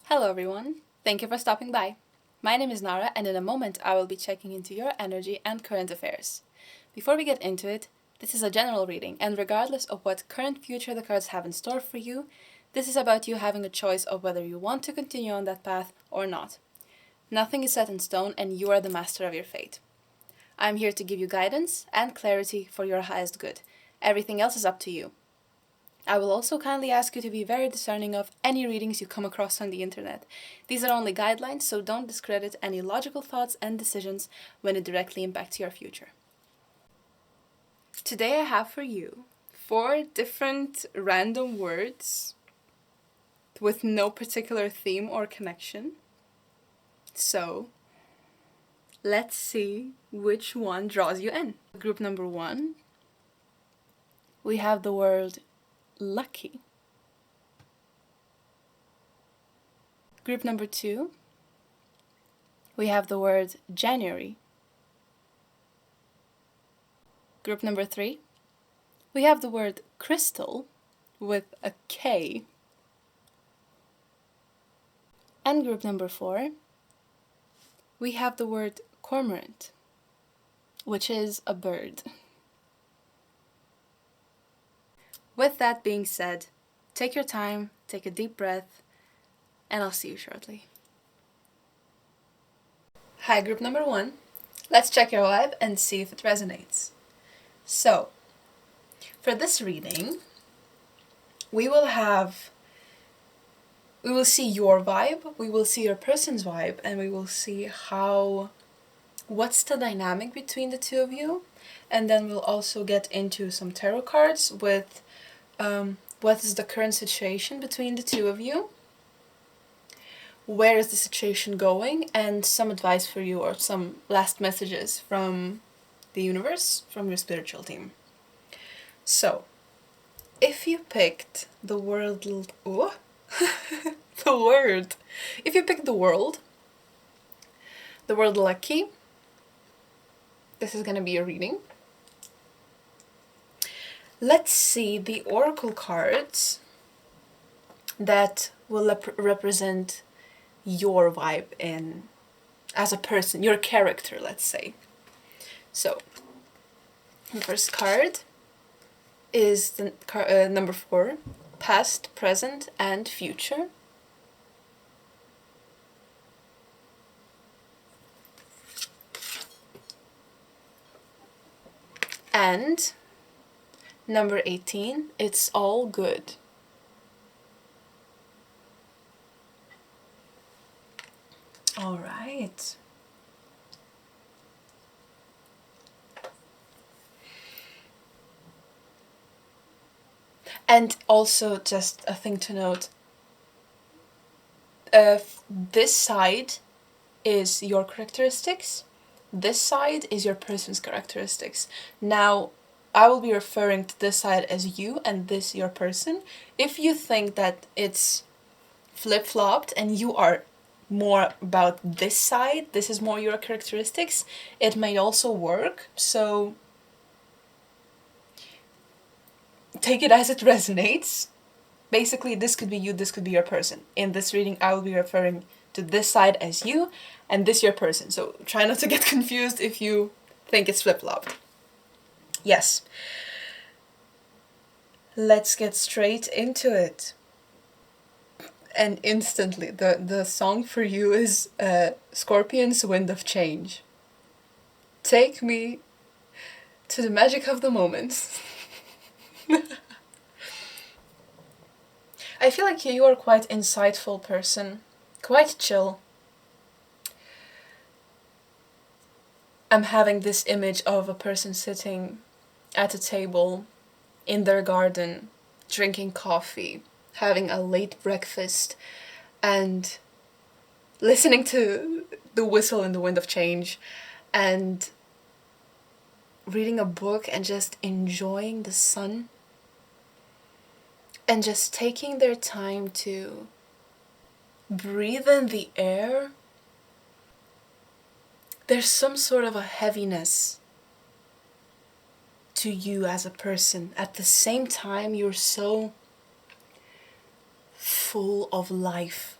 Hello everyone, thank you for stopping by. My name is Nara and in a moment I will be checking into your energy and current affairs. Before we get into it, this is a general reading and regardless of what current future the cards have in store for you, this is about you having a choice of whether you want to continue on that path or not. Nothing is set in stone and you are the master of your fate. I am here to give you guidance and clarity for your highest good. Everything else is up to you. I will also kindly ask you to be very discerning of any readings you come across on the internet. These are only guidelines, so don't discredit any logical thoughts and decisions when it directly impacts your future. Today I have for you 4 different random words with no particular theme or connection. So, let's see which one draws you in. Group number 1, we have the word lucky. Group number 2, we have the word January. Group number 3, we have the word crystal with a K. And group number 4, we have the word cormorant, which is a bird. With that being said, take your time, take a deep breath, and I'll see you shortly. Hi, group number 1. Let's check your vibe and see if it resonates. So, for this reading, we will see your vibe, we will see your person's vibe, and we will see what's the dynamic between the two of you. And then we'll also get into some tarot cards with what is the current situation between the two of you, where is the situation going, and some advice for you or some last messages from the universe, from your spiritual team. So, if you picked the word, if you picked the word lucky, this is gonna be your reading. Let's see the oracle cards that will represent your vibe as a person, your character, let's say. So, the first card is the number 4, past, present, and future. And number 18, it's all good. All right. And also, just a thing to note, this side is your characteristics, this side is your person's characteristics. Now, I will be referring to this side as you and this your person. If you think that it's flip-flopped and you are more about this side, this is more your characteristics, it might also work. So take it as it resonates. Basically, this could be you, this could be your person. In this reading, I will be referring to this side as you and this your person. So try not to get confused if you think it's flip-flopped. Yes. Let's get straight into it. And instantly, the song for you is Scorpion's Wind of Change. Take me to the magic of the moment. I feel like you are quite insightful person, quite chill. I'm having this image of a person sitting at a table in their garden, drinking coffee, having a late breakfast, and listening to the whistle in the wind of change, and reading a book and just enjoying the sun, and just taking their time to breathe in the air. There's some sort of a heaviness to you as a person. At the same time, you're so full of life.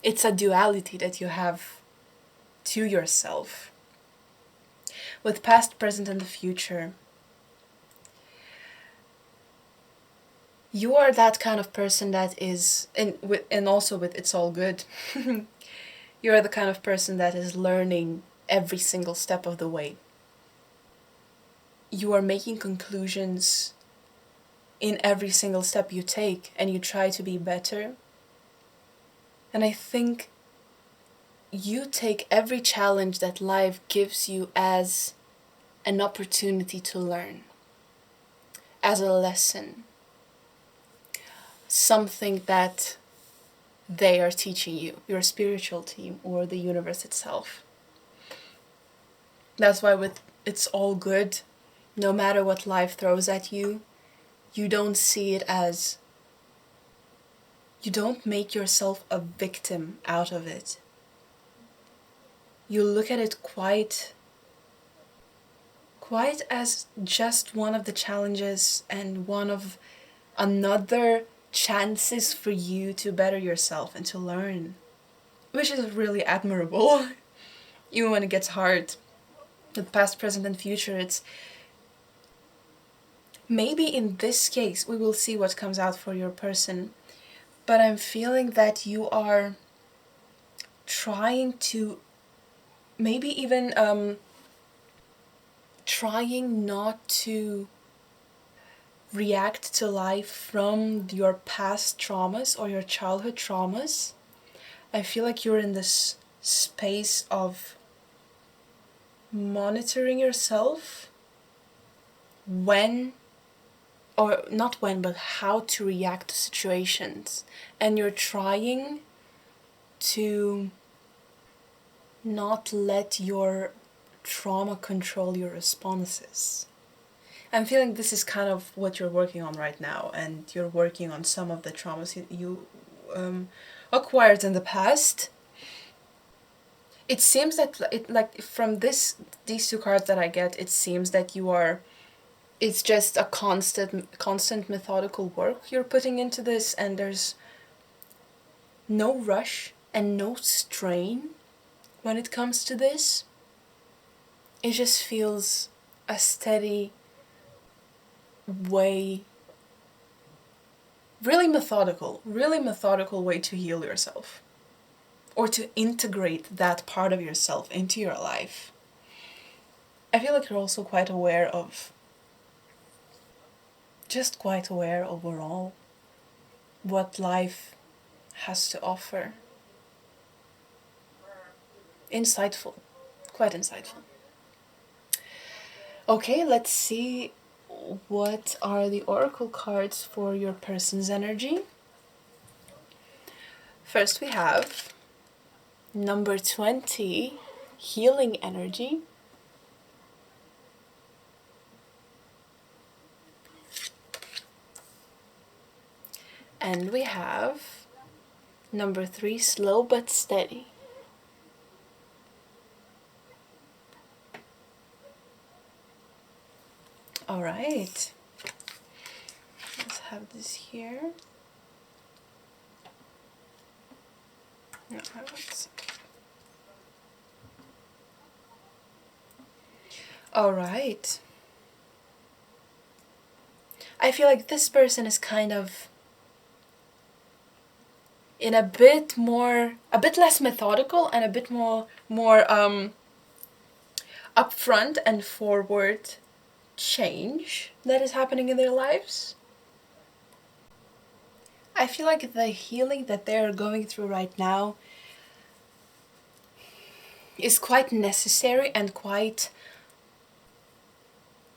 It's a duality that you have to yourself. With past, present, and the future, you are that kind of person that is, and also with It's All Good, you are the kind of person that is learning every single step of the way. You are making conclusions in every single step you take, and you try to be better. And I think you take every challenge that life gives you as an opportunity to learn, as a lesson, something that they are teaching you, your spiritual team or the universe itself. That's why with It's All Good, no matter what life throws at you, you don't see it as, you don't make yourself a victim out of it. You look at it quite as just one of the challenges and one of another chances for you to better yourself and to learn, which is really admirable. Even when it gets hard, with past, present, and future, it's maybe in this case we will see what comes out for your person, but I'm feeling that you are trying to maybe even trying not to react to life from your past traumas or your childhood traumas. I feel like you're in this space of monitoring yourself when, or not when, but how to react to situations. And you're trying to not let your trauma control your responses. I'm feeling this is kind of what you're working on right now, and you're working on some of the traumas you acquired in the past. It seems that from these two cards that I get, it seems that you are, it's just a constant methodical work you're putting into this, and there's no rush and no strain when it comes to this. It just feels a steady way, really methodical way to heal yourself, or to integrate that part of yourself into your life. I feel like you're also quite aware overall what life has to offer. Insightful, quite insightful. Okay, let's see what are the oracle cards for your person's energy. First we have number 20, healing energy. And we have number 3, slow but steady. All right, let's have this here. No, all right. I feel like this person is kind of in a bit less methodical and a bit more upfront and forward change that is happening in their lives. I feel like the healing that they're going through right now is quite necessary and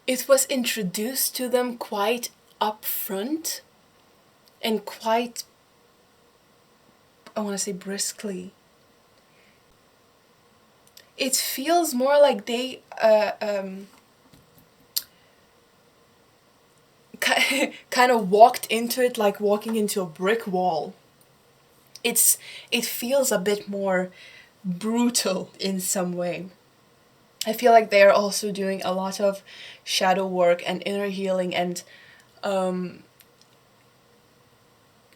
it was introduced to them quite upfront and quite, I want to say, briskly. It feels more like they kind of walked into it like walking into a brick wall. It feels a bit more brutal in some way. I feel like they are also doing a lot of shadow work and inner healing and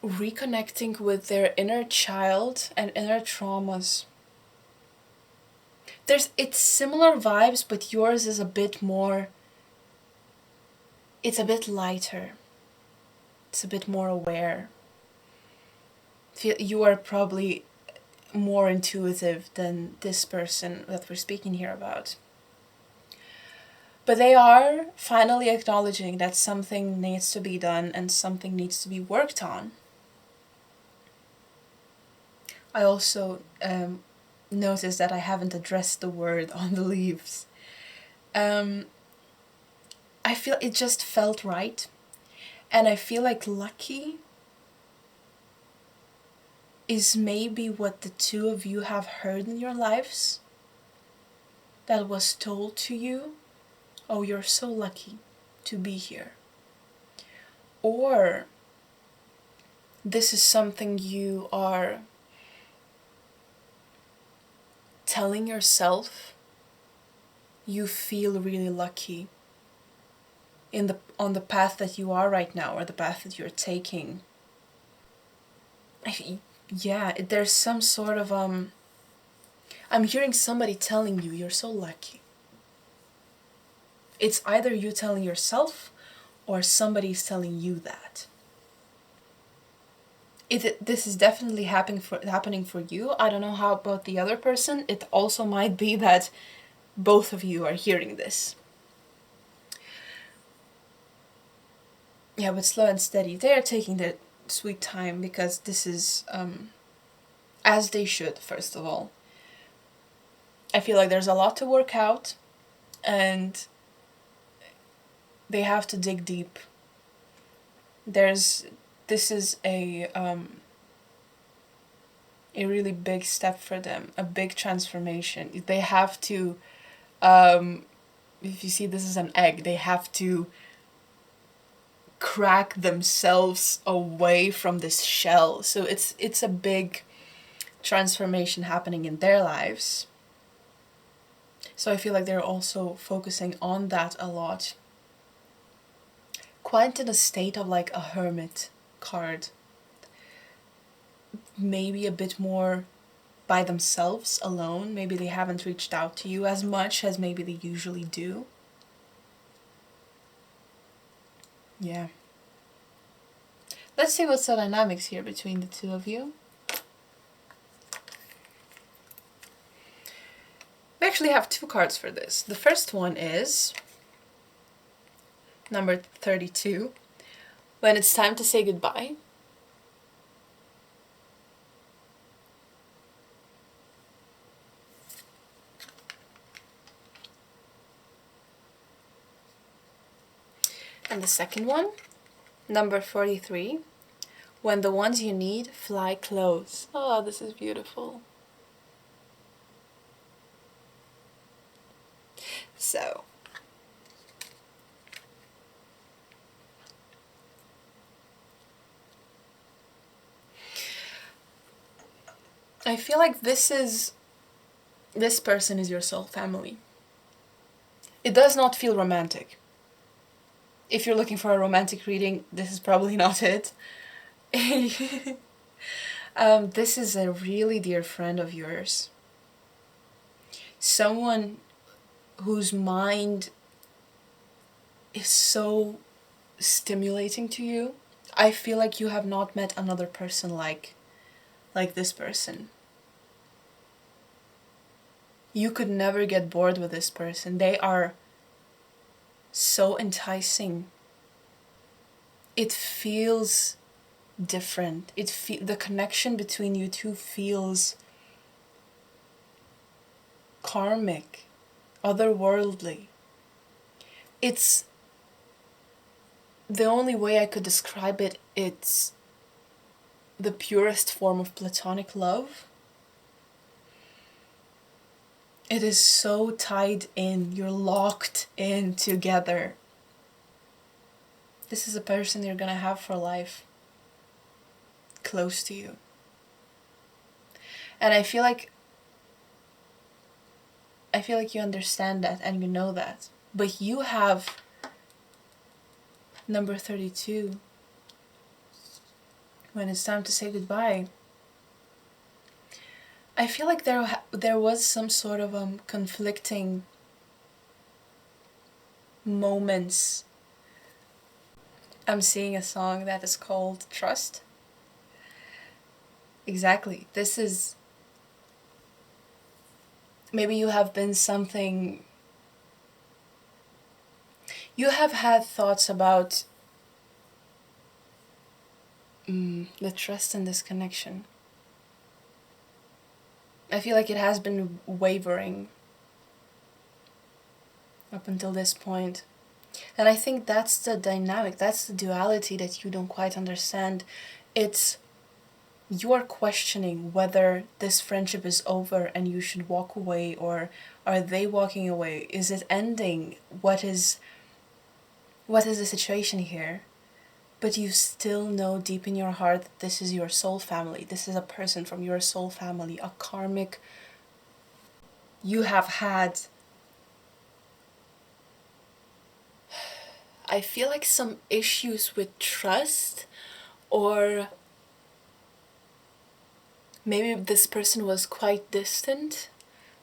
reconnecting with their inner child and inner traumas. It's similar vibes, but yours is a bit more, it's a bit lighter. It's a bit more aware. You are probably more intuitive than this person that we're speaking here about. But they are finally acknowledging that something needs to be done and something needs to be worked on. I also noticed that I haven't addressed the word on the leaves. I feel it just felt right. And I feel like lucky is maybe what the two of you have heard in your lives that was told to you. Oh, you're so lucky to be here. Or this is something you are telling yourself you feel really lucky on the path that you are right now, or the path that you're taking. Yeah, there's some sort of I'm hearing somebody telling you you're so lucky. It's either you telling yourself or somebody's telling you that. This is definitely happening for you. I don't know how about the other person. It also might be that both of you are hearing this. Yeah, but slow and steady. They are taking their sweet time because this is as they should, first of all. I feel like there's a lot to work out, and they have to dig deep. This is a really big step for them, a big transformation. They have to, if you see this is an egg, they have to crack themselves away from this shell. So it's a big transformation happening in their lives. So I feel like they're also focusing on that a lot. Quite in a state of like a hermit card. Maybe a bit more by themselves, alone. Maybe they haven't reached out to you as much as maybe they usually do. Yeah. Let's see what's the dynamics here between the two of you. We actually have two cards for this. The first one is number 32, when it's time to say goodbye. And the second one, number 43, when the ones you need fly close. Oh, this is beautiful. So, I feel like this person is your soul family. It does not feel romantic. If you're looking for a romantic reading, this is probably not it. This is a really dear friend of yours. Someone whose mind is so stimulating to you. I feel like you have not met another person like this person. You could never get bored with this person. They are so enticing. It feels different. The connection between you two feels karmic, otherworldly. It's the only way I could describe it. It's the purest form of platonic love. It is so tied in. You're locked in together. This is a person you're gonna have for life. Close to you. And I feel like you understand that and you know that. But you have number 32, when it's time to say goodbye. I feel like there was some sort of conflicting moments. I'm seeing a song that is called Trust. Exactly. This is... Maybe you have been something... You have had thoughts about the trust in this connection. I feel like it has been wavering up until this point. And I think that's the dynamic, that's the duality that you don't quite understand. It's you're questioning whether this friendship is over and you should walk away, or are they walking away? Is it ending? What is the situation here? But you still know deep in your heart that this is your soul family. This is a person from your soul family, a karmic. You have had... I feel like some issues with trust, or maybe this person was quite distant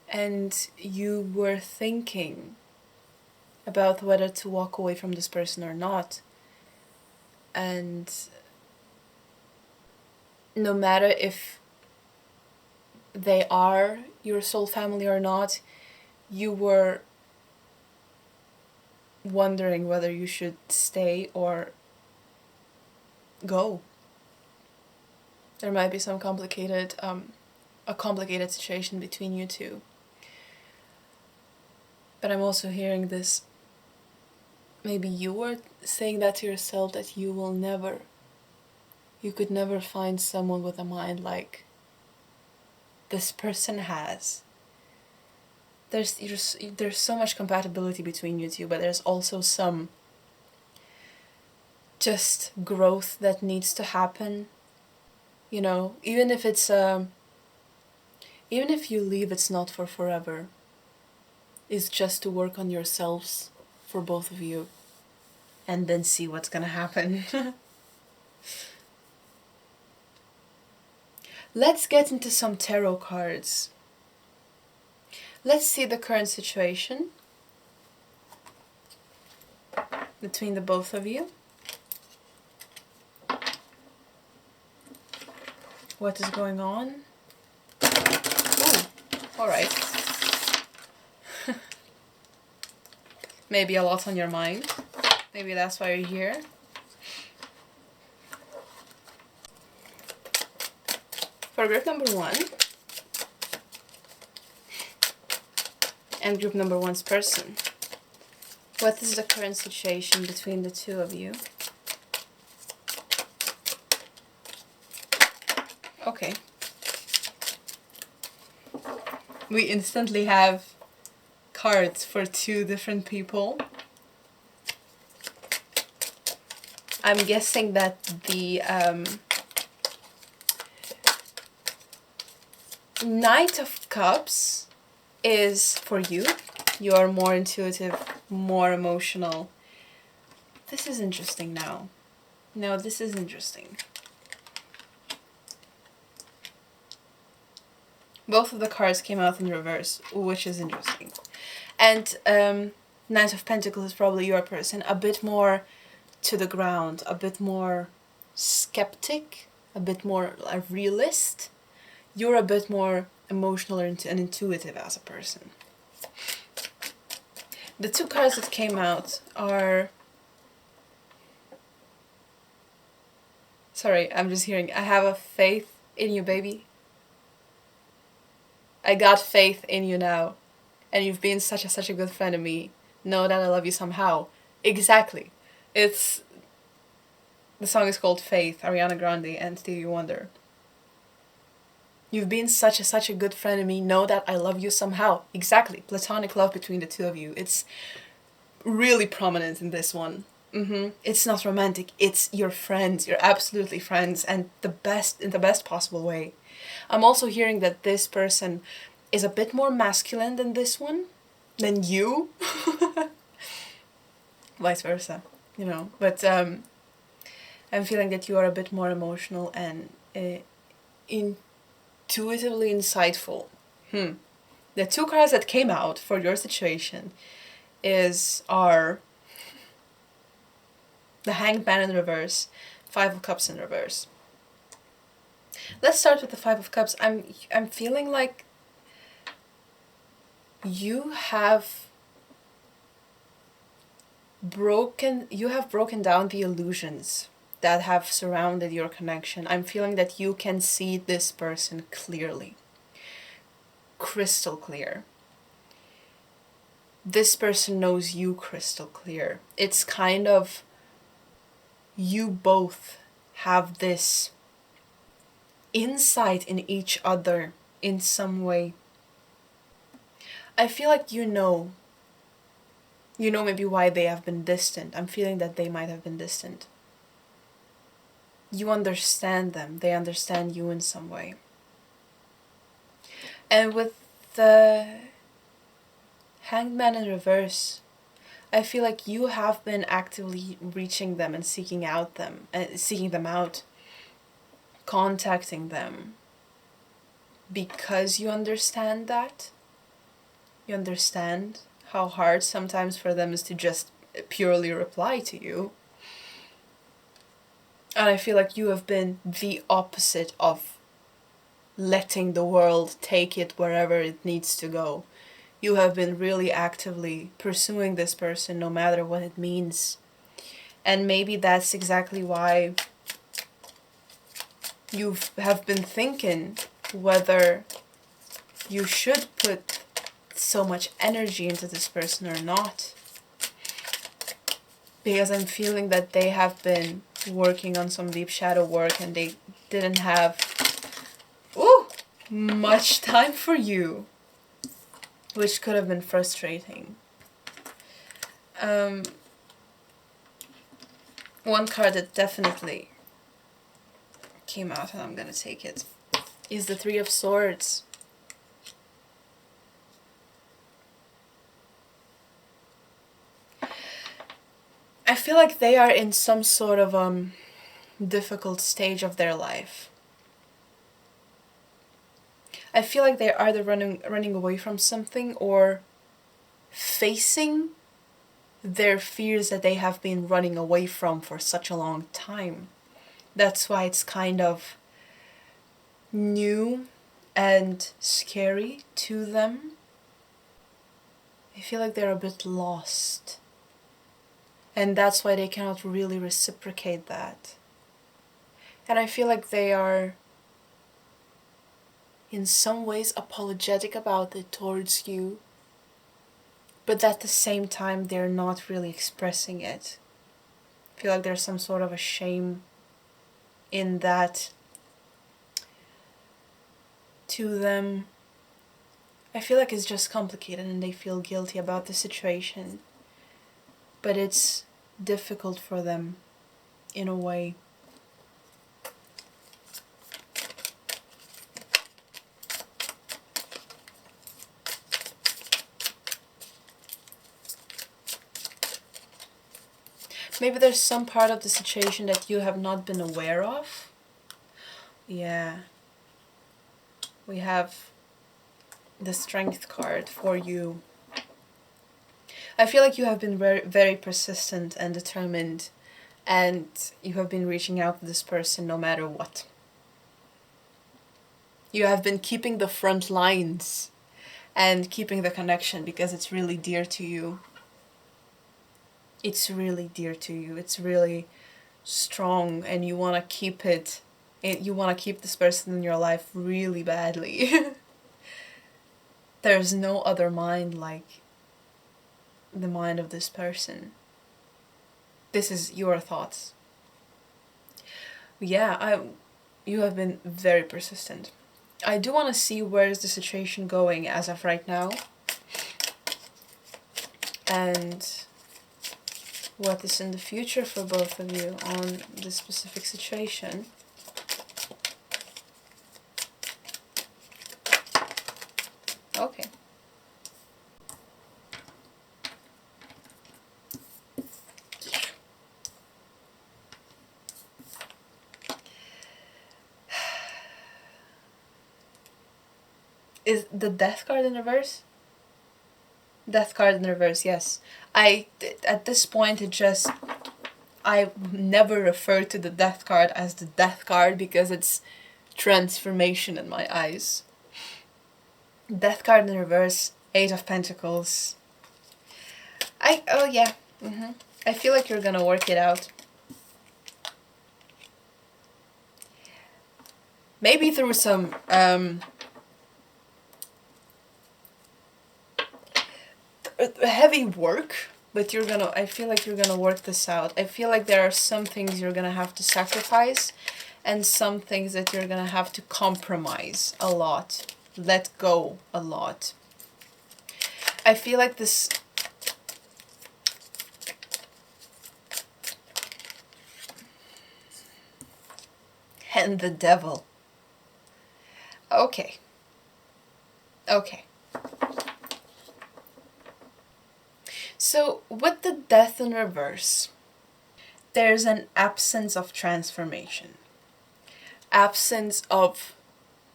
and you were thinking about whether to walk away from this person or not. And no matter if they are your soul family or not, you were wondering whether you should stay or go. There might be some a complicated situation between you two. But I'm also hearing this, maybe you were saying that to yourself, that you could never find someone with a mind like this person has. There's so much compatibility between you two, but there's also some just growth that needs to happen. You know, even if you leave, it's not for forever. It's just to work on yourselves for both of you, and then see what's gonna happen. Let's get into some tarot cards. Let's see the current situation between the both of you. What is going on? Ooh, alright. Maybe a lot on your mind. Maybe that's why you're here. For group number 1, and group number 1's person, what is the current situation between the two of you? Okay. We instantly have cards for 2 different people. I'm guessing that the Knight of Cups is for you. You are more intuitive, more emotional. This is interesting now. No, this is interesting. Both of the cards came out in reverse, which is interesting. And Knight of Pentacles is probably your person. A bit more to the ground, a bit more skeptic, a bit more a realist. You're a bit more emotional and intuitive as a person. The 2 cards that came out are... Sorry, I'm just hearing, I have a faith in you, baby. I got faith in you now. And you've been such a good friend of me. Know that I love you somehow. Exactly. The song is called Faith, Ariana Grande and Stevie Wonder. You've been such a good friend of me. Know that I love you somehow. Exactly. Platonic love between the 2 of you. It's really prominent in this one. It's not romantic. It's your friends. You're absolutely friends, and in the best possible way. I'm also hearing that this person is a bit more masculine than this one, than you. Vice versa, you know. But I'm feeling that you are a bit more emotional and intuitively insightful. The two cards that came out for your situation are the Hanged Man in reverse, Five of Cups in reverse. Let's start with the Five of Cups. I'm feeling like you have broken down the illusions that have surrounded your connection. I'm feeling that you can see this person clearly. Crystal clear. This person knows you crystal clear. It's kind of, you both have this insight in each other in some way. I feel like you know maybe why they have been distant. I'm feeling that they might have been distant. You understand them. They understand you in some way. And with the Hanged Man in reverse, I feel like you have been actively reaching them and seeking them out, contacting them, because you understand that. You understand how hard sometimes for them is to just purely reply to you. And I feel like you have been the opposite of letting the world take it wherever it needs to go. You have been really actively pursuing this person no matter what it means. And maybe that's exactly why you have been thinking whether you should put so much energy into this person or not. Because I'm feeling that they have been working on some deep shadow work and they didn't have much time for you, which could have been frustrating. One card that definitely came out, and I'm gonna take it, is the Three of Swords. I feel like they are in some sort of difficult stage of their life. I feel like they're either running away from something or facing their fears that they have been running away from for such a long time. That's why it's kind of new and scary to them. I feel like they're a bit lost. And that's why they cannot really reciprocate that. And I feel like they are in some ways apologetic about it towards you, but at the same time they're not really expressing it. I feel like there's some sort of a shame in that to them. I feel like it's just complicated and they feel guilty about the situation, but it's difficult for them in a way. Maybe there's some part of the situation that you have not been aware of. Yeah. We have the Strength card for you. I feel like you have been very, very persistent and determined, and you have been reaching out to this person no matter what. You have been keeping the front lines and keeping the connection because it's really dear to you. It's really dear to you. It's really strong, and you want to keep it. You want to keep this person in your life really badly. There's no other mind like the mind of this person. This is your thoughts. Yeah, you have been very persistent. I do want to see where is the situation going as of right now. And what is in the future for both of you on this specific situation. Okay. Is the Death card in reverse? Death card in reverse, yes. At this point, I never refer to the Death card as the Death card because it's transformation in my eyes. Death card in reverse, Eight of Pentacles. Oh yeah. I feel like you're gonna work it out. Maybe through some heavy work, but I feel like you're gonna work this out. I feel like there are some things you're gonna have to sacrifice and some things that you're gonna have to compromise a lot, let go a lot. I feel like this... And the Devil. Okay. So, with the Death in reverse, there's an absence of transformation. Absence of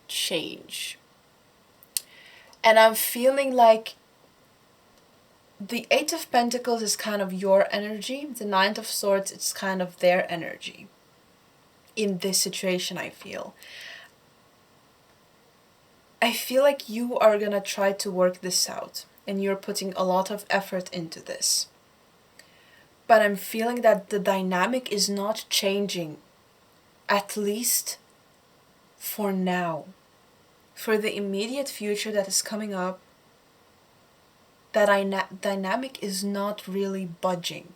change. And I'm feeling like the Eight of Pentacles is kind of your energy. The Nine of Swords is kind of their energy. In this situation, I feel like you are gonna try to work this out. And you're putting a lot of effort into this. But I'm feeling that the dynamic is not changing. At least for now. For the immediate future that is coming up, that dynamic is not really budging.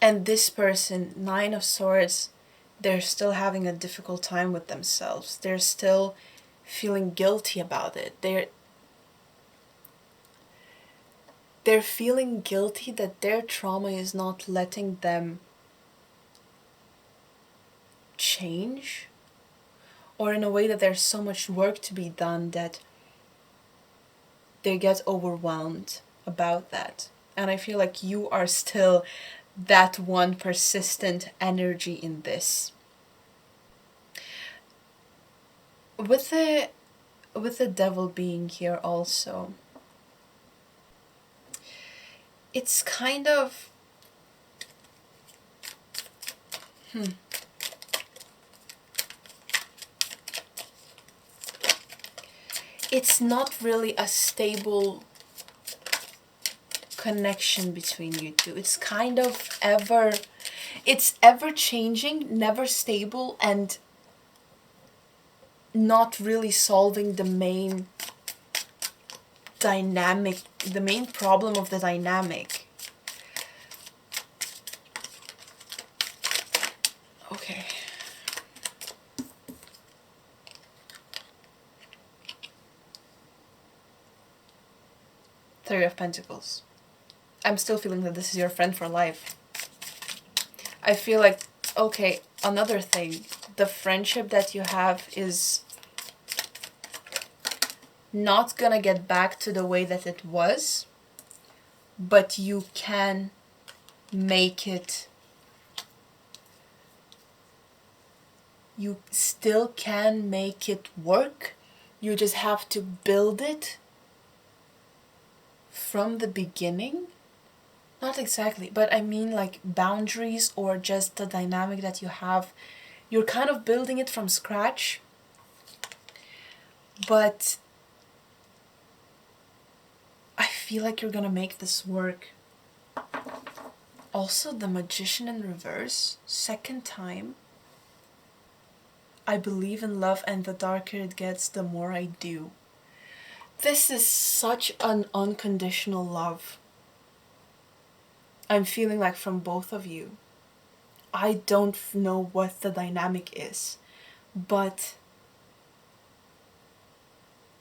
And this person, Nine of Swords, they're still having a difficult time with themselves. They're still feeling guilty about it. They're feeling guilty that their trauma is not letting them change, or in a way that there's so much work to be done that they get overwhelmed about that. And I feel like you are still that one persistent energy in this. With the Devil being here also, it's kind of it's not really a stable connection between you two. It's kind of ever changing, never stable, and not really solving the main dynamic, the main problem of the dynamic. Okay. Three of Pentacles. I'm still feeling that this is your friend for life. I feel like, okay, another thing, the friendship that you have is not gonna get back to the way that it was, but you can make it, you still can make it work. You just have to build it from the beginning. Not exactly, but I mean like boundaries or just the dynamic that you have. You're kind of building it from scratch, but I feel like you're gonna make this work. Also, the Magician in reverse, second time. I believe in love, and the darker it gets, the more I do. This is such an unconditional love. I'm feeling like from both of you. I don't know what the dynamic is, but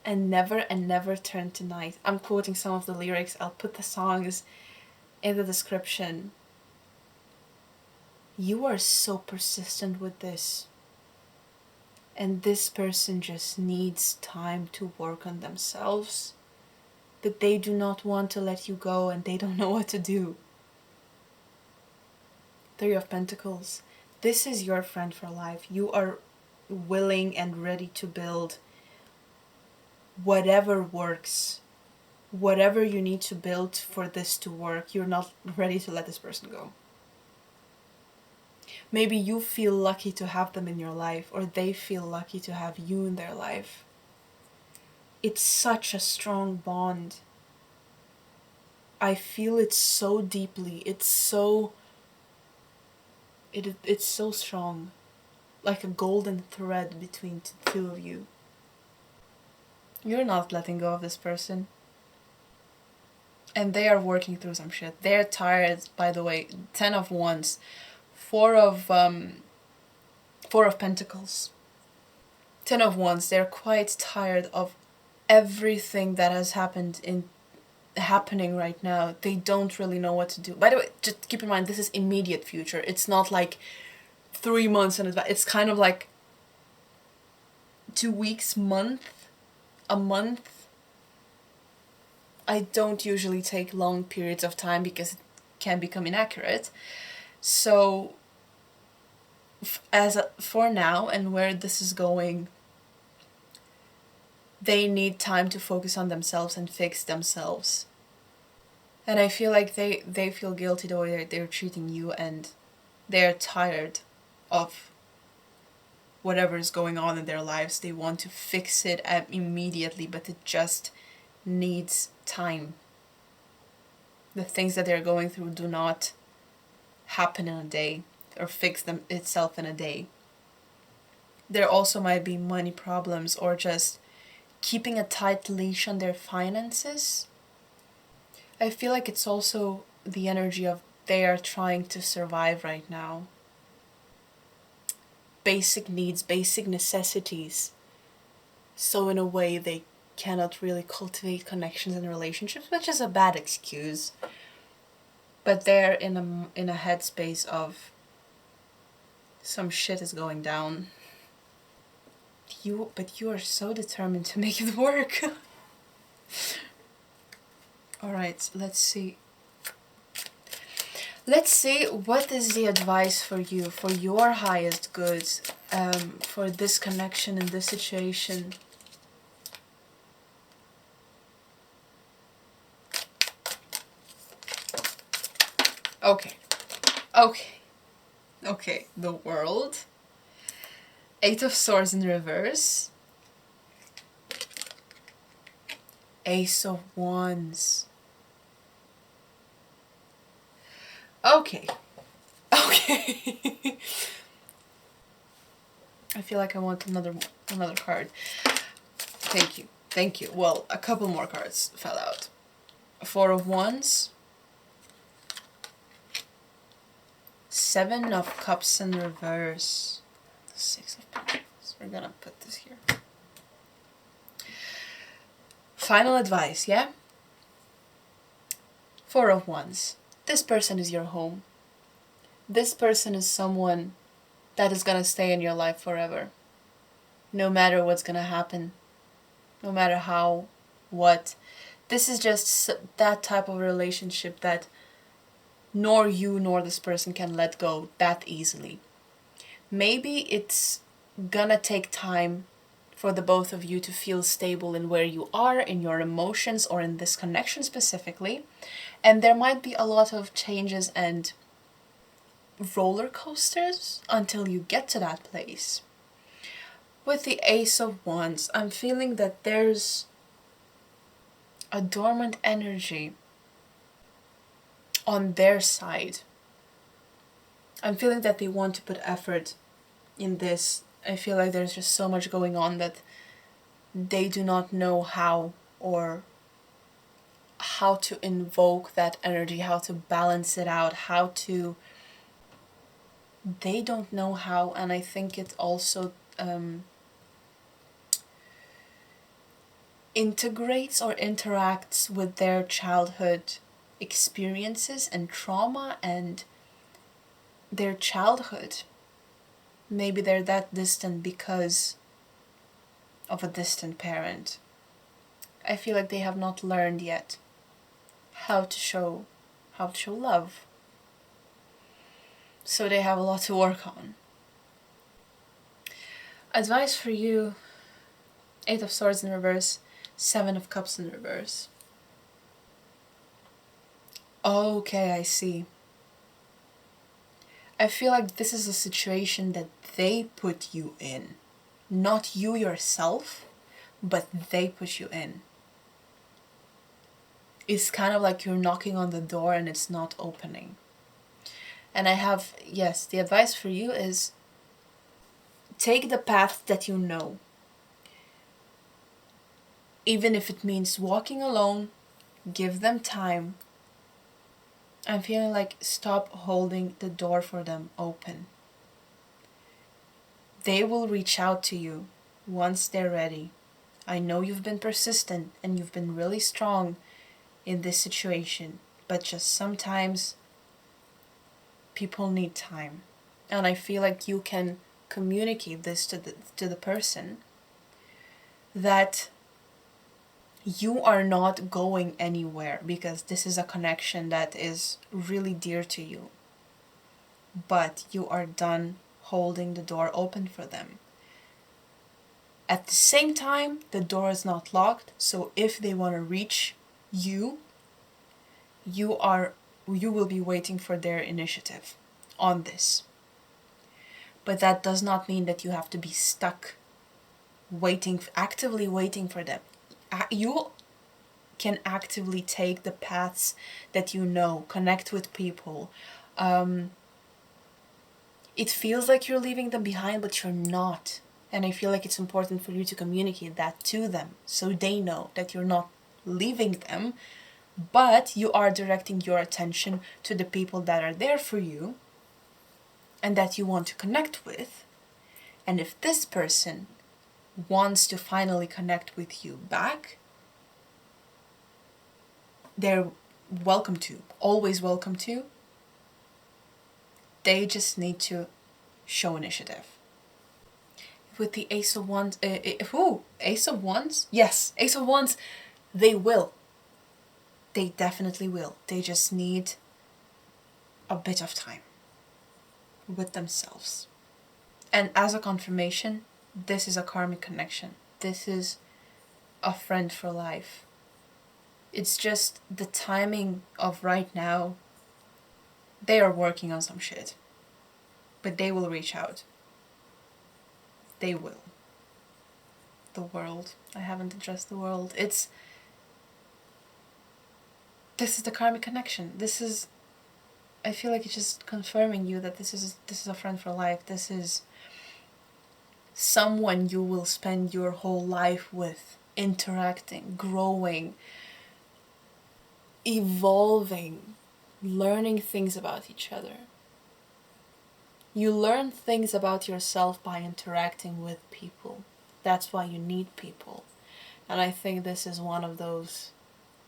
and never turn to night. I'm quoting some of the lyrics. I'll put the songs in the description. You are so persistent with this. And this person just needs time to work on themselves. But they do not want to let you go, and they don't know what to do. Three of Pentacles. This is your friend for life. You are willing and ready to build whatever works, whatever you need to build for this to work. You're not ready to let this person go. Maybe you feel lucky to have them in your life, or they feel lucky to have you in their life. It's such a strong bond. I feel it so deeply. It's so strong. Like a golden thread between the two of you. You're not letting go of this person. And they are working through some shit. They're tired, by the way. 10 of Wands. 4 of Pentacles. 10 of Wands. They're quite tired of everything that has happening right now. They don't really know what to do. By the way, just keep in mind, this is immediate future. It's not like 3 months in advance. It's kind of like 2 weeks, a month. I don't usually take long periods of time because it can become inaccurate. So, for now and where this is going, they need time to focus on themselves and fix themselves. And I feel like they feel guilty the way they're treating you, and they're tired of whatever is going on in their lives. They want to fix it immediately, but it just needs time. The things that they're going through do not happen in a day or fix itself in a day. There also might be money problems or just keeping a tight leash on their finances. I feel like it's also the energy of they are trying to survive right now. Basic needs, basic necessities. So in a way they cannot really cultivate connections and relationships, which is a bad excuse. But they're in a headspace of some shit is going down. But you are so determined to make it work. Alright, let's see. Let's see what is the advice for you, for your highest good, for this connection in this situation. Okay, the World. 8 of Swords in reverse. Ace of Wands. Okay. I feel like I want another card. Thank you. Well, a couple more cards fell out. 4 of Wands. 7 of Cups in reverse. 6 of Pentacles. We're gonna put this here. Final advice, yeah? 4 of Wands. This person is your home. This person is someone that is gonna stay in your life forever. No matter what's gonna happen. No matter how, what. This is just that type of relationship that nor you nor this person can let go that easily. Maybe it's gonna take time for the both of you to feel stable in where you are, in your emotions, or in this connection specifically. And there might be a lot of changes and roller coasters until you get to that place. With the Ace of Wands, I'm feeling that there's a dormant energy on their side. I'm feeling that they want to put effort in this. I feel like there's just so much going on that they do not know how, or how to invoke that energy, how to balance it out, they don't know how. And I think it also integrates or interacts with their childhood experiences and trauma and their childhood. Maybe they're that distant because of a distant parent. I feel like they have not learned yet how to show love. So they have a lot to work on. Advice for you: 8 of Swords in reverse, 7 of Cups in reverse. Okay, I see. I feel like this is a situation that they put you in. Not you yourself, but they put you in. It's kind of like you're knocking on the door and it's not opening. And I have, yes, the advice for you is take the path that you know. Even if it means walking alone, give them time. I'm feeling like stop holding the door for them open. They will reach out to you once they're ready. I know you've been persistent and you've been really strong in this situation, but just sometimes people need time. And I feel like you can communicate this to the person, that you are not going anywhere because this is a connection that is really dear to you. But you are done holding the door open for them. At the same time, the door is not locked, so if they want to reach you, you will be waiting for their initiative on this. But that does not mean that you have to be stuck actively waiting for them. You can actively take the paths that you know, connect with people. It feels like you're leaving them behind, but you're not. And I feel like it's important for you to communicate that to them so they know that you're not leaving them, but you are directing your attention to the people that are there for you and that you want to connect with. And if this person wants to finally connect with you back, they're welcome to, always welcome to. They just need to show initiative. With the Ace of Wands, Ace of Wands? Yes, Ace of Wands, they will. They definitely will. They just need a bit of time with themselves. And as a confirmation, this is a karmic connection. This is a friend for life. It's just the timing of right now. They are working on some shit. But they will reach out. They will. The world. I haven't addressed the world. This is the karmic connection. I feel like it's just confirming you that this is a friend for life. This is someone you will spend your whole life with, interacting, growing, evolving, learning things about each other. You learn things about yourself by interacting with people. That's why you need people. And I think this is one of those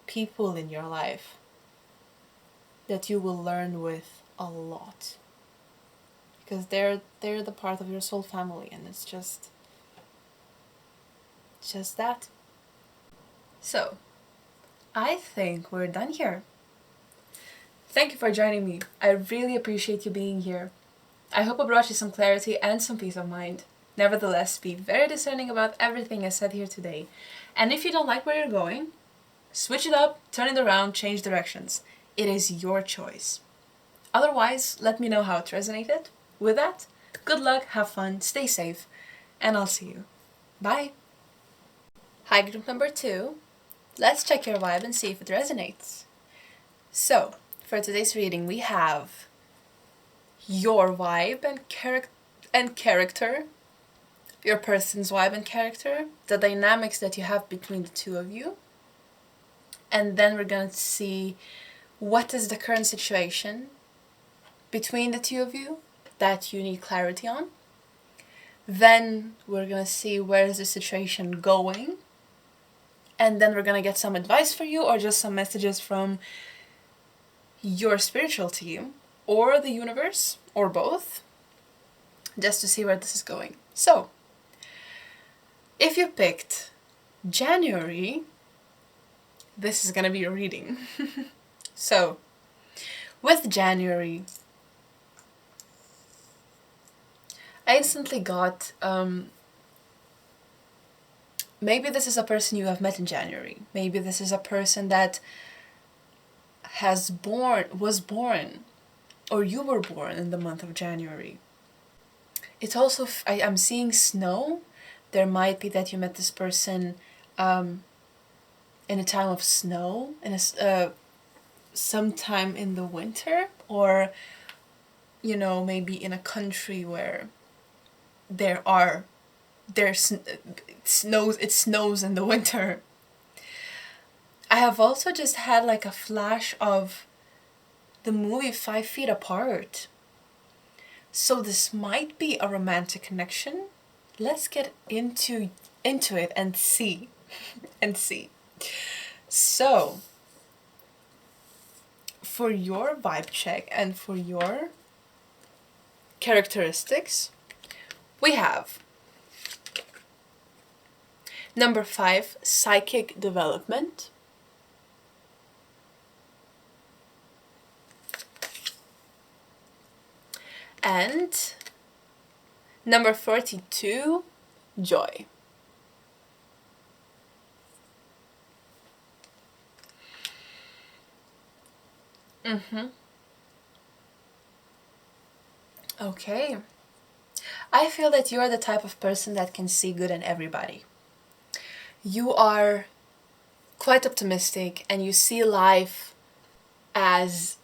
people in your life that you will learn with a lot. Because they're the part of your soul family, and it's just that. So, I think we're done here. Thank you for joining me. I really appreciate you being here. I hope I brought you some clarity and some peace of mind. Nevertheless, be very discerning about everything I said here today. And if you don't like where you're going, switch it up, turn it around, change directions. It is your choice. Otherwise, let me know how it resonated. With that, good luck, have fun, stay safe, and I'll see you. Bye! Hi, group number 2. Let's check your vibe and see if it resonates. So, for today's reading, we have your vibe and character, your person's vibe and character, the dynamics that you have between the two of you, and then we're going to see what is the current situation between the two of you that you need clarity on. Then we're going to see where is the situation going, and then we're going to get some advice for you or just some messages from your spiritual team or the universe or both, just to see where this is going. So, if you picked January, this is gonna be your reading. So, with January, I instantly got maybe this is a person you have met in January. Maybe this is a person that was born, or you were born in the month of January. It's also, I'm seeing snow. There might be that you met this person in a time of snow, in sometime in the winter, or, you know, maybe in a country where it snows in the winter. I have also just had like a flash of the movie 5 Feet Apart. So this might be a romantic connection. Let's get into it and see. So, for your vibe check and for your characteristics, we have number 5, psychic development. And number 42, joy. Okay. I feel that you are the type of person that can see good in everybody. You are quite optimistic and you see life as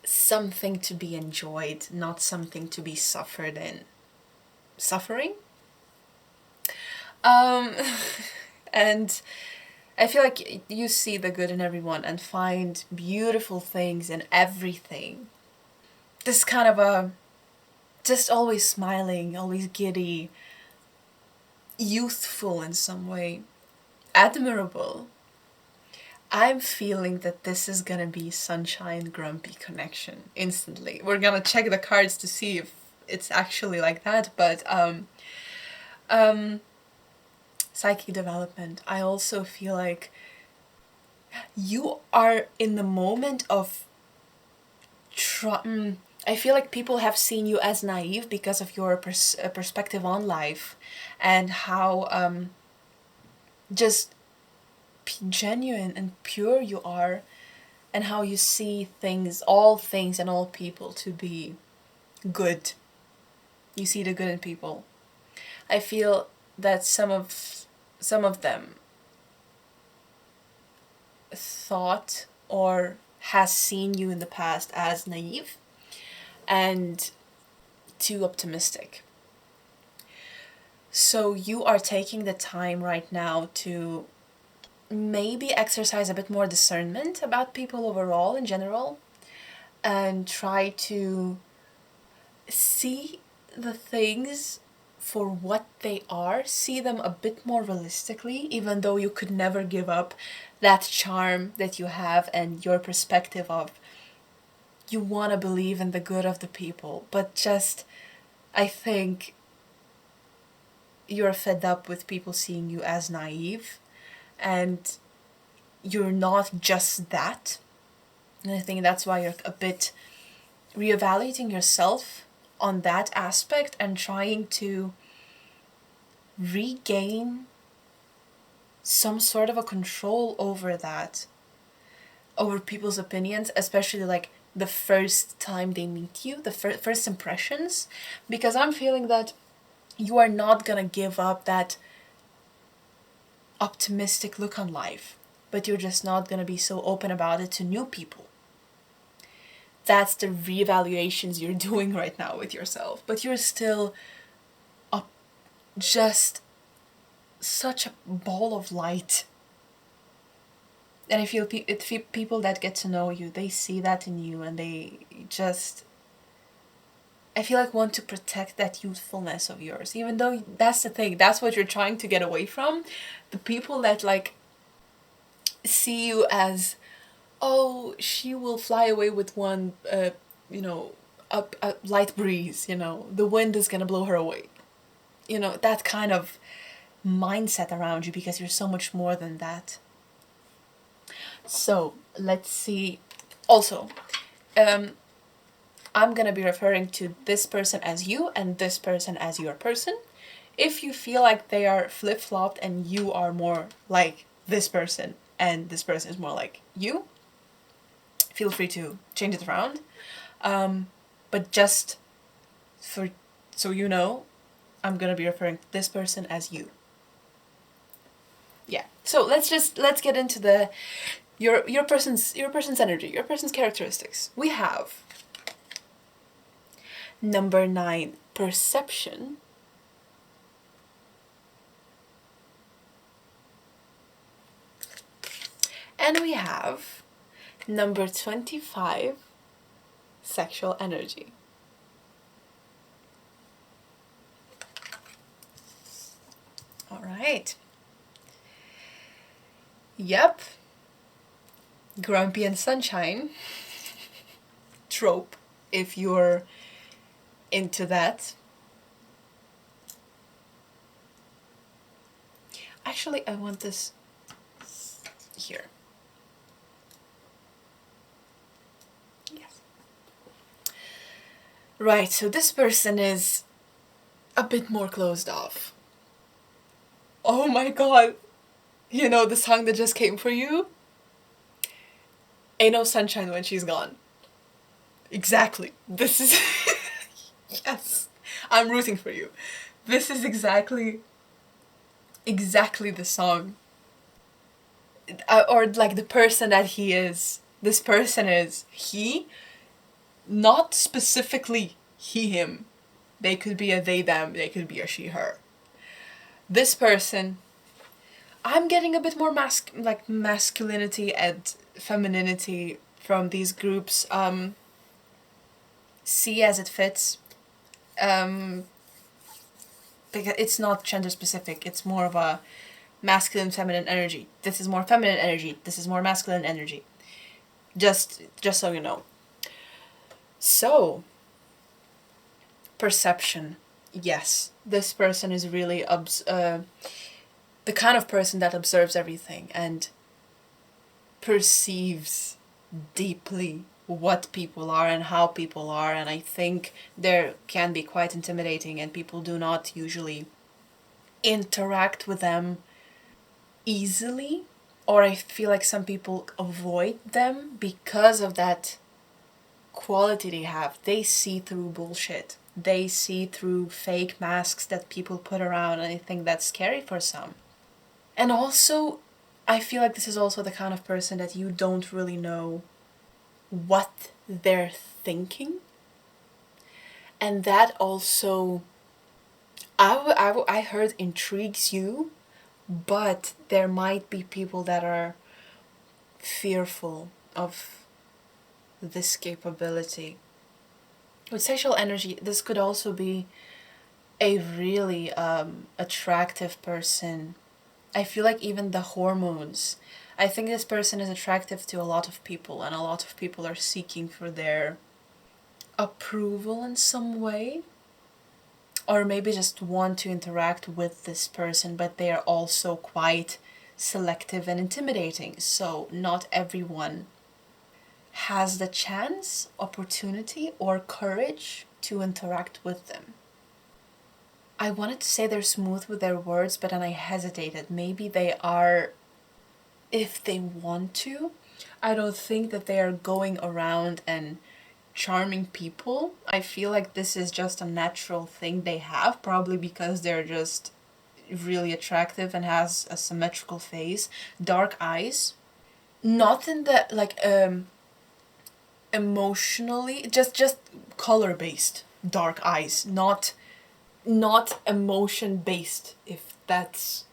something to be enjoyed, not something to be suffered in. Suffering? And I feel like you see the good in everyone and find beautiful things in everything. This kind of just always smiling, always giddy, youthful in some way, admirable. I'm feeling that this is gonna be sunshine grumpy connection instantly. We're gonna check the cards to see if it's actually like that, but psychic development. I also feel like you are in the moment of I feel like people have seen you as naive because of your perspective on life and how just genuine and pure you are, and how you see all things and all people to be good. You see the good in people. I feel that some of them thought or has seen you in the past as naive and too optimistic. So you are taking the time right now to maybe exercise a bit more discernment about people overall in general, and try to see the things for what they are, see them a bit more realistically, even though you could never give up that charm that you have and your perspective of you want to believe in the good of the people, but just I think you're fed up with people seeing you as naive, and you're not just that. And I think that's why you're a bit reevaluating yourself on that aspect and trying to regain some sort of a control over that, over people's opinions, especially like the first time they meet you, the first impressions, because I'm feeling that you are not gonna give up that optimistic look on life, but you're just not gonna be so open about it to new people. That's the reevaluations you're doing right now with yourself, but you're still just such a ball of light. And I feel people that get to know you, they see that in you, and they just, I feel like, want to protect that youthfulness of yours, even though that's the thing, that's what you're trying to get away from. The people that like see you as, oh, she will fly away with one, a light breeze, the wind is gonna blow her away. That kind of mindset around you, because you're so much more than that. So let's see. Also, I'm gonna be referring to this person as you and this person as your person. If you feel like they are flip-flopped and you are more like this person and this person is more like you, feel free to change it around. But just for so you know, I'm gonna be referring to this person as you. Yeah. So let's get into the your person's energy, your person's characteristics. We have number 9, perception. And we have number 25, sexual energy. All right. Yep. Grumpy and sunshine trope, if you're into that. Actually, I want this here. Yes. Right, so this person is a bit more closed off. Oh my god. You know the song that just came for you? Ain't no sunshine when she's gone. Exactly. This is... Yes. I'm rooting for you. This is exactly the song. Or like the person that he is. This person is he, not specifically he, him. They could be a they, them. They could be a she, her. This person... I'm getting a bit more masculinity and femininity from these groups. See as it fits. Because it's not gender specific. It's more of a masculine, feminine energy. This is more feminine energy. This is more masculine energy. Just so you know. So, perception. Yes, this person is really the kind of person that observes everything and perceives deeply what people are and how people are, and I think there can be quite intimidating and people do not usually interact with them easily, or I feel like some people avoid them because of that quality they have. They see through bullshit. They see through fake masks that people put around, and I think that's scary for some. And also, I feel like this is also the kind of person that you don't really know what they're thinking. And that also, I heard intrigues you, but there might be people that are fearful of this capability. With sexual energy, this could also be a really attractive person. I feel like even the hormones. I think this person is attractive to a lot of people, and a lot of people are seeking for their approval in some way. Or maybe just want to interact with this person, but they are also quite selective and intimidating. So not everyone has the chance, opportunity, or courage to interact with them. I wanted to say they're smooth with their words, but then I hesitated. Maybe they are, if they want to. I don't think that they are going around and charming people. I feel like this is just a natural thing they have, probably because they're just really attractive and has a symmetrical face, dark eyes. Not in the, like, emotionally, just color-based dark eyes, not emotion-based, if that's,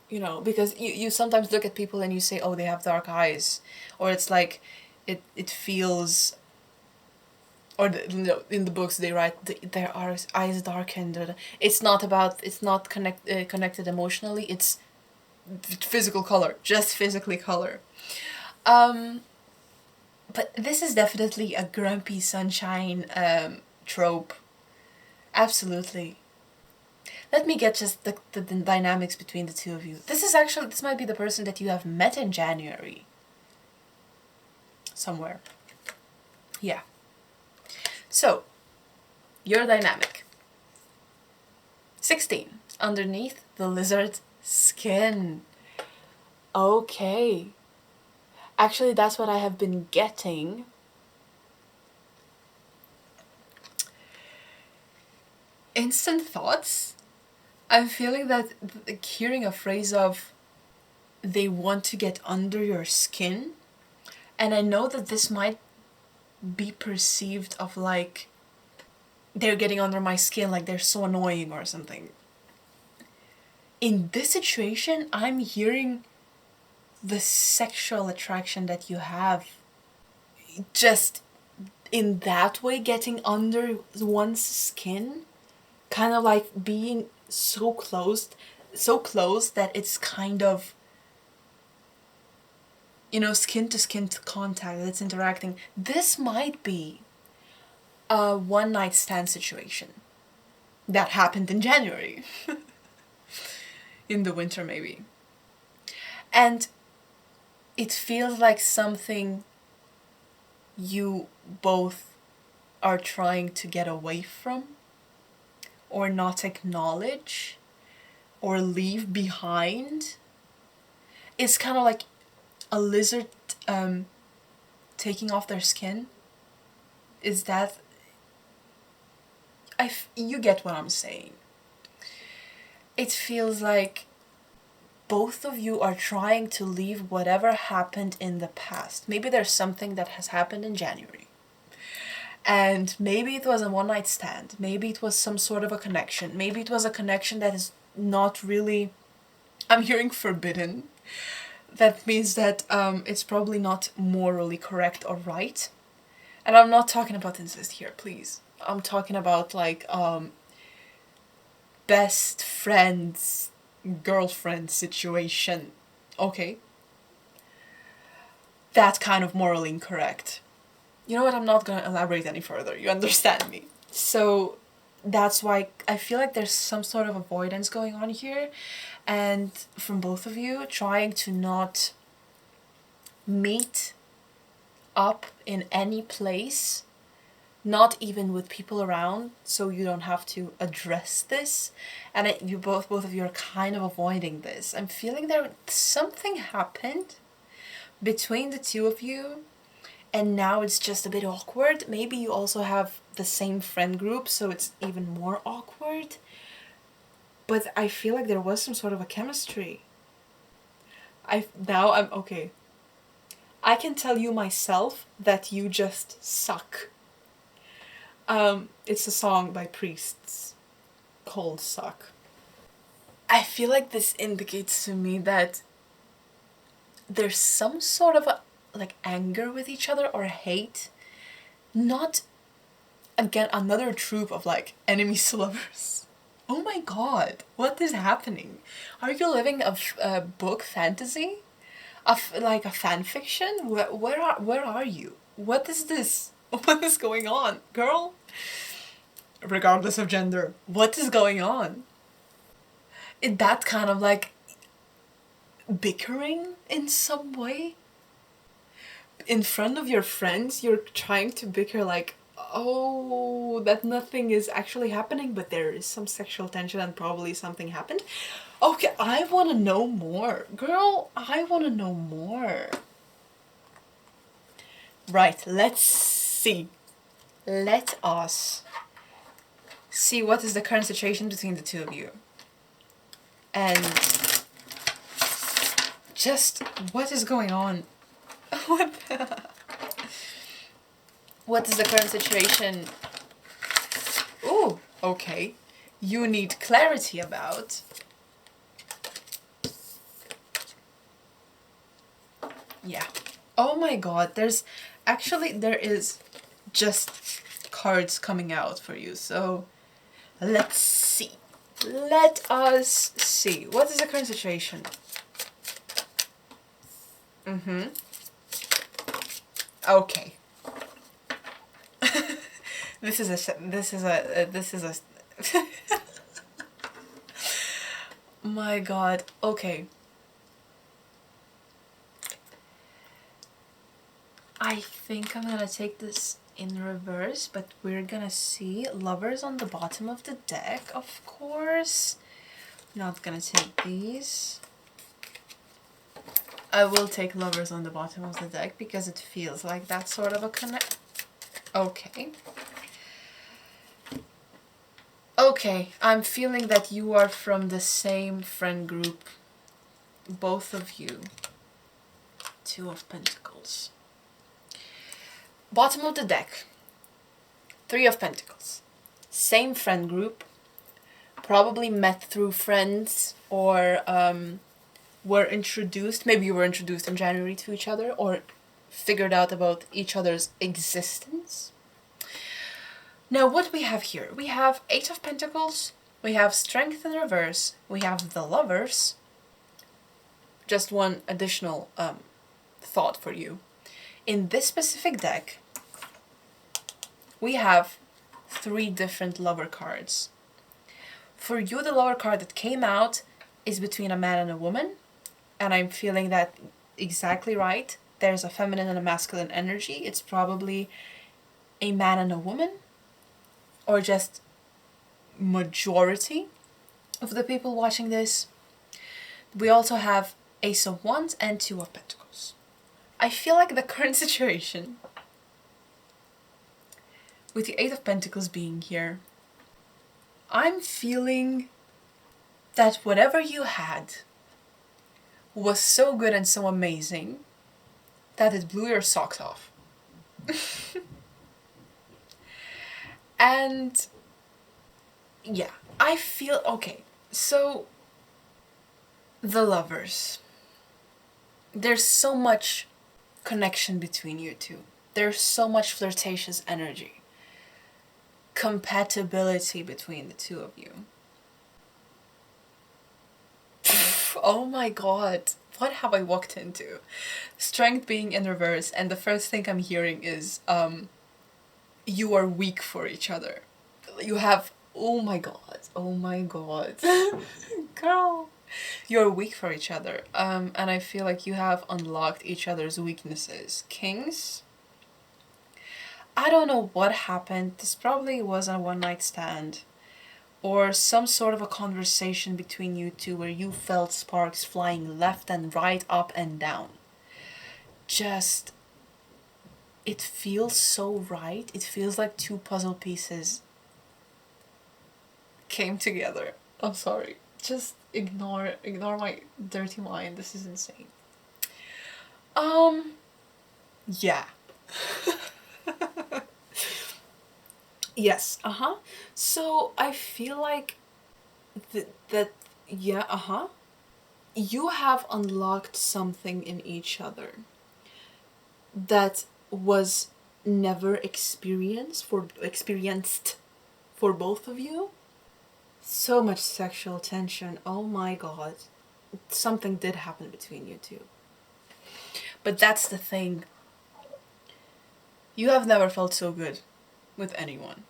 you know, because you sometimes look at people and you say, oh, they have dark eyes, or it's like it feels, or in the books they write their eyes darkened, or it's not connected emotionally, it's physical color, just physically color. But this is definitely a grumpy sunshine trope. Absolutely. Let me get just the dynamics between the two of you. This might be the person that you have met in January. Somewhere. Yeah. So, your dynamic. 16. Underneath the lizard skin. Okay. Actually, that's what I have been getting. Instant thoughts. I'm feeling that hearing a phrase of they want to get under your skin, and I know that this might be perceived of like they're getting under my skin, like they're so annoying or something. In this situation, I'm hearing the sexual attraction that you have just in that way, getting under one's skin, kind of like being so close that it's kind of, you know, skin to skin contact, that's interacting. This might be a one night stand situation that happened in January. In the winter maybe. And it feels like something you both are trying to get away from, or not acknowledge, or leave behind. It's kind of like a lizard taking off their skin. Is that... you get what I'm saying. It feels like both of you are trying to leave whatever happened in the past. Maybe there's something that has happened in January. And maybe it was a one night stand. Maybe it was some sort of a connection. Maybe it was a connection that is not really... I'm hearing forbidden. That means that it's probably not morally correct or right. And I'm not talking about incest here, please. I'm talking about like best friends, girlfriend situation. Okay? That kind of morally incorrect. You know what, I'm not gonna elaborate any further. You understand me. So that's why I feel like there's some sort of avoidance going on here. And from both of you, trying to not meet up in any place, not even with people around, so you don't have to address this. And both of you are kind of avoiding this. I'm feeling there something happened between the two of you, and now it's just a bit awkward. Maybe you also have the same friend group, so it's even more awkward. But I feel like there was some sort of a chemistry. I'm okay. I can tell you myself that you just suck. It's a song by Priests called Suck. I feel like this indicates to me that there's some sort of like anger with each other or hate. Not, again, another trope of like enemies to lovers. Oh my god, what is happening? Are you living a book fantasy? Like a fan fiction? Where are you? What is this? What is going on, girl? Regardless of gender, what is going on? That kind of like bickering in some way? In front of your friends, you're trying to bicker like, oh, that nothing is actually happening, but there is some sexual tension and probably something happened. Okay, I want to know more. Girl, I want to know more. Right, let's see. Let us see what is the current situation between the two of you. And just what is going on? What is the current situation? Ooh, okay. You need clarity about. Yeah. Oh my god, there is just cards coming out for you. So let's see. Let us see. What is the current situation? Okay. This is a my god. Okay. I think I'm gonna take this in reverse, but we're gonna see lovers on the bottom of the deck, of course. Not gonna take these. I will take lovers on the bottom of the deck because it feels like that sort of a connect. Okay. Okay, I'm feeling that you are from the same friend group. Both of you. Two of Pentacles. Bottom of the deck. Three of Pentacles. Same friend group. Probably met through friends or were introduced. Maybe you were introduced in January to each other or figured out about each other's existence. Now what we have here? We have Eight of Pentacles. We have Strength in reverse. We have the Lovers. Just one additional thought for you. In this specific deck, we have 3 different lover cards. For you, the lover card that came out is between a man and a woman, and I'm feeling that exactly right. There's a feminine and a masculine energy. It's probably a man and a woman, or just majority of the people watching this. We also have Ace of Wands and Two of Pentacles. I feel like the current situation, with the Eight of Pentacles being here, I'm feeling that whatever you had was so good and so amazing that it blew your socks off. And yeah, I feel okay. So the lovers. There's so much connection between you two. There's so much flirtatious energy. Compatibility between the two of you. Oh my god, what have I walked into? Strength being in reverse, and the first thing I'm hearing is you are weak for each other. You have, oh my god girl, you're weak for each other, and I feel like you have unlocked each other's weaknesses. Kings, I don't know what happened. This probably was a one-night stand or some sort of a conversation between you two where you felt sparks flying left and right, up and down. Just, it feels so right. It feels like 2 puzzle pieces came together. I'm sorry. Just ignore my dirty mind. This is insane. Yeah. Yes, so I feel like you have unlocked something in each other that was never experienced for both of you. So much sexual tension. Oh my god. Something did happen between you two. But that's the thing. You have never felt so good with anyone.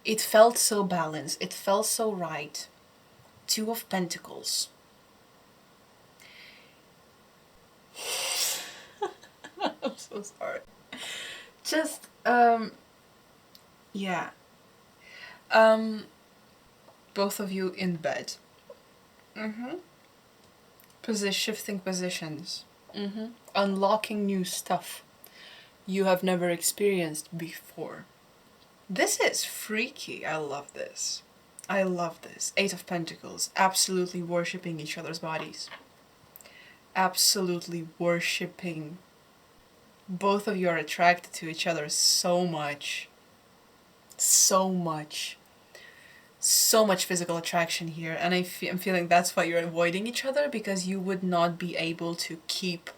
It felt so balanced. It felt so right. Two of Pentacles. I'm so sorry. Just, yeah. Both of you in bed. Shifting positions. Unlocking new stuff you have never experienced before. This is freaky. I love this. I love this. Eight of Pentacles. Absolutely worshipping each other's bodies. Absolutely worshipping. Both of you are attracted to each other so much. So much. So much physical attraction here. And I'm feeling that's why you're avoiding each other, because you would not be able to keep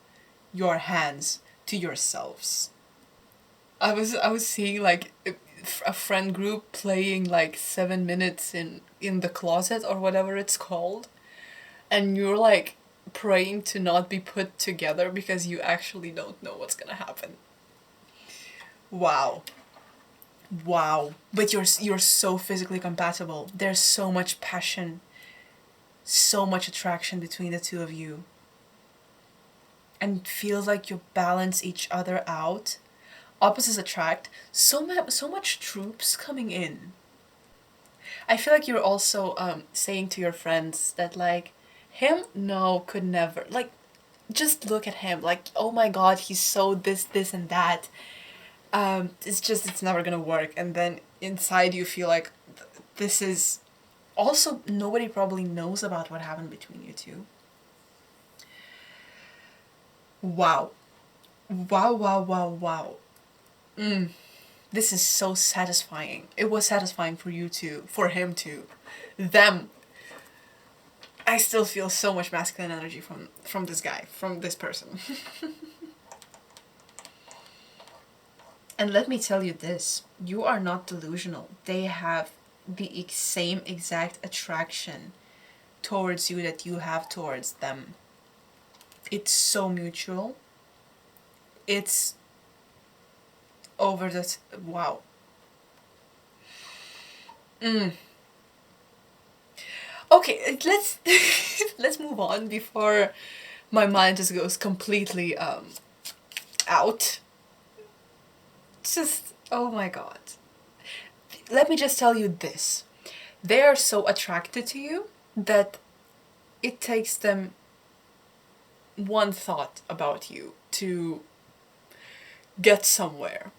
your hands to yourselves. I was seeing like a friend group playing like 7 minutes in the closet or whatever it's called, and you're like praying to not be put together because you actually don't know what's gonna happen. Wow. But you're so physically compatible. There's so much passion, so much attraction between the two of you, and it feels like you balance each other out Opposites attract. So much troops coming in. I feel like you're also saying to your friends that like, him, no, could never. Like, just look at him. Like, oh my god, he's so this, and that. It's never gonna work. And then inside you feel like this is... Also, nobody probably knows about what happened between you two. Wow. Wow, wow, wow, wow. This is so satisfying. It was satisfying for you too, for him too. Them. I still feel so much masculine energy from this guy, from this person. And let me tell you this, you are not delusional. They have the same exact attraction towards you that you have towards them. It's so mutual. It's over the... Wow. Okay, let's let's move on before my mind just goes completely out. Just, oh my god. Let me just tell you this. They are so attracted to you that it takes them one thought about you to get somewhere,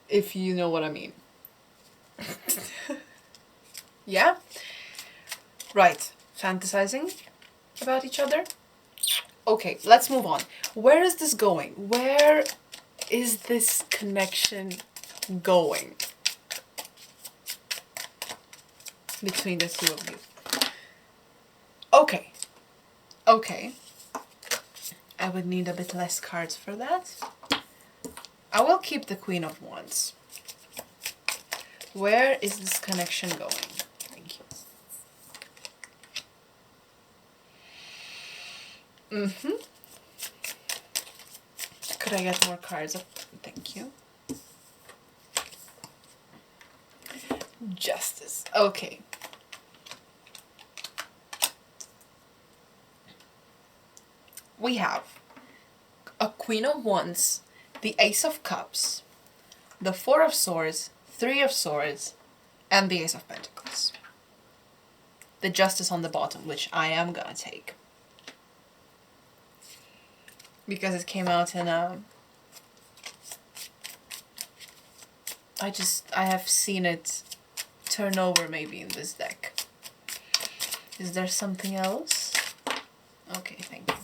if you know what I mean. Yeah? Right. Fantasizing about each other? Okay, let's move on. Where is this going? Where is this connection going between the two of you? Okay. Okay. I would need a bit less cards for that. I will keep the Queen of Wands. Where is this connection going? Thank you. Could I get more cards? Thank you. Justice. Okay. We have a Queen of Wands, the Ace of Cups, the Four of Swords, Three of Swords, and the Ace of Pentacles. The Justice on the bottom, which I am gonna take. Because it came out in a... I have seen it turn over maybe in this deck. Is there something else? Okay, thank you.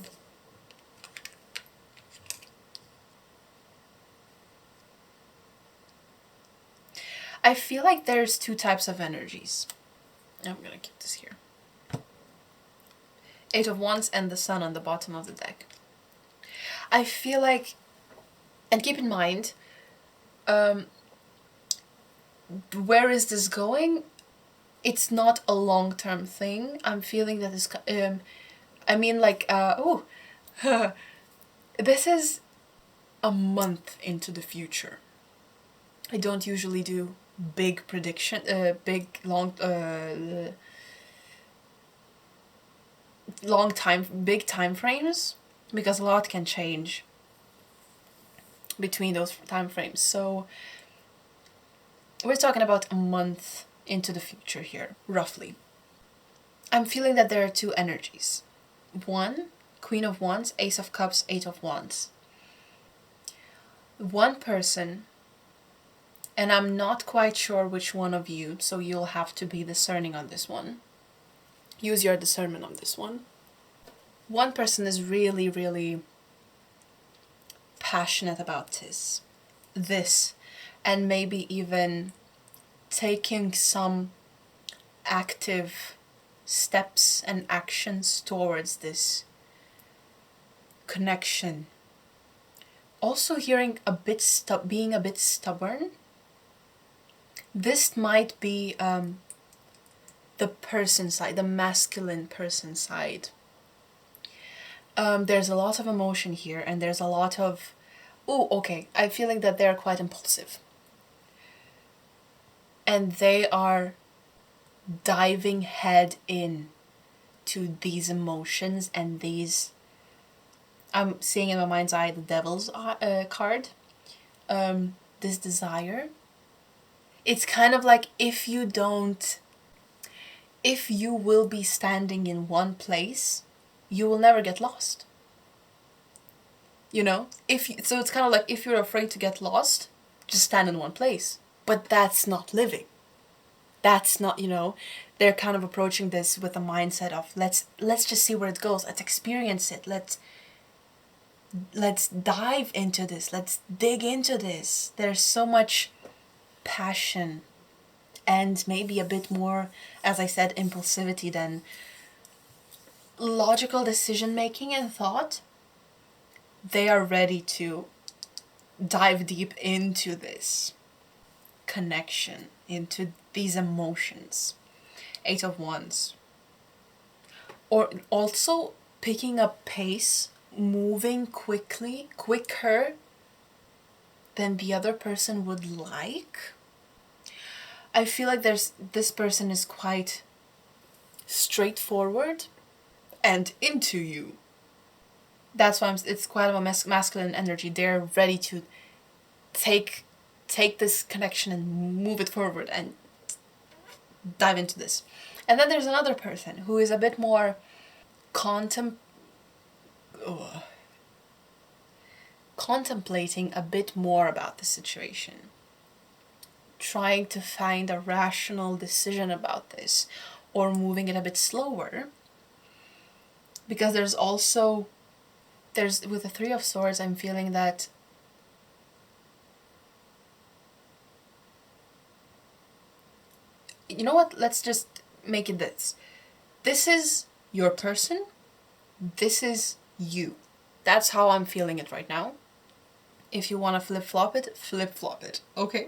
I feel like there's two types of energies. I'm gonna keep this here. Eight of Wands and the Sun on the bottom of the deck. I feel like, and keep in mind, where is this going? It's not a long-term thing. I'm feeling that this, I mean like, this is a month into the future. I don't usually do big prediction, big time frames, because a lot can change between those time frames. So we're talking about a month into the future here, roughly. I'm feeling that there are two energies. One, Queen of Wands, Ace of Cups, Eight of Wands. One person, and I'm not quite sure which one of you, so you'll have to be discerning on this one. Use your discernment on this one. One person is really, really passionate about this, and maybe even taking some active steps and actions towards this connection. Also hearing a bit being a bit stubborn. This might be the person side, the masculine person side. There's a lot of emotion here, and there's a lot of... Oh, okay, I'm feeling that they're quite impulsive. And they are diving head in to these emotions and these... I'm seeing in my mind's eye the Devil's card. this desire, it's kind of like if you will be standing in one place, you will never get lost. You know? So it's kind of like if you're afraid to get lost, just stand in one place. But that's not living. That's not, they're kind of approaching this with a mindset of let's just see where it goes. Let's experience it. Let's dive into this. Let's dig into this. There's so much passion and maybe a bit more, as I said, impulsivity than logical decision making and thought. They are ready to dive deep into this connection, into these emotions. 8 of Wands. Or also picking up pace, moving quicker than the other person would like. I feel like this person is quite straightforward and into you. That's why it's quite of a masculine energy. They're ready to take this connection and move it forward and dive into this. And then there's another person who is a bit more contemplating a bit more about the situation, trying to find a rational decision about this, or moving it a bit slower. Because there's with the 3 of Swords, I'm feeling that you know what, let's just make it this. This is your person. This is you. That's how I'm feeling it right now. If you want to flip-flop it, okay?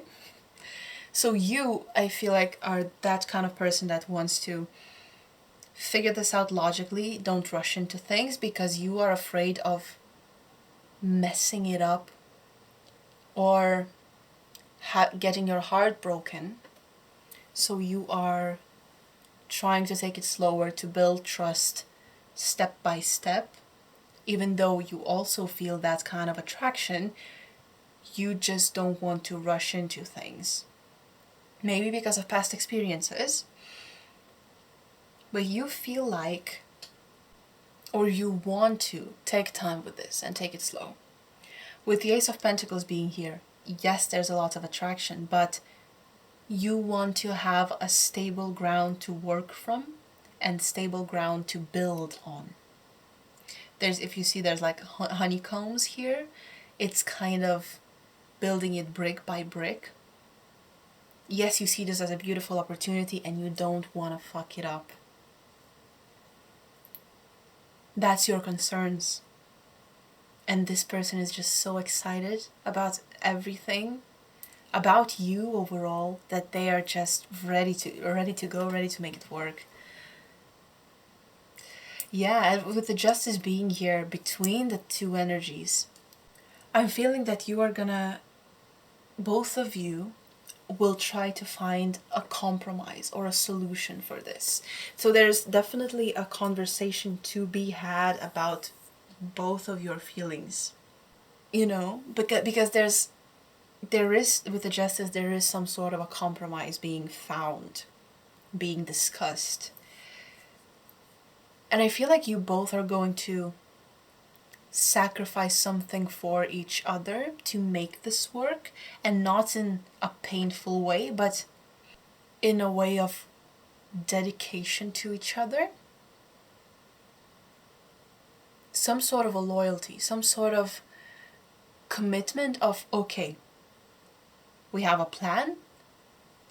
So you, I feel like, are that kind of person that wants to figure this out logically. Don't rush into things because you are afraid of messing it up or getting your heart broken. So you are trying to take it slower, to build trust step by step. Even though you also feel that kind of attraction, you just don't want to rush into things. Maybe because of past experiences. But you feel like, or you want to take time with this and take it slow. With the Ace of Pentacles being here, yes, there's a lot of attraction, but you want to have a stable ground to work from and stable ground to build on. If you see there's like honeycombs here, it's kind of building it brick by brick. Yes, you see this as a beautiful opportunity and you don't want to fuck it up. That's your concerns. And this person is just so excited about everything, about you overall, that they are just ready to go, ready to make it work. Yeah, with the Justice being here between the 2 energies, I'm feeling that you are gonna, both of you will try to find a compromise or a solution for this. So there's definitely a conversation to be had about both of your feelings. Because there is, with the Justice, there is some sort of a compromise being found, being discussed. And I feel like you both are going to sacrifice something for each other to make this work, and not in a painful way, but in a way of dedication to each other. Some sort of a loyalty, some sort of commitment of, okay, we have a plan,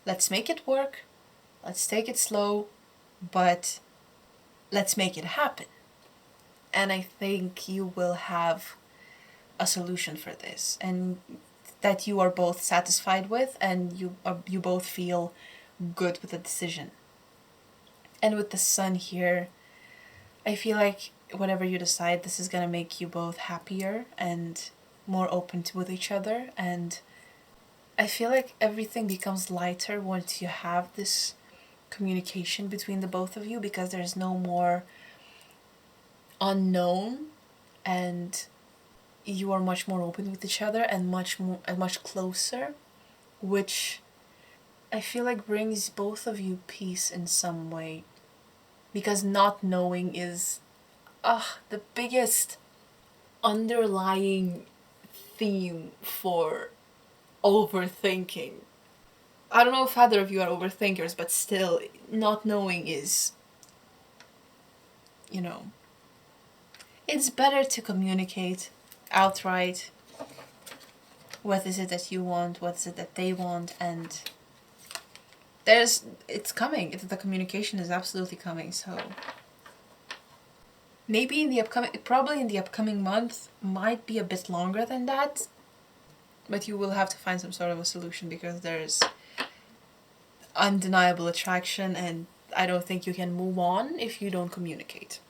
let's make it work, let's take it slow, but let's make it happen. And I think you will have a solution for this, and that you are both satisfied with, and you both feel good with the decision. And with the Sun here, I feel like whatever you decide, this is gonna make you both happier and more open with each other. And I feel like everything becomes lighter once you have this communication between the both of you, because there's no more unknown and you are much more open with each other and much closer, which I feel like brings both of you peace in some way. Because not knowing is the biggest underlying theme for overthinking. I don't know if either of you are overthinkers, but still, not knowing is, you know, it's better to communicate outright. What is it that you want? What is it that they want? And it's coming. The communication is absolutely coming. So maybe probably in the upcoming month, might be a bit longer than that. But you will have to find some sort of a solution, because there's undeniable attraction, and I don't think you can move on if you don't communicate.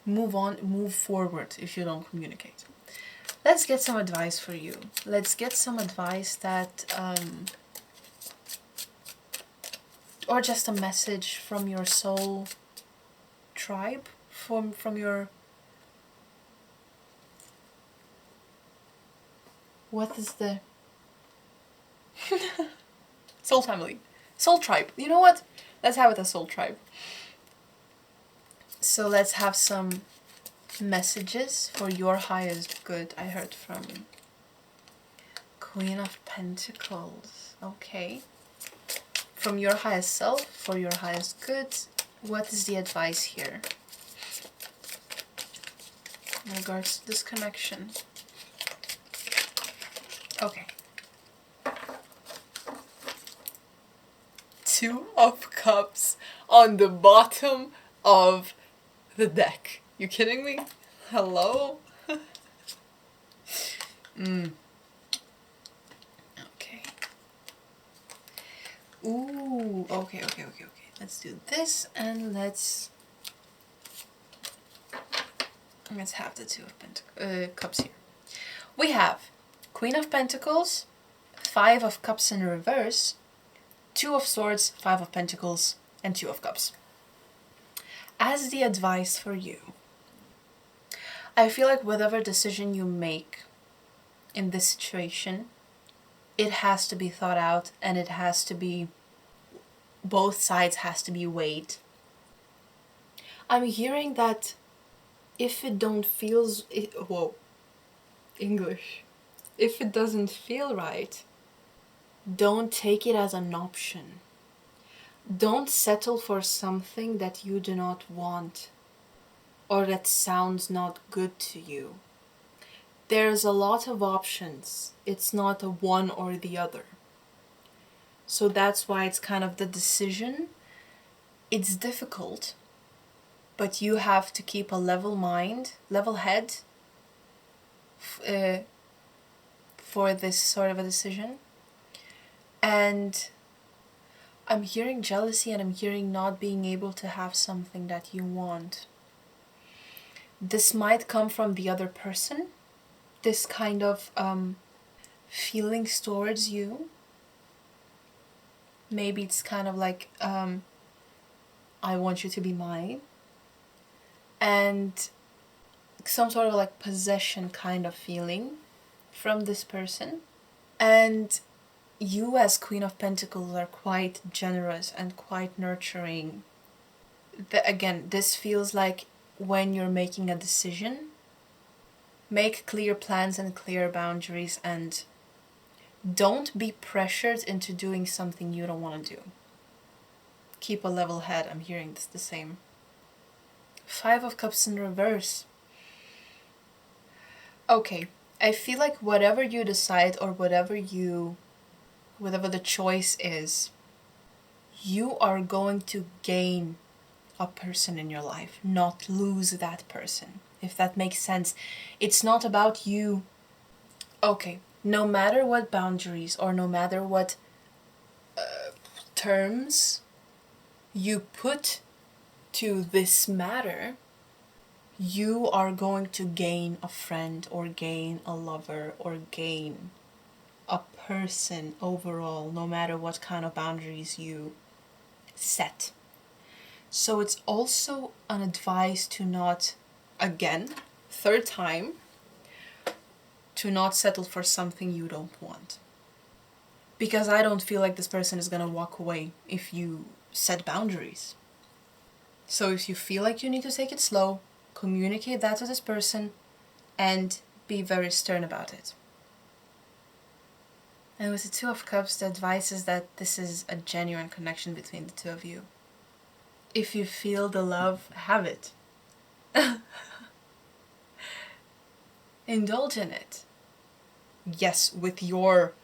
Move forward if you don't communicate. Let's get some advice for you. Let's get some advice that, or just a message from your soul tribe, from your, what is the soul family, soul tribe. You know what? Let's have it a soul tribe. So let's have some messages for your highest good. I heard from Queen of Pentacles. Okay. From your highest self, for your highest good, what is the advice here in regards to this connection? Okay. Two of Cups on the bottom of the deck. You kidding me? Hello? Okay. Ooh, okay. Let's do this, and let's have the Two of Cups here. We have Queen of Pentacles, Five of Cups in reverse, Two of Swords, Five of Pentacles, and Two of Cups. As the advice for you, I feel like whatever decision you make in this situation, it has to be thought out, and it has to be, both sides has to be weighed. I'm hearing that if it don't feels, English. If it doesn't feel right, don't take it as an option. Don't settle for something that you do not want or that sounds not good to you. There's a lot of options. It's not a one or the other. So that's why it's kind of the decision. It's difficult, but you have to keep a level mind, level head for this sort of a decision. And I'm hearing jealousy, and I'm hearing not being able to have something that you want. This might come from the other person, this kind of feelings towards you. Maybe it's kind of like, I want you to be mine. And some sort of like possession kind of feeling from this person. And you as Queen of Pentacles are quite generous and quite nurturing. Again, this feels like when you're making a decision, make clear plans and clear boundaries, and don't be pressured into doing something you don't want to do. Keep a level head. I'm hearing this the same. Five of Cups in reverse. Okay, I feel like whatever you decide, or whatever the choice is, you are going to gain a person in your life, not lose that person, if that makes sense. It's not about you. Okay, no matter what boundaries, or no matter what terms you put to this matter, you are going to gain a friend, or gain a lover, or gain a person overall, no matter what kind of boundaries you set. So it's also an advice to not, again, third time to not settle for something you don't want. Because I don't feel like this person is gonna walk away if you set boundaries. So if you feel like you need to take it slow, communicate that to this person and be very stern about it. And with the Two of Cups, the advice is that this is a genuine connection between the two of you. If you feel the love, have it. Indulge in it. Yes, with your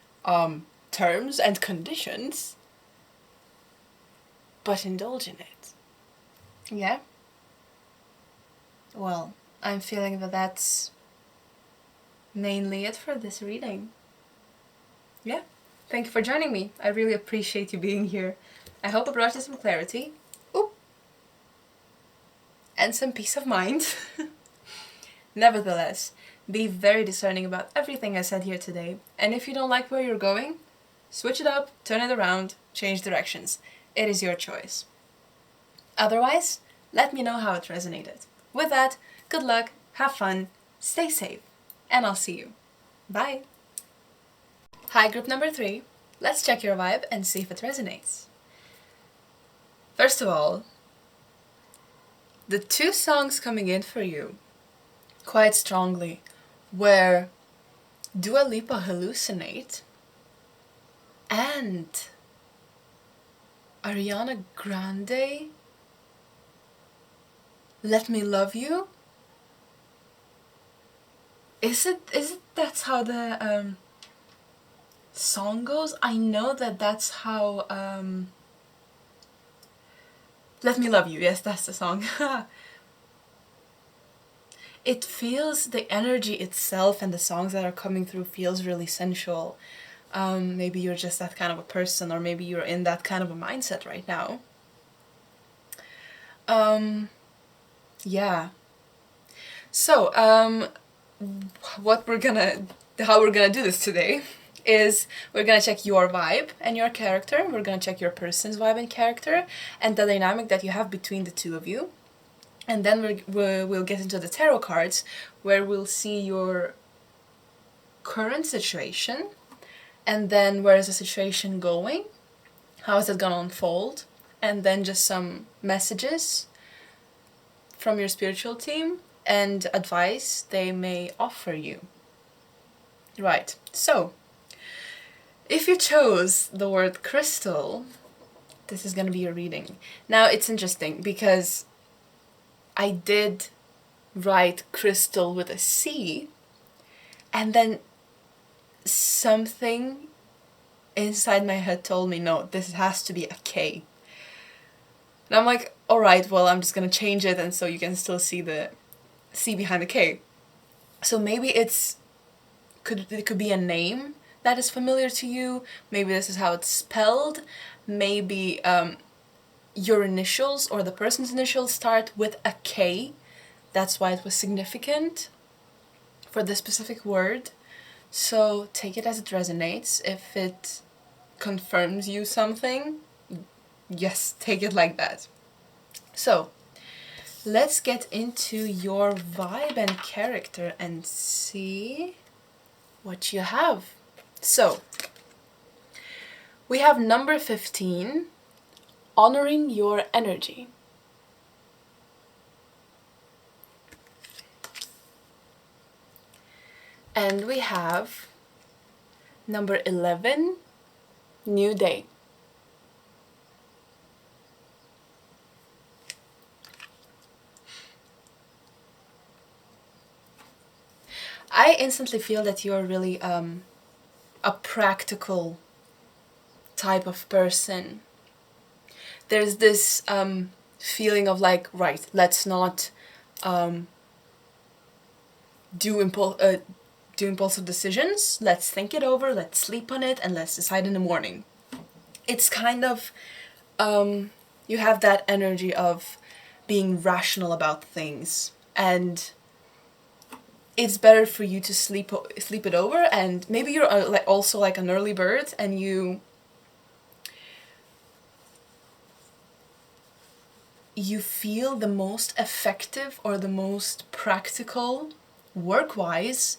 terms and conditions, but indulge in it. Yeah? Well, I'm feeling that that's mainly it for this reading. Yeah, thank you for joining me. I really appreciate you being here. I hope I brought you some clarity. Oop. And some peace of mind. Nevertheless, be very discerning about everything I said here today. And if you don't like where you're going, switch it up, turn it around, change directions. It is your choice. Otherwise, let me know how it resonated. With that, good luck, have fun, stay safe, and I'll see you. Bye! Hi, group number 3. Let's check your vibe and see if it resonates. First of all, the 2 songs coming in for you quite strongly were Dua Lipa Hallucinate and Ariana Grande Let Me Love You. Is it that's how the song goes? I know that that's how Let Me Love You, yes, that's the song. It feels, the energy itself and the songs that are coming through feels really sensual. Maybe you're just that kind of a person, or maybe you're in that kind of a mindset right now. Yeah. So, how we're gonna do this today is we're gonna check your vibe and your character. We're gonna check your person's vibe and character and the dynamic that you have between the two of you. And then we'll get into the tarot cards, where we'll see your current situation, and then where is the situation going, how is it gonna unfold, and then just some messages from your spiritual team and advice they may offer you. Right, so if you chose the word crystal, this is gonna be your reading. Now it's interesting because I did write crystal with a C, and then something inside my head told me, no, this has to be a K. And I'm like, alright, well, I'm just gonna change it, and so you can still see the C behind the K. So maybe it could be a name that is familiar to you. Maybe this is how it's spelled. Maybe your initials or the person's initials start with a K. That's why it was significant for this specific word. So take it as it resonates. If it confirms you something, yes, take it like that. So let's get into your vibe and character and see what you have. So we have number 15, honoring your energy. And we have number 11, new day. I instantly feel that you're really a practical type of person. There's this feeling of like, right, let's not do impulsive decisions. Let's think it over, let's sleep on it, and let's decide in the morning. It's kind of, you have that energy of being rational about things, and it's better for you to sleep it over. And maybe you're also like an early bird, and you feel the most effective or the most practical work-wise,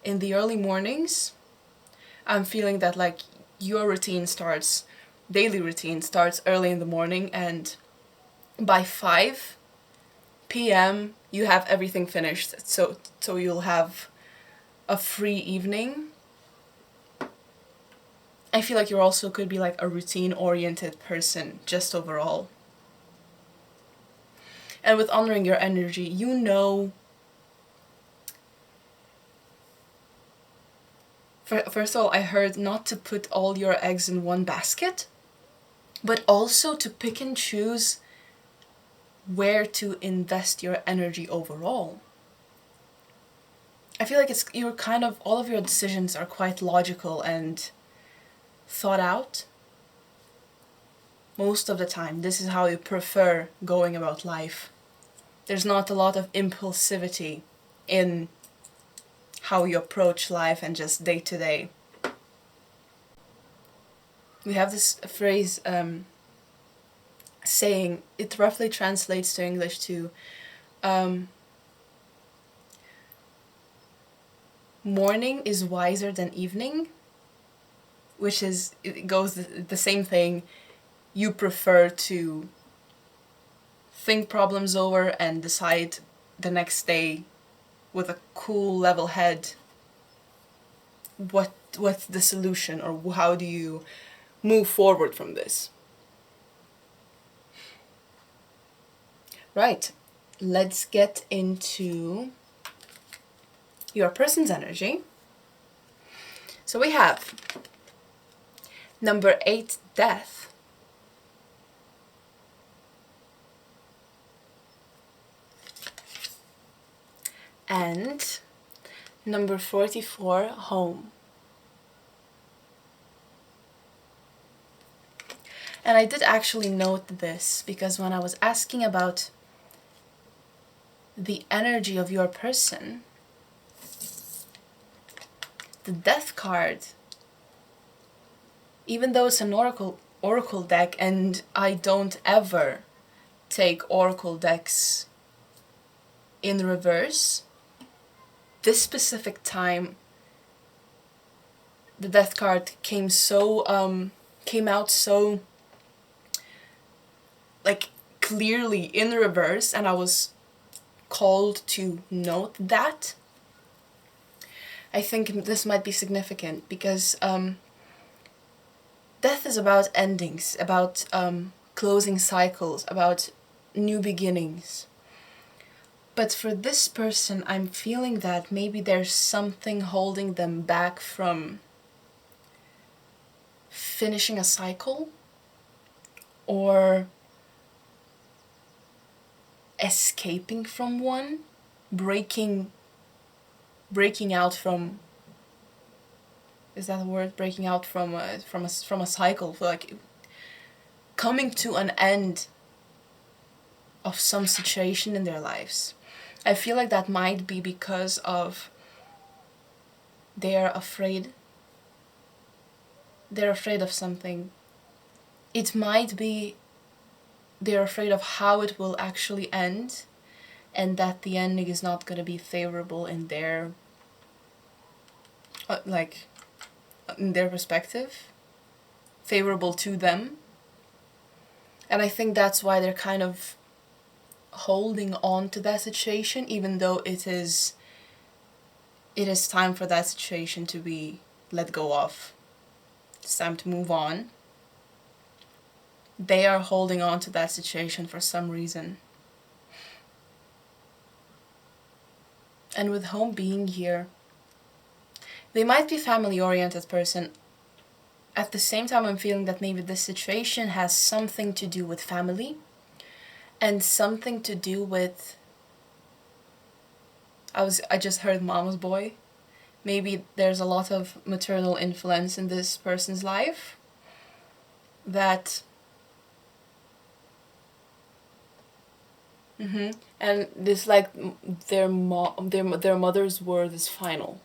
in the early mornings, I'm feeling that like your daily routine starts early in the morning, and by 5 p.m. you have everything finished, so you'll have a free evening. I feel like you also could be like a routine-oriented person, just overall. And with honoring your energy, you know... First of all, I heard not to put all your eggs in one basket, but also to pick and choose where to invest your energy overall. I feel like you're kind of... all of your decisions are quite logical and thought out. Most of the time, this is how you prefer going about life. There's not a lot of impulsivity in how you approach life and just day to day. We have this phrase, saying, it roughly translates to English to morning is wiser than evening, which is, it goes the same thing. You prefer to think problems over and decide the next day with a cool, level head what's the solution, or how do you move forward from this. Right, let's get into your person's energy. So we have number 8, death. And number 44, home. And I did actually note this because when I was asking about the energy of your person, the death card, even though it's an oracle deck, and I don't ever take oracle decks in reverse, this specific time the death card came out so like clearly in reverse, and I was called to note that. I think this might be significant because death is about endings, about closing cycles, about new beginnings. But for this person, I'm feeling that maybe there's something holding them back from finishing a cycle or escaping from one, breaking out from... is that a word? Breaking out from a cycle, like coming to an end of some situation in their lives. I feel like that might be because of they're afraid of something. It might be they're afraid of how it will actually end, and that the ending is not going to be favorable in their in their perspective, favorable to them. And I think that's why they're kind of holding on to that situation, even though it is time for that situation to be let go of. It's time to move on. They are holding on to that situation for some reason. And with home being here, they might be a family-oriented person. At the same time, I'm feeling that maybe this situation has something to do with family and something to do with... I just heard mama's boy. Maybe there's a lot of maternal influence in this person's life that... And this, like, their mother's word is final.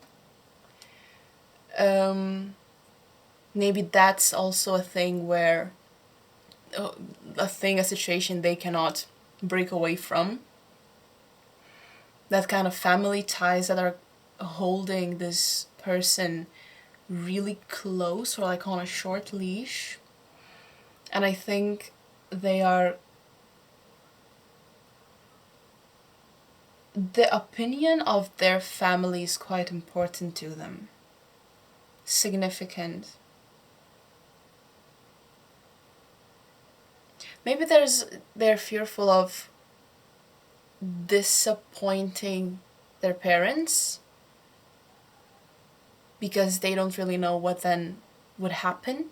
Maybe that's also a thing where a situation they cannot break away from. that kind of family ties that are holding this person really close, or like on a short leash. And I think they are... the opinion of their family is quite important to them. Significant. Maybe they're fearful of disappointing their parents, because they don't really know what then would happen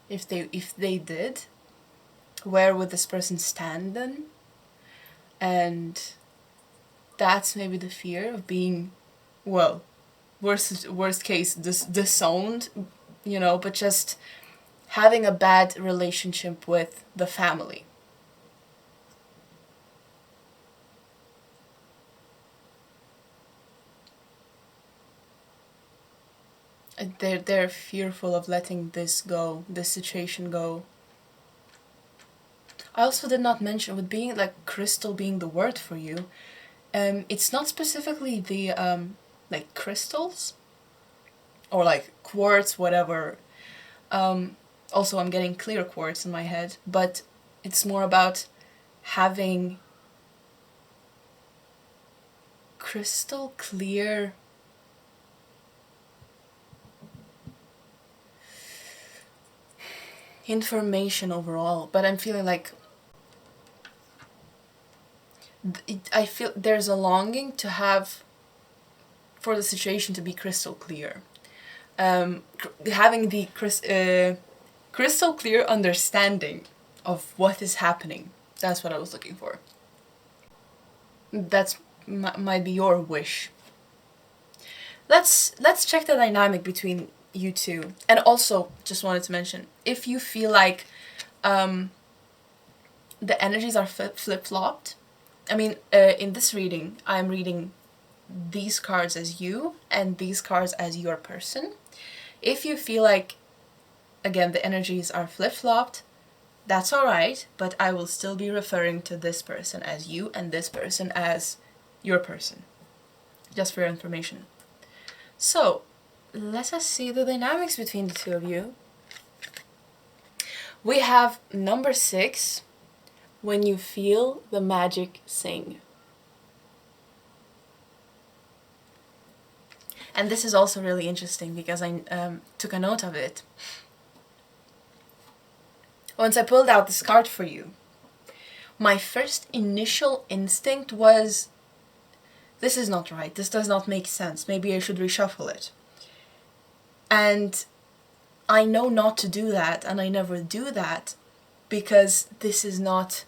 if they did. Where would this person stand then? And that's maybe the fear of being, well, worst case, disowned, you know, but just having a bad relationship with the family. They're fearful of letting this situation go. I also did not mention, with being like crystal being the word for you, it's not specifically the like crystals or like quartz, whatever. Also, I'm getting clear quartz in my head, but it's more about having crystal clear information overall. But I'm feeling like I feel there's a longing to have, for the situation to be crystal clear. Having the crystal clear understanding of what is happening. That's what I was looking for. That's might be your wish. Let's check the dynamic between you two. And also, just wanted to mention, if you feel like the energies are flip-flopped, I mean, in this reading, I'm reading these cards as you and these cards as your person. If you feel like, again, the energies are flip-flopped, that's alright, but I will still be referring to this person as you and this person as your person. Just for your information. So, let us see the dynamics between the two of you. We have number 6, when you feel the magic sing. And this is also really interesting because I took a note of it. Once I pulled out this card for you, my first initial instinct was, this is not right, this does not make sense, maybe I should reshuffle it. And I know not to do that, and I never do that, because this is not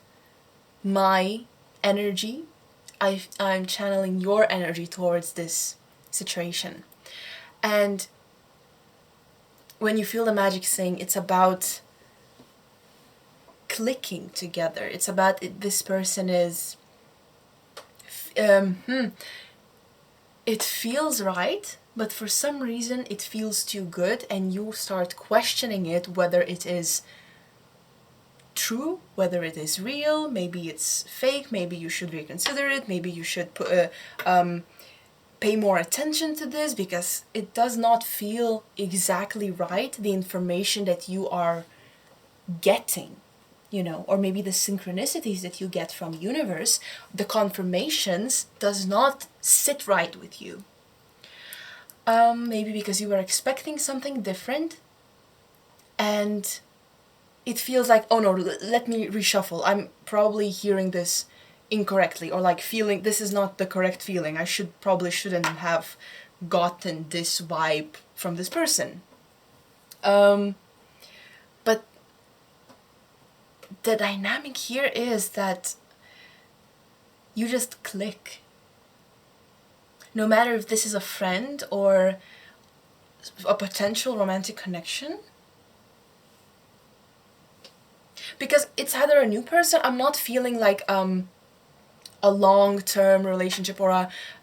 my energy. I'm channeling your energy towards this situation. And when you feel the magic sing, it's about clicking together. It's about this person is... it feels right, but for some reason it feels too good, and you start questioning it, whether it is true, whether it is real, maybe it's fake, maybe you should reconsider it, maybe you should pay more attention to this, because it does not feel exactly right, the information that you are getting, you know, or maybe the synchronicities that you get from universe, the confirmations does not sit right with you. Maybe because you were expecting something different, and it feels like, oh no, let me reshuffle. I'm probably hearing this incorrectly, or like feeling this is not the correct feeling. I shouldn't have gotten this vibe from this person. But the dynamic here is that you just click. No matter if this is a friend or a potential romantic connection. Because it's either a new person, I'm not feeling like a long-term relationship, or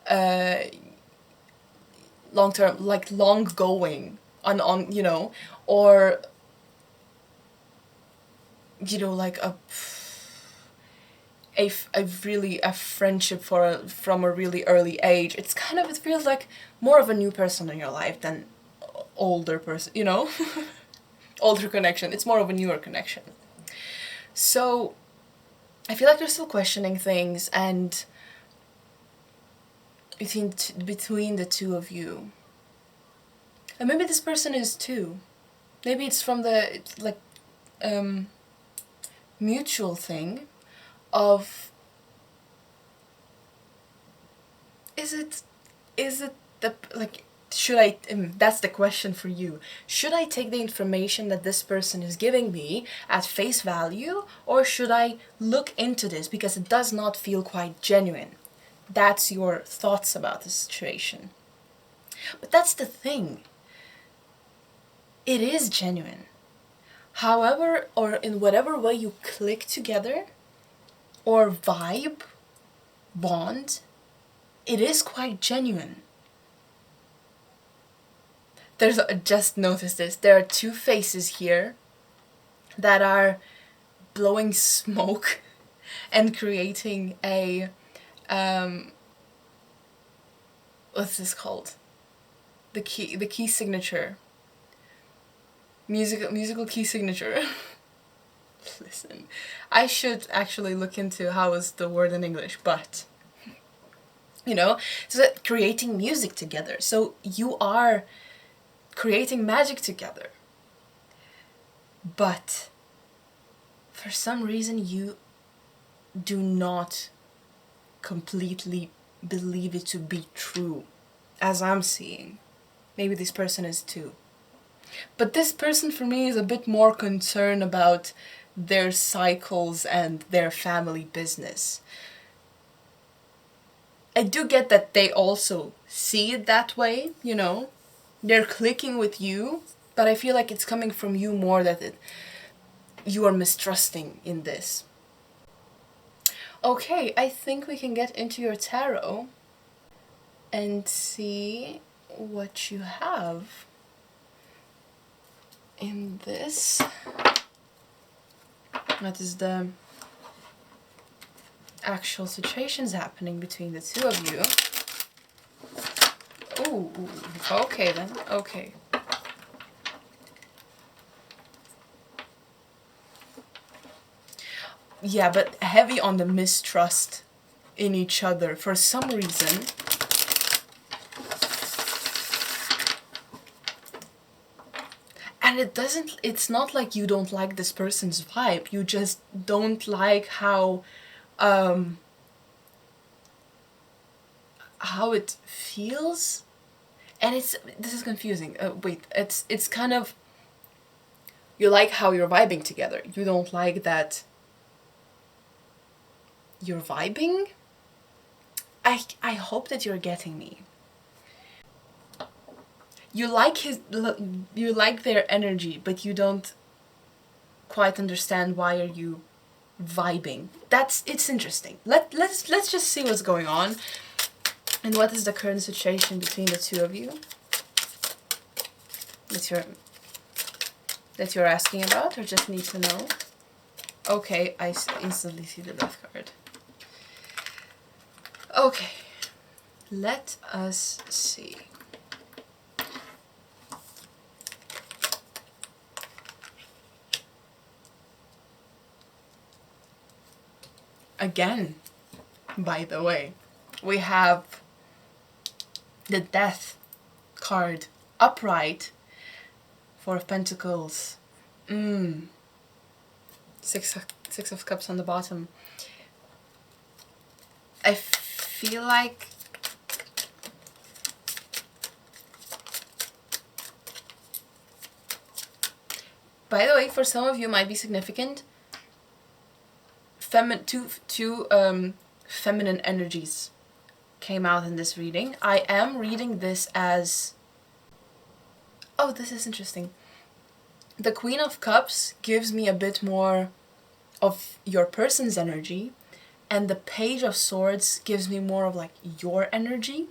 a long-term, like long-going, on you know, or, you know, like a friendship from a really early age. It's kind of, it feels like more of a new person in your life than older person, you know? Older connection. It's more of a newer connection. So I feel like you're still questioning things, and between the two of you. And maybe this person is too. Maybe it's from the like mutual thing of, is it the, like, should I, that's the question for you. Should I take the information that this person is giving me at face value, or should I look into this because it does not feel quite genuine? That's your thoughts about the situation. But that's the thing. It is genuine. However, or in whatever way you click together, or vibe, bond, it is quite genuine. Just notice this, there are two faces here that are blowing smoke and creating a, what's this called? The key signature. Musical key signature. Listen, I should actually look into how is the word in English, but you know, so creating music together. So you are creating magic together. But for some reason you do not completely believe it to be true, as I'm seeing. Maybe this person is too. But this person for me is a bit more concerned about their cycles and their family business. I do get that they also see it that way, you know. They're clicking with you, but I feel like it's coming from you more, that you are mistrusting in this. Okay, I think we can get into your tarot and see what you have in this. That is the actual situations happening between the two of you. Ooh, okay then, okay. Yeah, but heavy on the mistrust in each other for some reason. And it's not like you don't like this person's vibe, you just don't like how it feels. And this is confusing. It's kind of, you like how you're vibing together. You don't like that you're vibing. I hope that you're getting me. You like their energy, but you don't quite understand why are you vibing. It's interesting. Let's just see what's going on. And what is the current situation between the two of you that you're asking about, or just need to know? Okay, I instantly see the death card. Okay, let us see. Again, by the way, we have the Death card upright, Four of Pentacles, Six of Cups on the bottom. I feel like by the way, for some of you might be significant. Two feminine energies came out in this reading. I am reading this as, oh, this is interesting. The Queen of Cups gives me a bit more of your person's energy, and the Page of Swords gives me more of like your energy.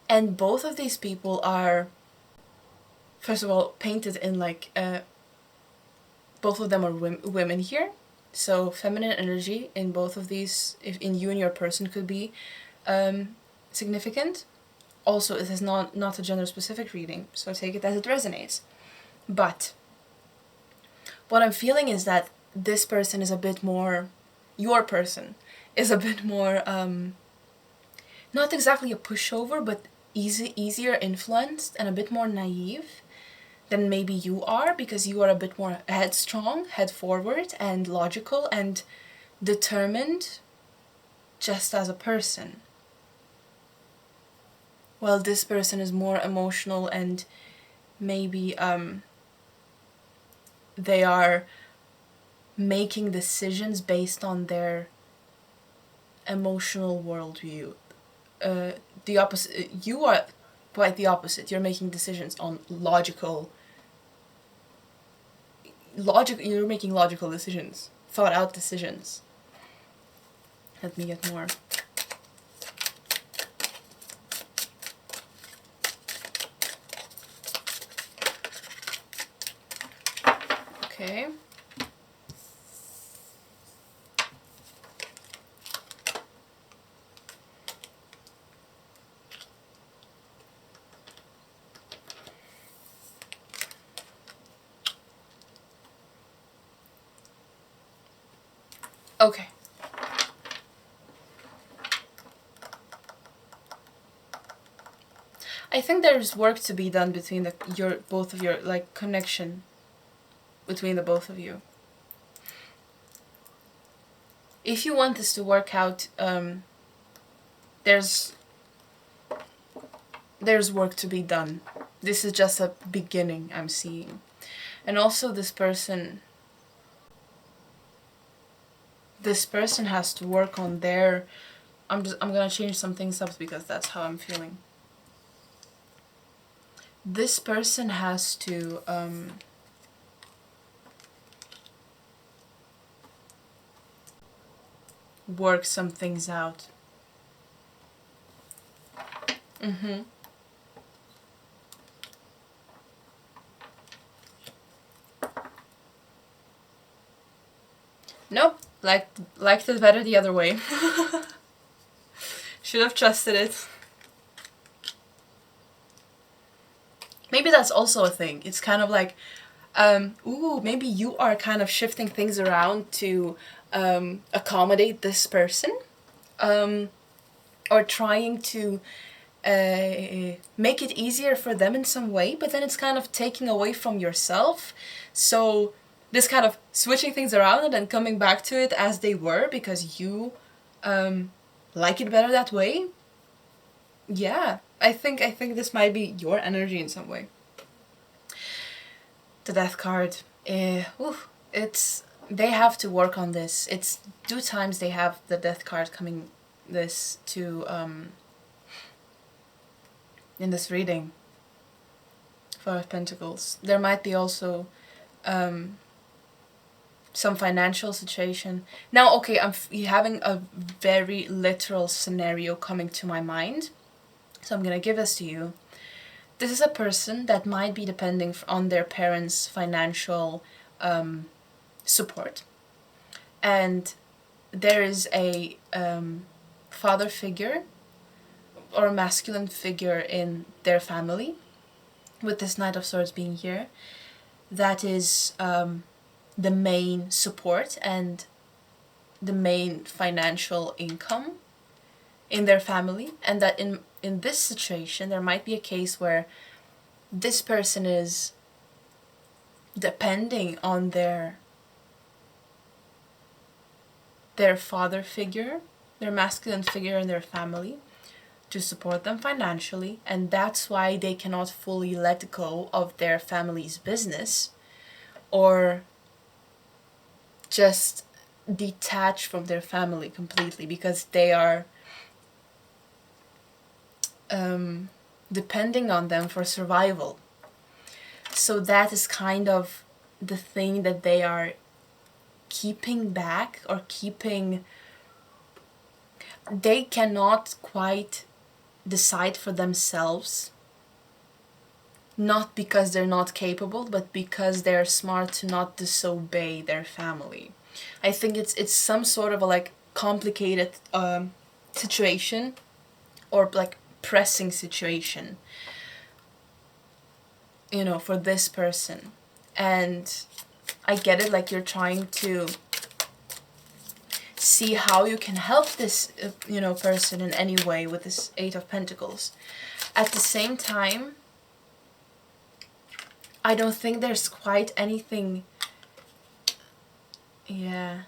And both of these people are, first of all, painted in like, both of them are women here. So feminine energy in both of these, if in you and your person, could be significant. Also, it is not a gender specific reading, so take it as it resonates. But what I'm feeling is that this person is a bit more, your person is a bit more, not exactly a pushover, but easier influenced and a bit more naive than maybe you are, because you are a bit more headstrong, head forward, and logical and determined just as a person. Well, this person is more emotional and maybe they are making decisions based on their emotional worldview. The opposite, you are quite the opposite. You're making decisions on you're making logical decisions, thought out decisions. Let me get more. Okay. Okay. I think there's work to be done between both of your like connection between the both of you. If you want this to work out, there's work to be done. This is just a beginning I'm seeing. And also this person has to work on their, I'm gonna change some things up because that's how I'm feeling. This person has to work some things out. Nope, liked it better the other way. Should have trusted it. Maybe that's also a thing. It's kind of like, maybe you are kind of shifting things around to accommodate this person, or trying to make it easier for them in some way, but then it's kind of taking away from yourself. So this kind of switching things around and then coming back to it as they were because you like it better that way. Yeah, I think this might be your energy in some way. The Death card. It's they have to work on this. It's 2 times they have the Death card coming this to in this reading. 4 of Pentacles. There might be also some financial situation. Now, okay, I'm having a very literal scenario coming to my mind. So I'm going to give this to you. This is a person that might be depending on their parents' financial support. And there is a father figure or a masculine figure in their family, with this Knight of Swords being here, that is the main support and the main financial income in their family. And that in this situation there might be a case where this person is depending on their father figure, their masculine figure in their family, to support them financially, and that's why they cannot fully let go of their family's business or just detach from their family completely, because they are depending on them for survival. So that is kind of the thing that they are keeping back, or they cannot quite decide for themselves, not because they're not capable, but because they're smart to not disobey their family. I think it's some sort of a like complicated situation, or like pressing situation, you know, for this person. And I get it, like you're trying to see how you can help this you know, person in any way with this Eight of Pentacles. At the same time, I don't think there's quite anything, yeah,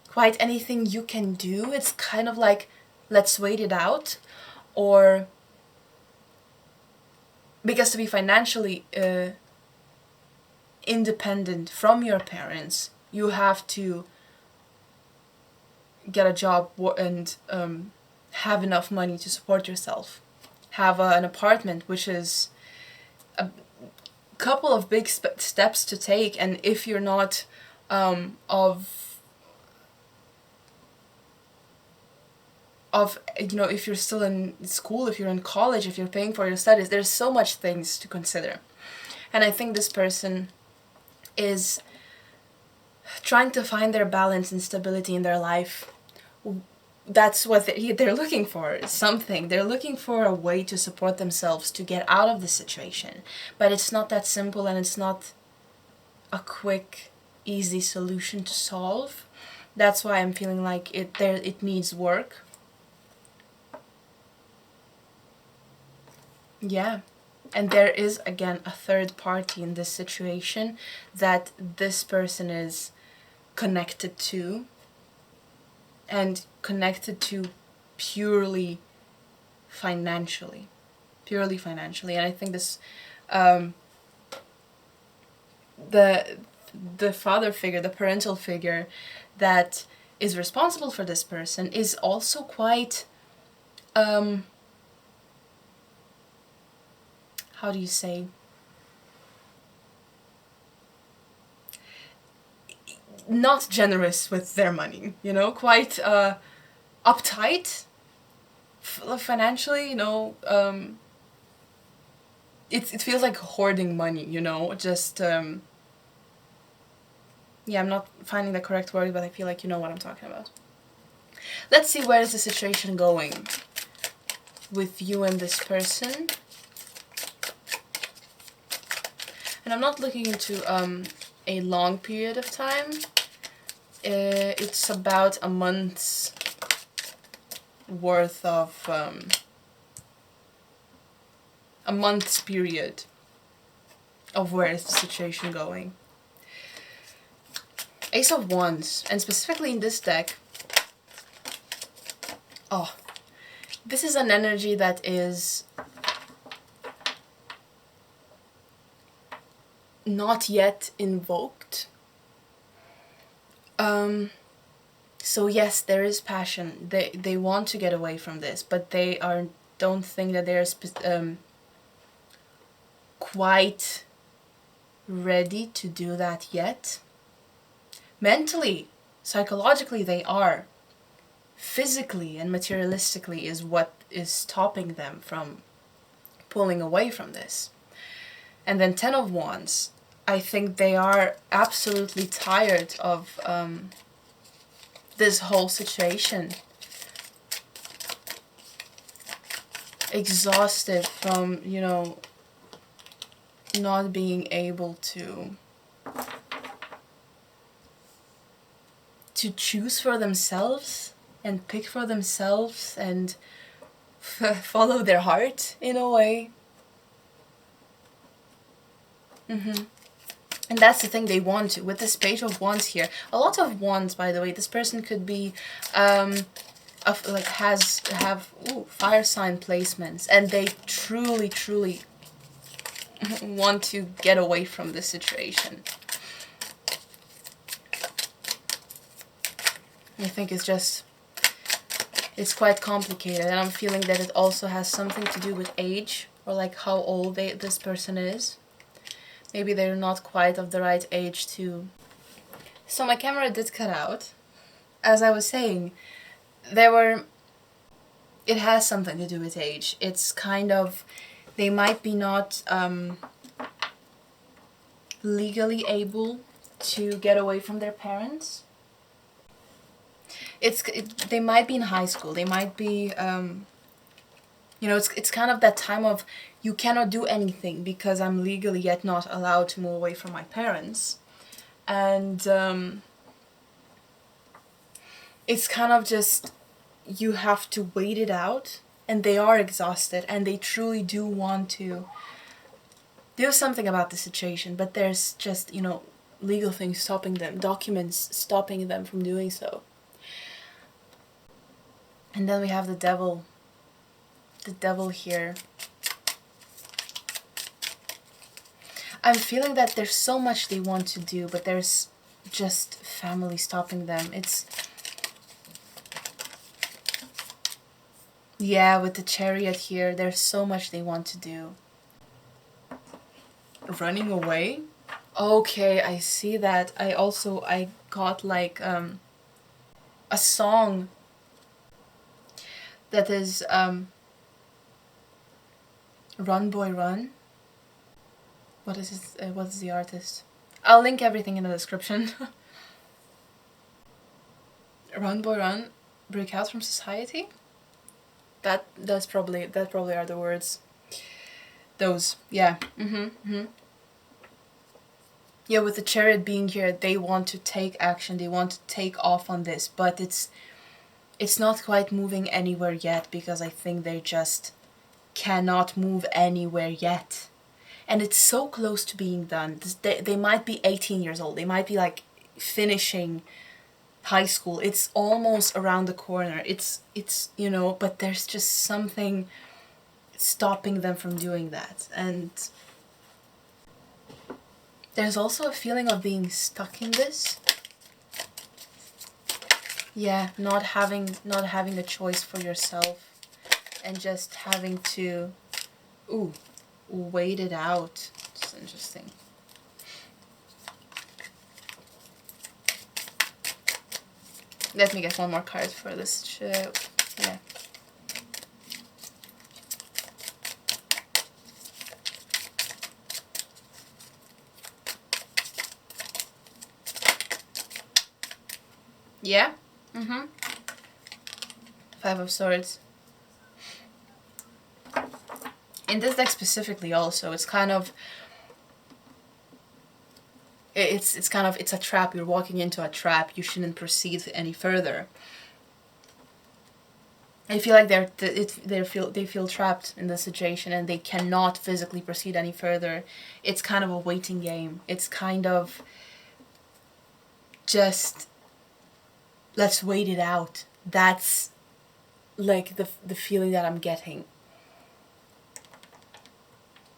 quite anything you can do. It's kind of like, let's wait it out. Or because to be financially independent from your parents, you have to get a job and have enough money to support yourself. Have an apartment, which is a couple of big steps to take. And if you're not you know, if you're still in school, if you're in college, if you're paying for your studies, there's so much things to consider. And I think this person is trying to find their balance and stability in their life. That's what they're looking for, something. They're looking for a way to support themselves, to get out of the situation. But it's not that simple, and it's not a quick, easy solution to solve. That's why I'm feeling like it needs work. Yeah. And there is, again, a third party in this situation that this person is connected to. And connected to purely financially. Purely financially. And I think this, the father figure, the parental figure that is responsible for this person is also quite, how do you say, not generous with their money, you know, quite uptight financially, you know. It feels like hoarding money, you know, just yeah, I'm not finding the correct word, but I feel like you know what I'm talking about. Let's see, where is the situation going with you and this person. And I'm not looking into a long period of time. It's about a month's worth of a month's period of where is the situation going. Ace of Wands, and specifically in this deck, oh, this is an energy that is not yet invoked. So yes, there is passion. They want to get away from this, but they don't think that they're quite ready to do that yet. Mentally, psychologically they are. Physically and materialistically is what is stopping them from pulling away from this. And then Ten of Wands, I think they are absolutely tired of this whole situation. Exhausted from, you know, not being able to choose for themselves and pick for themselves and follow their heart in a way. And that's the thing they want to. With this Page of Wands here, a lot of wands, by the way. This person could be like have fire sign placements, and they truly want to get away from this situation. I think it's quite complicated, and I'm feeling that it also has something to do with age, or like how old this person is. Maybe they're not quite of the right age to... So my camera did cut out. As I was saying, it has something to do with age. It's kind of, they might be not legally able to get away from their parents. they might be in high school. They might be, you know, it's kind of that time of you cannot do anything because I'm legally yet not allowed to move away from my parents. And it's kind of just, you have to wait it out, and they are exhausted and they truly do want to do something about the situation, but there's just, you know, legal things stopping them, documents stopping them from doing so. And then we have the devil here. I'm feeling that there's so much they want to do, but there's just family stopping them. It's, yeah, with the Chariot here, there's so much they want to do. Running away? Okay, I see that. I got like a song that is Run Boy Run. What is it? What is the artist? I'll link everything in the description. Run Boy Run, break out from society. That probably are the words. Those, yeah. Yeah, with the Chariot being here, they want to take action. They want to take off on this, but it's not quite moving anywhere yet because I think they just cannot move anywhere yet. And it's so close to being done. They might be 18 years old. They might be like finishing high school. It's almost around the corner. It's you know, but there's just something stopping them from doing that. And there's also a feeling of being stuck in this. Yeah, not having a choice for yourself and just having to wait it out. It's interesting. Let me get one more card for this show. Yeah. Yeah? Five of Swords. In this deck specifically also, it's kind of... It's a trap. You're walking into a trap. You shouldn't proceed any further. I feel like they feel trapped in the situation and they cannot physically proceed any further. It's kind of a waiting game. It's kind of just... let's wait it out. That's like the feeling that I'm getting.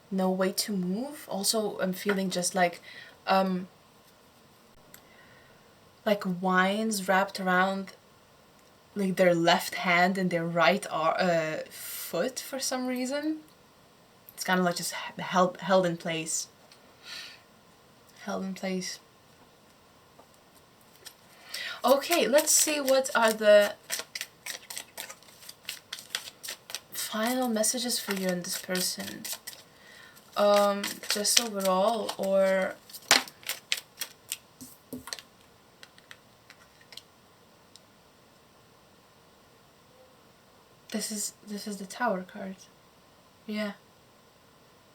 No way to move. Also, I'm feeling just like vines wrapped around like their left hand and their right foot for some reason. It's kind of like just held in place. Held in place. Okay, let's see what are the final messages for you and this person. Just overall, or this is the Tower card. Yeah.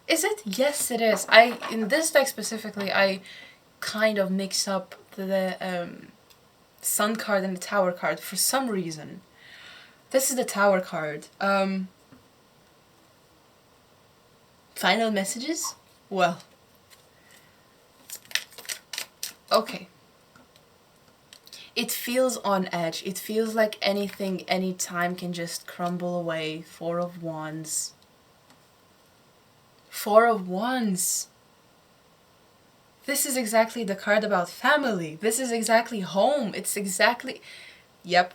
Is it? Yes, it is. In this deck specifically, I kind of mix up the Sun card and the Tower card for some reason. This is the Tower card. Final messages? Well. Okay. It feels on edge. It feels like anything, anytime can just crumble away. Four of Wands. Four of Wands. This is exactly the card about family. This is exactly home. It's exactly... Yep.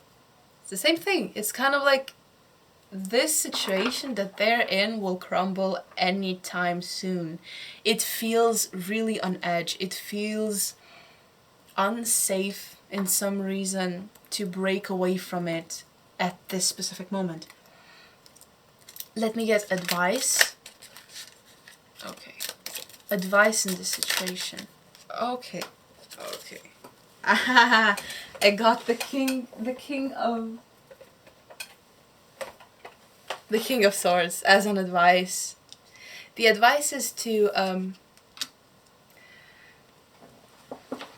It's the same thing. It's kind of like this situation that they're in will crumble anytime soon. It feels really on edge. It feels unsafe in some reason to break away from it at this specific moment. Let me get advice. Okay. Advice in this situation. Okay. Okay. I got the king of swords as an advice. The advice is to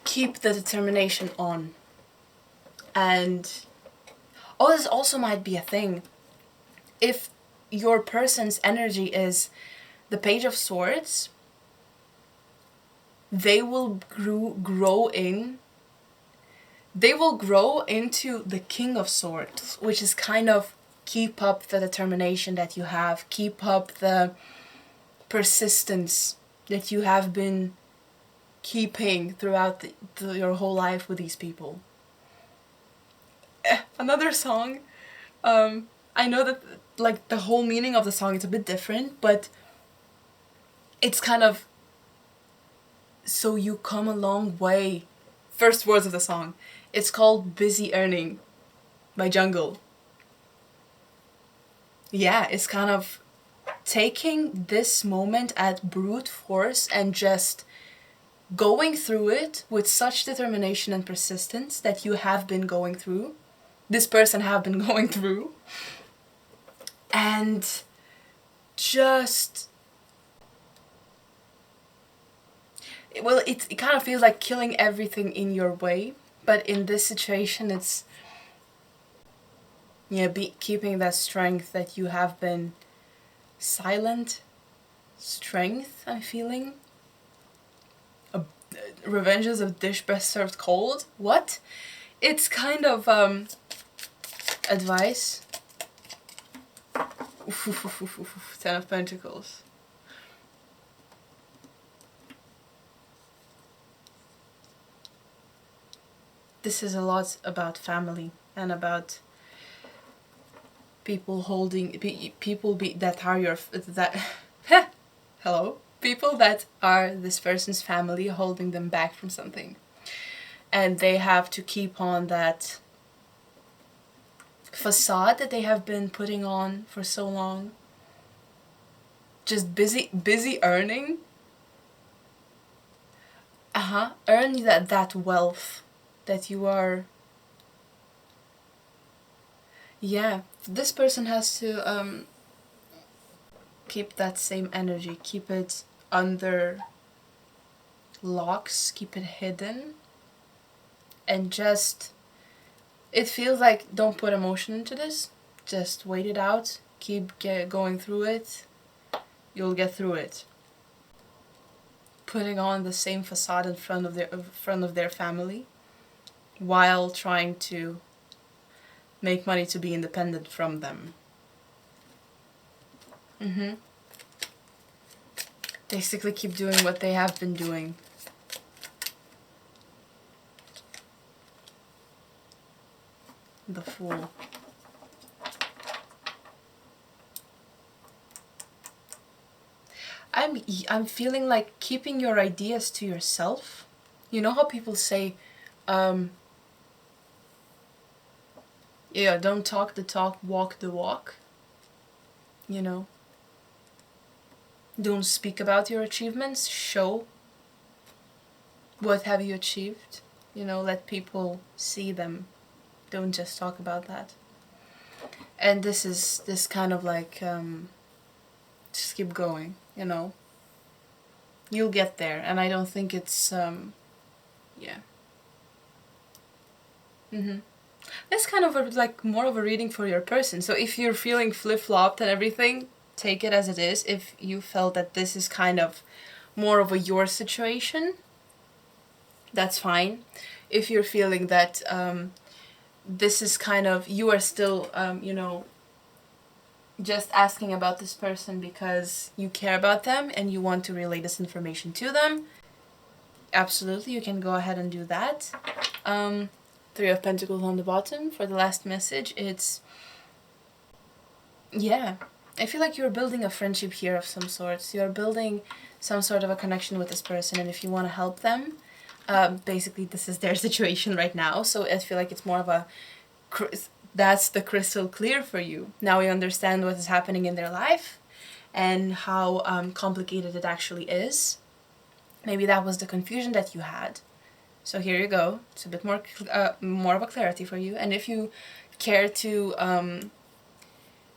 keep the determination on. And this also might be a thing. If your person's energy is the Page of Swords, they will grow into the King of Swords, which is kind of keep up the determination that you have, keep up the persistence that you have been keeping throughout your whole life with these people. Another song, I know that like the whole meaning of the song is a bit different, but it's kind of so you come a long way. First words of the song. It's called Busy Earning by Jungle. Yeah, it's kind of taking this moment at brute force and just going through it with such determination and persistence that you have been going through. This person have been going through. And just... well, it kind of feels like killing everything in your way. But in this situation, it's... yeah, keeping that strength that you have been silent. Strength, I'm feeling. Revenge is a dish best served cold. What? It's kind of advice. 10 of Pentacles. This is a lot about family and about people holding that are your hello, people that are this person's family holding them back from something, and they have to keep on that facade that they have been putting on for so long. Just busy earning. Earn that wealth that you are. Yeah, this person has to keep that same energy, keep it under locks, keep it hidden, and just, it feels like don't put emotion into this, just wait it out, keep going through it, you'll get through it. Putting on the same facade in front of their family while trying to make money to be independent from them. Basically keep doing what they have been doing. The Fool. I'm feeling like keeping your ideas to yourself. You know how people say, yeah, don't talk the talk, walk the walk. You know? Don't speak about your achievements, show what have you achieved. You know, let people see them. Don't just talk about that. And this is this kind of like, just keep going, you know. You'll get there, and I don't think it's, yeah. That's kind of like more of a reading for your person. So if you're feeling flip-flopped and everything, take it as it is. If you felt that this is kind of more of a your situation, that's fine. If you're feeling that this is kind of, you are still, you know, just asking about this person because you care about them and you want to relay this information to them, absolutely, you can go ahead and do that. 3 of Pentacles on the bottom. For the last message, it's, yeah, I feel like you're building a friendship here of some sorts. You're building some sort of a connection with this person, and if you want to help them, basically this is their situation right now, so I feel like it's more of a, that's the crystal clear for you. Now you understand what is happening in their life and how complicated it actually is. Maybe that was the confusion that you had. So here you go. It's a bit more of a clarity for you. And if you care to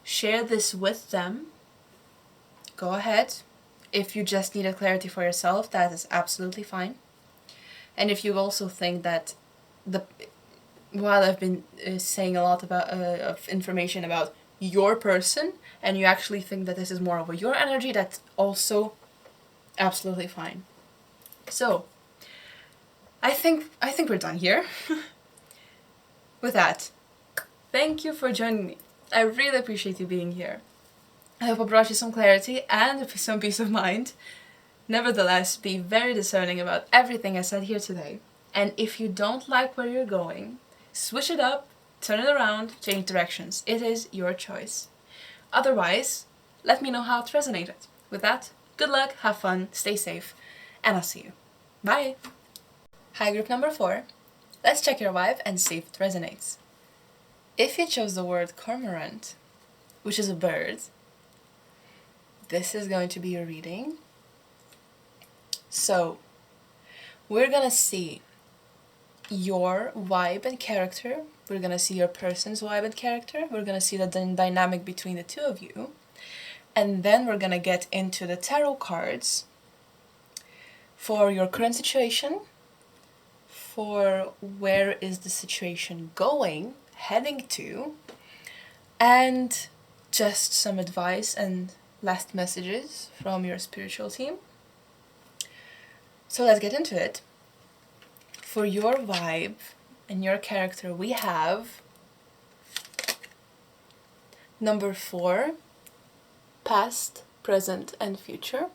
share this with them, go ahead. If you just need a clarity for yourself, that is absolutely fine. And if you also think that while I've been saying a lot about of information about your person, and you actually think that this is more of your energy, that's also absolutely fine. So I think we're done here. With that, thank you for joining me. I really appreciate you being here. I hope I brought you some clarity and some peace of mind. Nevertheless, be very discerning about everything I said here today. And if you don't like where you're going, switch it up, turn it around, change directions. It is your choice. Otherwise, let me know how it resonated. With that, good luck, have fun, stay safe, and I'll see you. Bye! Hi, group number 4. Let's check your vibe and see if it resonates. If you chose the word cormorant, which is a bird, this is going to be your reading. So, we're gonna see your vibe and character. We're gonna see your person's vibe and character. We're gonna see the dynamic between the two of you. And then we're gonna get into the tarot cards for your current situation, for where is the situation going, heading to, and just some advice and last messages from your spiritual team. So let's get into it. For your vibe and your character, we have number 4, past, present, and future.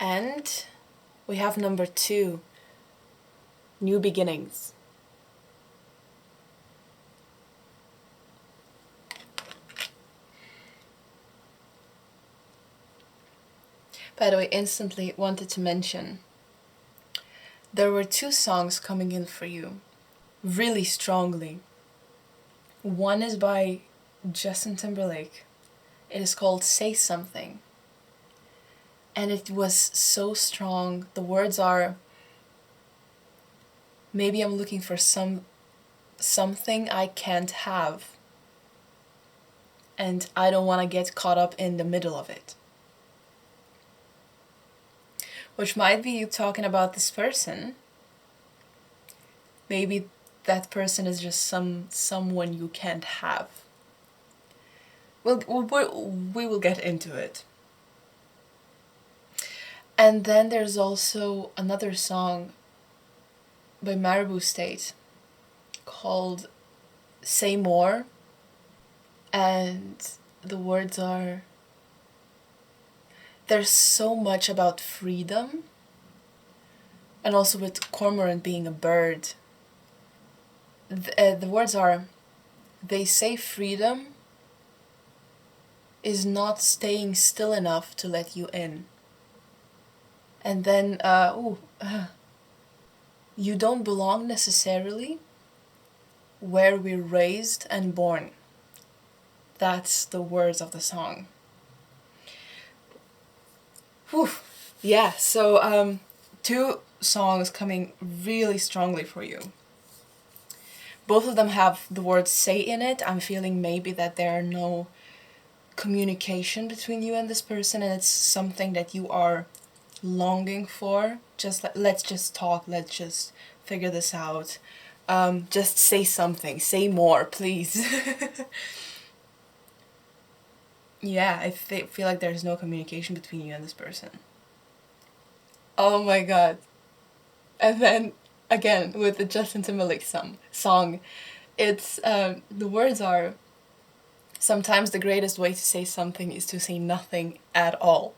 And we have number 2, new beginnings. By the way, instantly wanted to mention, there were 2 songs coming in for you, really strongly. One is by Justin Timberlake. It is called Say Something. And it was so strong. The words are, maybe I'm looking for something I can't have. And I don't want to get caught up in the middle of it. Which might be you talking about this person. Maybe that person is just someone you can't have. We will get into it. And then there's also another song by Maribou State called Say More. And the words are, there's so much about freedom, and also with cormorant being a bird. The words are, they say freedom is not staying still enough to let you in. And then, you don't belong necessarily where we're raised and born. That's the words of the song. Whew. Yeah, so 2 songs coming really strongly for you. Both of them have the word say in it. I'm feeling maybe that there are no communication between you and this person, and it's something that you are longing for. Just let's just talk, let's just figure this out. Just say something, say more, please. Yeah, I feel like there's no communication between you and this person. Oh my god. And then, again, with the Justin Timberlake song, it's, the words are, sometimes the greatest way to say something is to say nothing at all.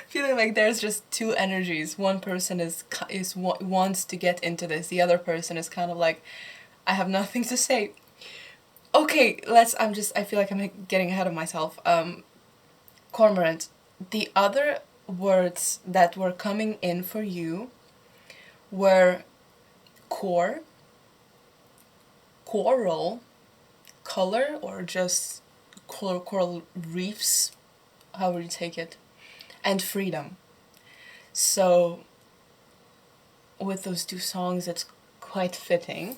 Feeling like there's just 2 energies. One person wants to get into this. The other person is kind of like, I have nothing to say. Okay, I feel like I'm getting ahead of myself. Cormorant. The other words that were coming in for you were coral, color, or just coral reefs, however you take it, and freedom. So with those two songs, it's quite fitting.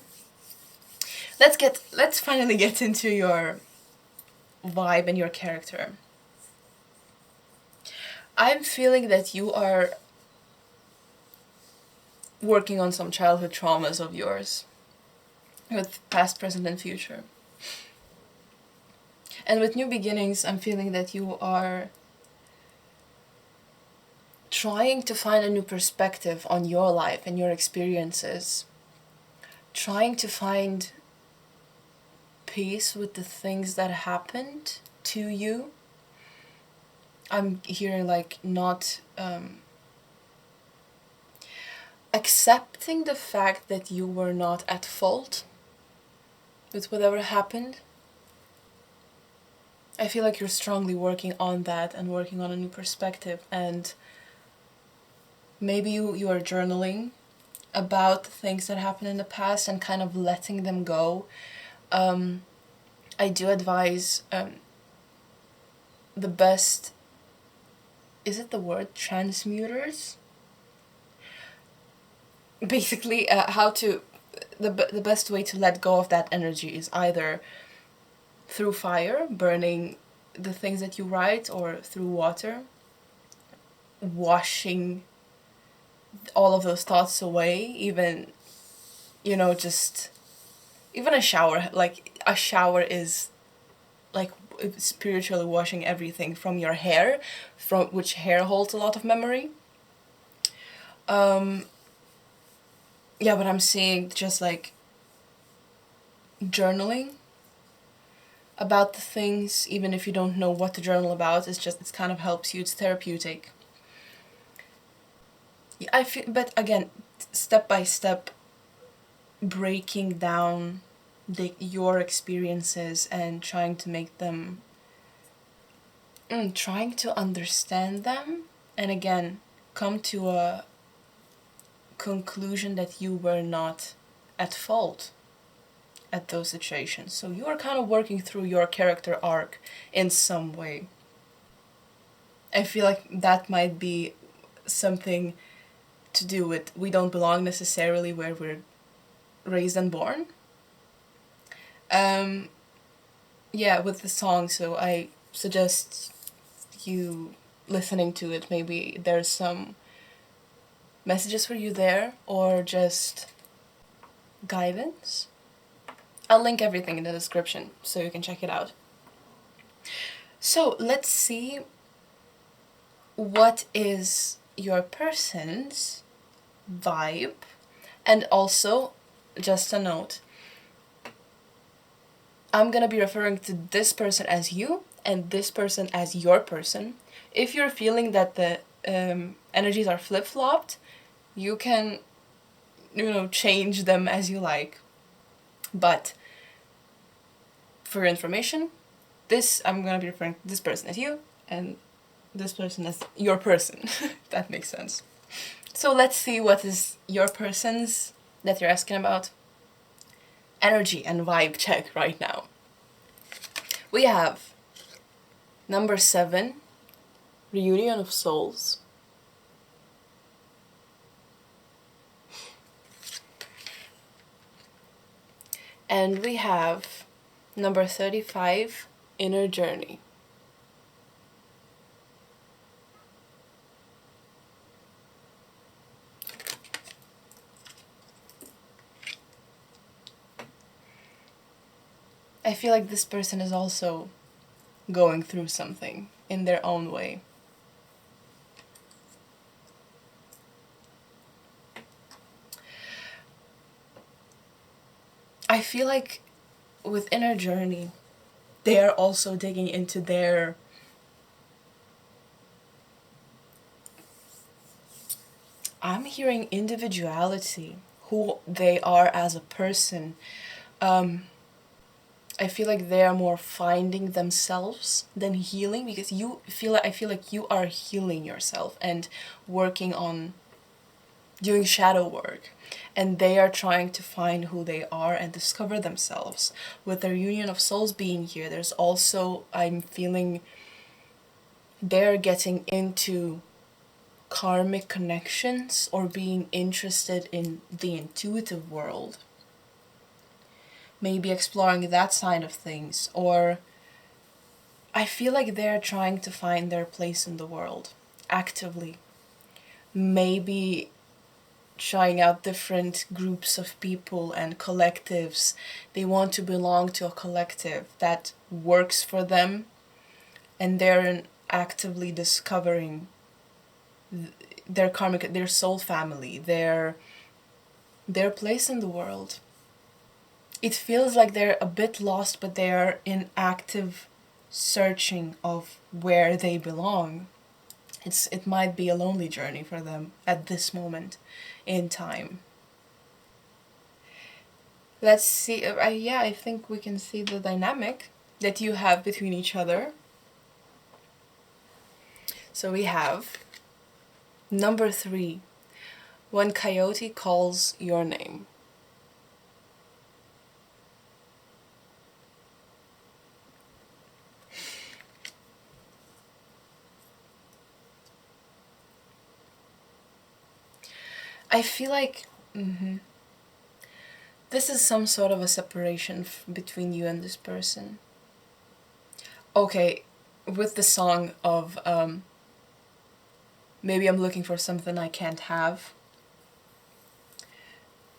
Let's finally get into your vibe and your character. I'm feeling that you are working on some childhood traumas of yours, with past, present, and future. And with new beginnings, I'm feeling that you are trying to find a new perspective on your life and your experiences, trying to find peace with the things that happened to you. I'm hearing like not accepting the fact that you were not at fault with whatever happened. I feel like you're strongly working on that and working on a new perspective, and maybe you are journaling about the things that happened in the past and kind of letting them go. I do advise the best, is it the word transmuters? Basically, the best way to let go of that energy is either through fire, burning the things that you write, or through water, washing all of those thoughts away. Even, just even a shower. Like, a shower is like spiritually washing everything from your hair, from which hair holds a lot of memory. Yeah, but I'm seeing just like journaling about the things, even if you don't know what to journal about. It's kind of helps you. It's therapeutic. Yeah, I feel, but again, step by step, breaking down your experiences and trying to make them, trying to understand them, and again, come to a conclusion that you were not at fault at those situations. So you are kind of working through your character arc in some way. I feel like that might be something to do with we don't belong necessarily where we're raised and born. Yeah, with the song, so I suggest you listening to it. Maybe there's some messages for you there, or just guidance. I'll link everything in the description so you can check it out. So let's see what is your person's vibe. And also, just a note, I'm gonna be referring to this person as you and this person as your person. If you're feeling that the energies are flip-flopped, you can, change them as you like. But for your information, I'm gonna be referring to this person as you and this person as your person. That makes sense. So let's see what is your person's that you're asking about. Energy and vibe check right now. We have number 7, Reunion of Souls. And we have number 35, Inner Journey. I feel like this person is also going through something in their own way. I feel like with Inner Journey, they are also digging into their I'm hearing individuality, who they are as a person. I feel like they are more finding themselves than healing, because I feel like you are healing yourself and working on doing shadow work, and they are trying to find who they are and discover themselves. With their union of souls being here, there's also, I'm feeling, they're getting into karmic connections or being interested in the intuitive world. Maybe exploring that side of things, or I feel like they're trying to find their place in the world actively. Maybe trying out different groups of people and collectives. They want to belong to a collective that works for them, and they're actively discovering their karmic, their soul family, their place in the world. It feels like they're a bit lost, but they are in active searching of where they belong. It might be a lonely journey for them at this moment in time. Let's see. Yeah, I think we can see the dynamic that you have between each other. So we have number 3, when Coyote calls your name. I feel like this is some sort of a separation between you and this person. Okay, with the song of maybe I'm looking for something I can't have.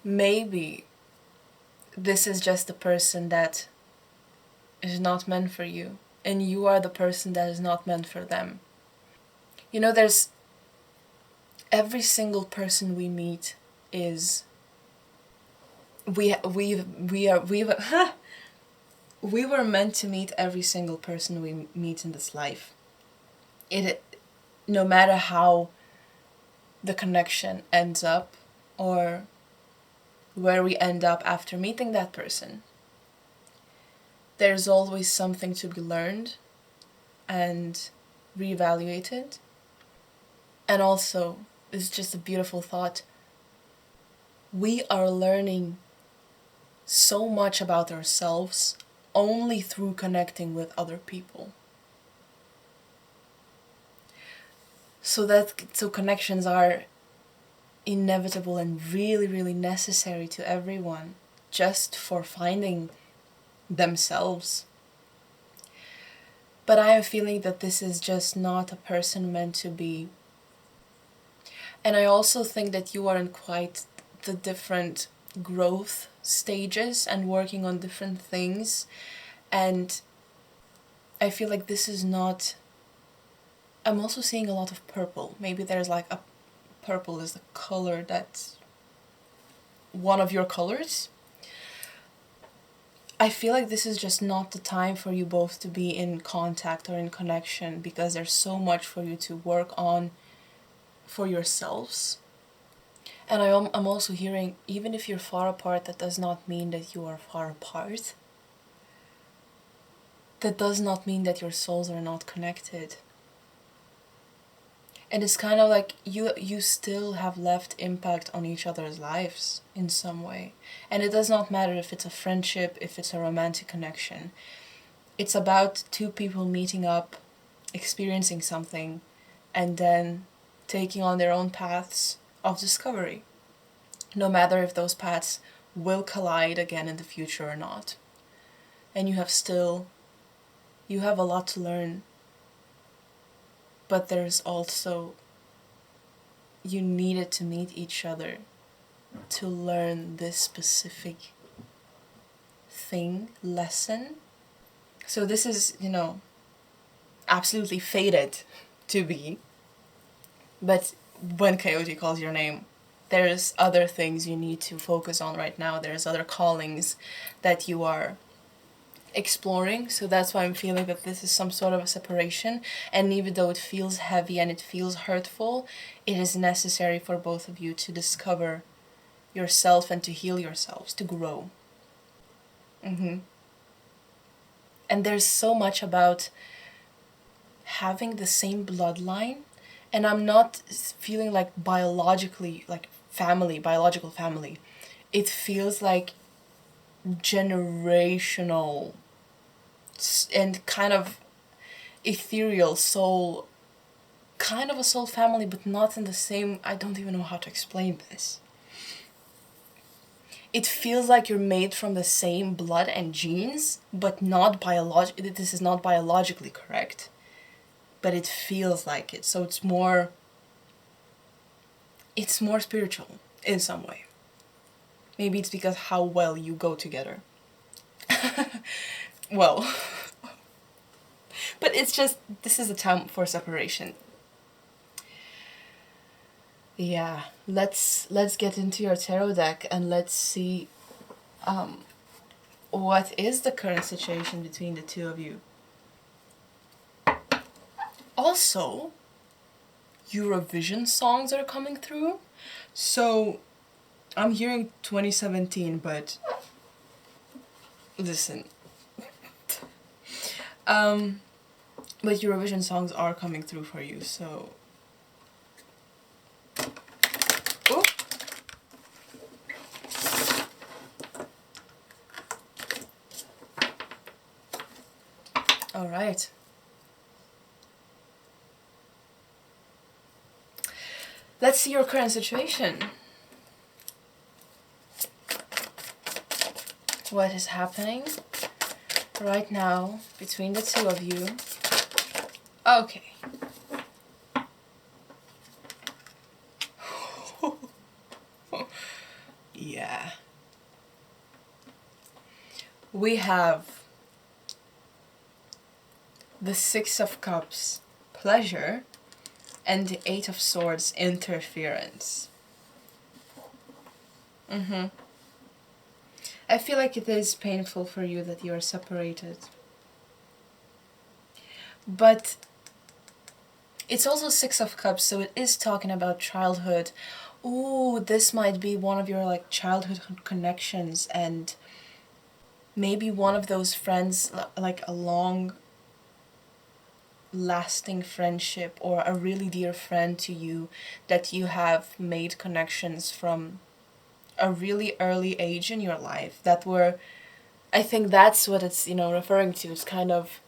Maybe this is just the person that is not meant for you, and you are the person that is not meant for them. You know, there's every single person we meet is we were meant to meet every single person we meet in this life. It, no matter how the connection ends up or where we end up after meeting that person, there's always something to be learned and reevaluated. And also, it's just a beautiful thought. We are learning so much about ourselves only through connecting with other people. So connections are inevitable and really, really necessary to everyone, just for finding themselves. But I am feeling that this is just not a person meant to be. And I also think that you are in quite the different growth stages and working on different things. And I feel like this is not... I'm also seeing a lot of purple. Maybe there's like a... Purple is the color that's one of your colors. I feel like this is just not the time for you both to be in contact or in connection, because there's so much for you to work on for yourselves. And I'm also hearing, even if you're far apart, that does not mean that you are far apart. That does not mean that your souls are not connected. And it's kind of like you still have left impact on each other's lives in some way. And it does not matter if it's a friendship, if it's a romantic connection. It's about two people meeting up, experiencing something, and then taking on their own paths of discovery. No matter if those paths will collide again in the future or not. And you have a lot to learn. But there's also, you needed to meet each other to learn this specific lesson. So this is, absolutely fated to be. But when Coyote calls your name, there's other things you need to focus on right now. There's other callings that you are exploring. So that's why I'm feeling that this is some sort of a separation. And even though it feels heavy and it feels hurtful, it is necessary for both of you to discover yourself and to heal yourselves, to grow. And there's so much about having the same bloodline. And I'm not feeling like biologically, like family, biological family, it feels like generational and kind of ethereal soul, kind of a soul family, but not in the same, I don't even know how to explain this. It feels like you're made from the same blood and genes, but not this is not biologically correct, but it feels like it. So it's more spiritual in some way. Maybe it's because how well you go together. Well, but it's just, this is a time for separation. Yeah, let's get into your tarot deck and let's see what is the current situation between the two of you. Also, Eurovision songs are coming through. So I'm hearing 2017, but listen. But Eurovision songs are coming through for you, so oh. All right. Let's see your current situation. What is happening right now between the two of you? Okay. Yeah. We have the Six of Cups, pleasure, and the Eight of Swords, interference. I feel like it is painful for you that you are separated. But it's also Six of Cups, so it is talking about childhood. Ooh, this might be one of your like childhood connections, and maybe one of those friends, like a long lasting friendship or a really dear friend to you that you have made connections from a really early age in your life that were, I think that's what it's, referring to. It's kind of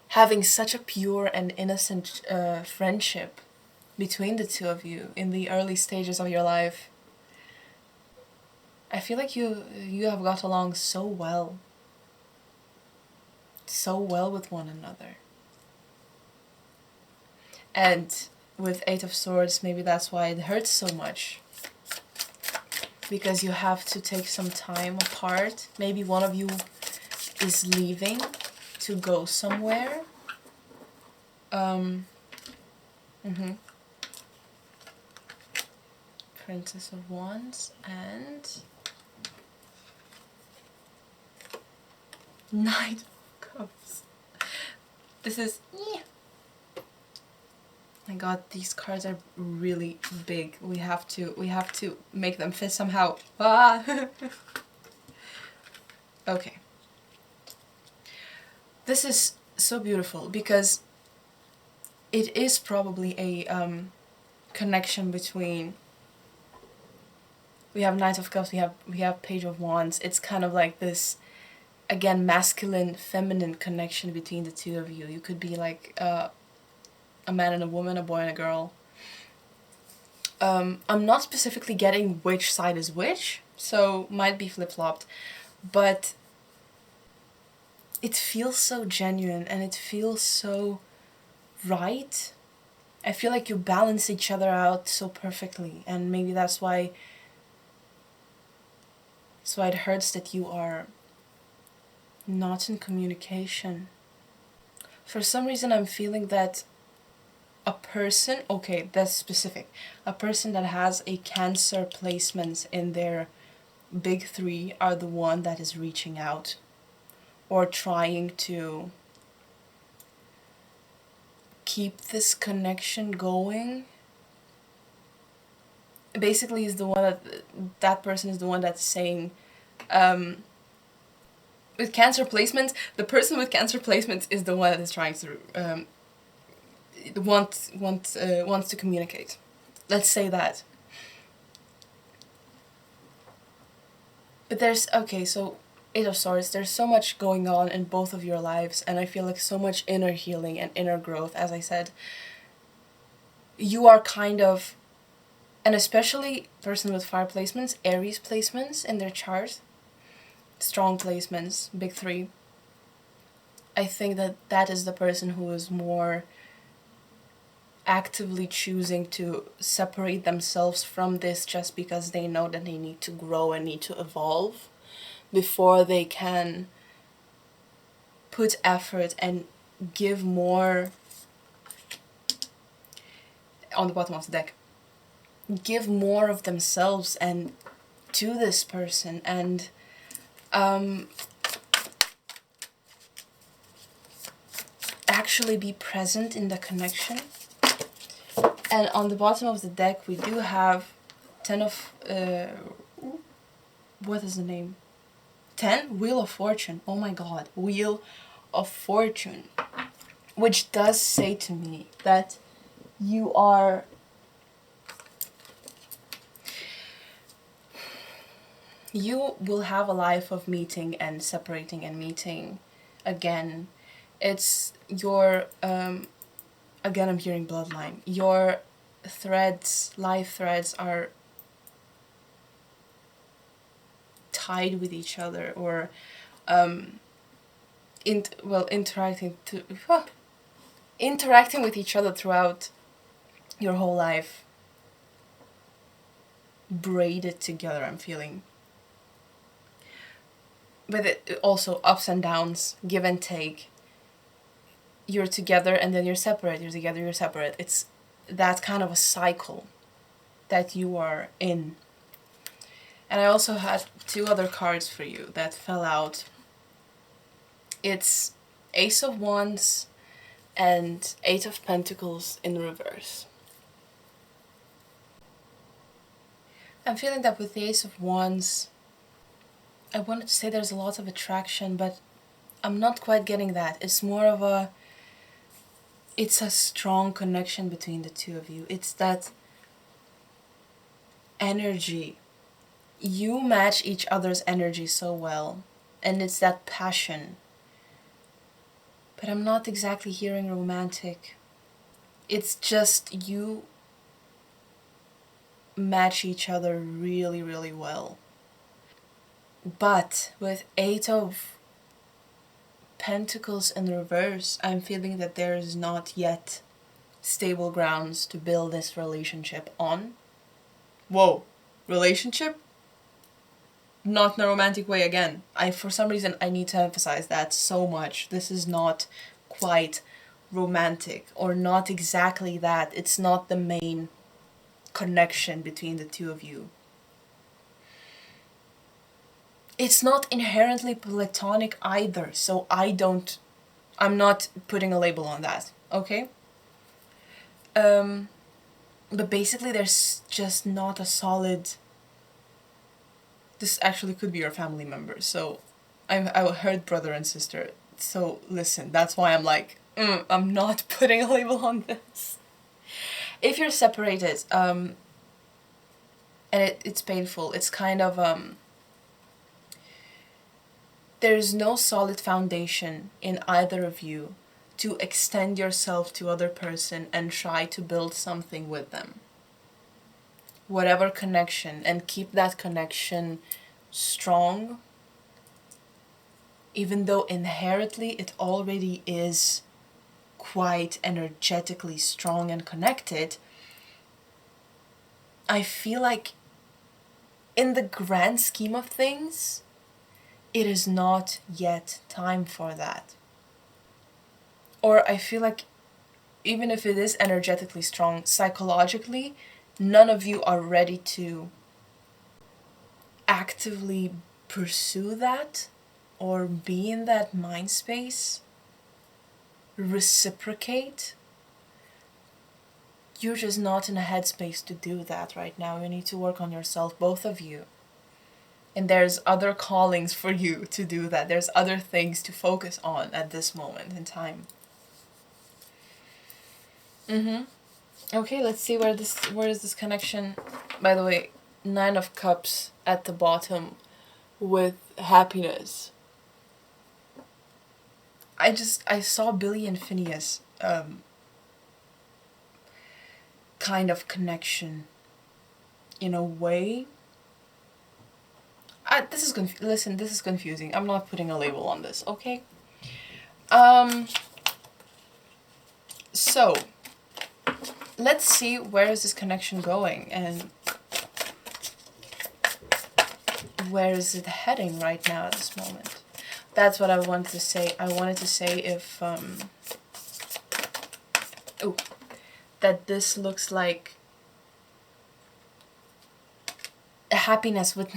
having such a pure and innocent friendship between the two of you in the early stages of your life. I feel like you have got along so well with one another. And with Eight of Swords, maybe that's why it hurts so much. Because you have to take some time apart. Maybe one of you is leaving to go somewhere. Princess of Wands and Knight of Cups. This is... My god, these cards are really big. We have to make them fit somehow. Ah. Okay. This is so beautiful because it is probably a connection between... We have Knight of Cups, we have Page of Wands. It's kind of like this, again, masculine, feminine connection between the two of you. You could be like a man and a woman, a boy and a girl. I'm not specifically getting which side is which, so might be flip-flopped, but it feels so genuine and it feels so right. I feel like you balance each other out so perfectly, and maybe that's why it hurts that you are not in communication. For some reason I'm feeling that a person, okay, that's specific, a person that has a Cancer placement in their big three are the one that is reaching out or trying to keep this connection going. Basically is the one that person is the one that's saying, with Cancer placements, the person with Cancer placements is the one that is trying to wants to communicate. Let's say that. But there's, okay, so Eight of Swords, there's so much going on in both of your lives, and I feel like so much inner healing and inner growth. As I said, you are kind of, and especially person with fire placements, Aries placements in their chart, strong placements, big three. I think that that is the person who is more actively choosing to separate themselves from this just because they know that they need to grow and need to evolve before they can put effort and give more on the bottom of the deck, give more of themselves and to this person, and actually be present in the connection. And on the bottom of the deck we do have 10 of what is the name? 10? Wheel of Fortune. Oh my god. Wheel of Fortune. Which does say to me that you are you will have a life of meeting and separating and meeting again. It's your again I'm hearing bloodline. Your threads, life threads are tied with each other, or interacting with each other throughout your whole life, braided together, I'm feeling. But it also ups and downs, give and take. You're together and then you're separate, you're together, you're separate. It's that kind of a cycle that you are in. And I also had 2 other cards for you that fell out. It's Ace of Wands and 8 of Pentacles in reverse. I'm feeling that with the Ace of Wands, I wanted to say there's a lot of attraction, but I'm not quite getting that. It's more of a... It's a strong connection between the two of you. It's that energy. You match each other's energy so well. And it's that passion. But I'm not exactly hearing romantic. It's just you match each other really, really well. But with 8 of Pentacles in reverse, I'm feeling that there is not yet stable grounds to build this relationship on. Whoa, relationship? Not in a romantic way again. For some reason, I need to emphasize that so much. This is not quite romantic, or not exactly that. It's not the main connection between the two of you. It's not inherently platonic either, so I'm not putting a label on that, okay? But basically there's just not a solid... This actually could be your family member, so I heard brother and sister, so listen, that's why I'm like, I'm not putting a label on this. If you're separated, and it's painful, it's kind of, there's no solid foundation in either of you to extend yourself to other person and try to build something with them. Whatever connection, and keep that connection strong, even though inherently it already is quite energetically strong and connected. I feel like in the grand scheme of things, it is not yet time for that. Or I feel like even if it is energetically strong, psychologically, none of you are ready to actively pursue that or be in that mind space, reciprocate. You're just not in a headspace to do that right now. You need to work on yourself, both of you. And there's other callings for you to do that. There's other things to focus on at this moment in time. Okay, let's see where is this connection. By the way, 9 of Cups at the bottom with happiness. I saw Billy and Phineas kind of connection in a way. Listen, this is confusing. I'm not putting a label on this, okay? So let's see where is this connection going and where is it heading right now at this moment. That's what I wanted to say. I wanted to say if that this looks like a happiness with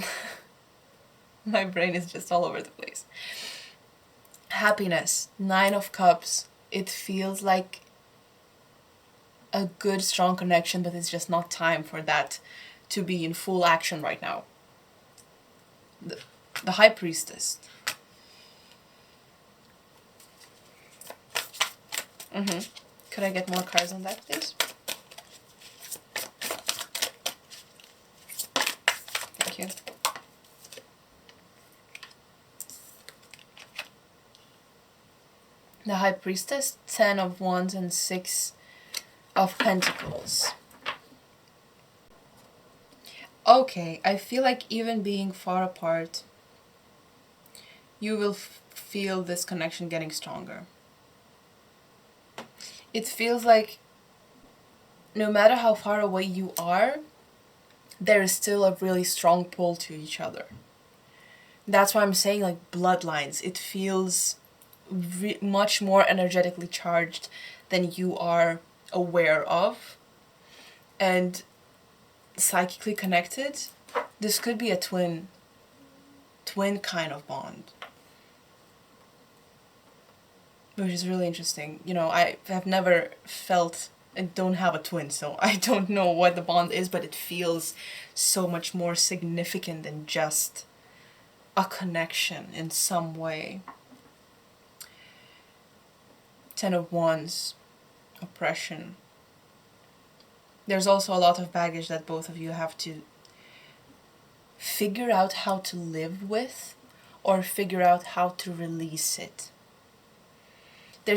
my brain is just all over the place. Happiness, 9 of Cups. It feels like a good, strong connection, but it's just not time for that to be in full action right now. The High Priestess. Could I get more cards on that, please? Thank you. The High Priestess, 10 of Wands and 6 of Pentacles. Okay, I feel like even being far apart, you will feel this connection getting stronger. It feels like no matter how far away you are, there is still a really strong pull to each other. That's why I'm saying like bloodlines. It feels much more energetically charged than you are aware of. And psychically connected. This could be a twin kind of bond. Which is really interesting. You know, I have never felt and don't have a twin, so I don't know what the bond is, but it feels so much more significant than just a connection in some way. 10 of Wands, oppression. There's also a lot of baggage that both of you have to figure out how to live with or figure out how to release it.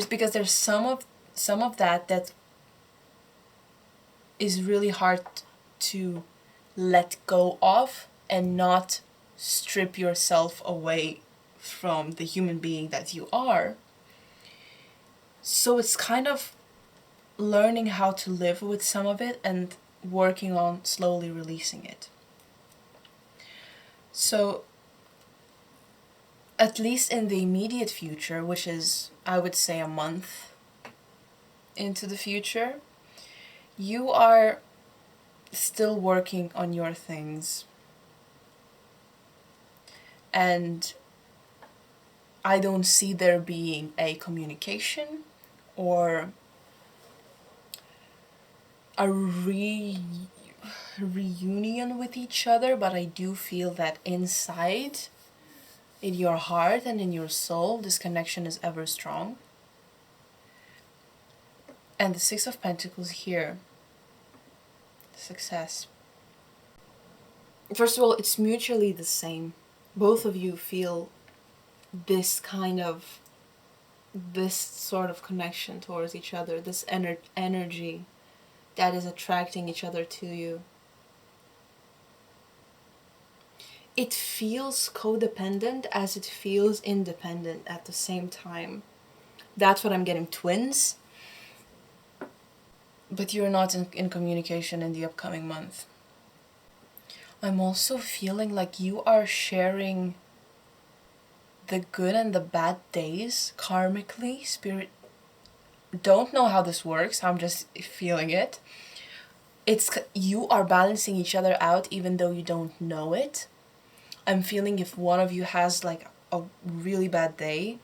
Because there's some of that is really hard to let go of and not strip yourself away from the human being that you are. So it's kind of learning how to live with some of it and working on slowly releasing it. So at least in the immediate future, which is, I would say, a month into the future, you are still working on your things. And I don't see there being a communication or a reunion with each other, but I do feel that inside, in your heart and in your soul, this connection is ever strong. And the 6 of Pentacles here, success. First of all, it's mutually the same. Both of you feel this sort of connection towards each other, this energy that is attracting each other to you. It feels codependent as it feels independent at the same time. That's what I'm getting, twins. But you're not in communication in the upcoming month. I'm also feeling like you are sharing the good and the bad days karmically. Spirit, don't know how this works. I'm just feeling it. You are balancing each other out even though you don't know it. I'm feeling if one of you has like a really bad day,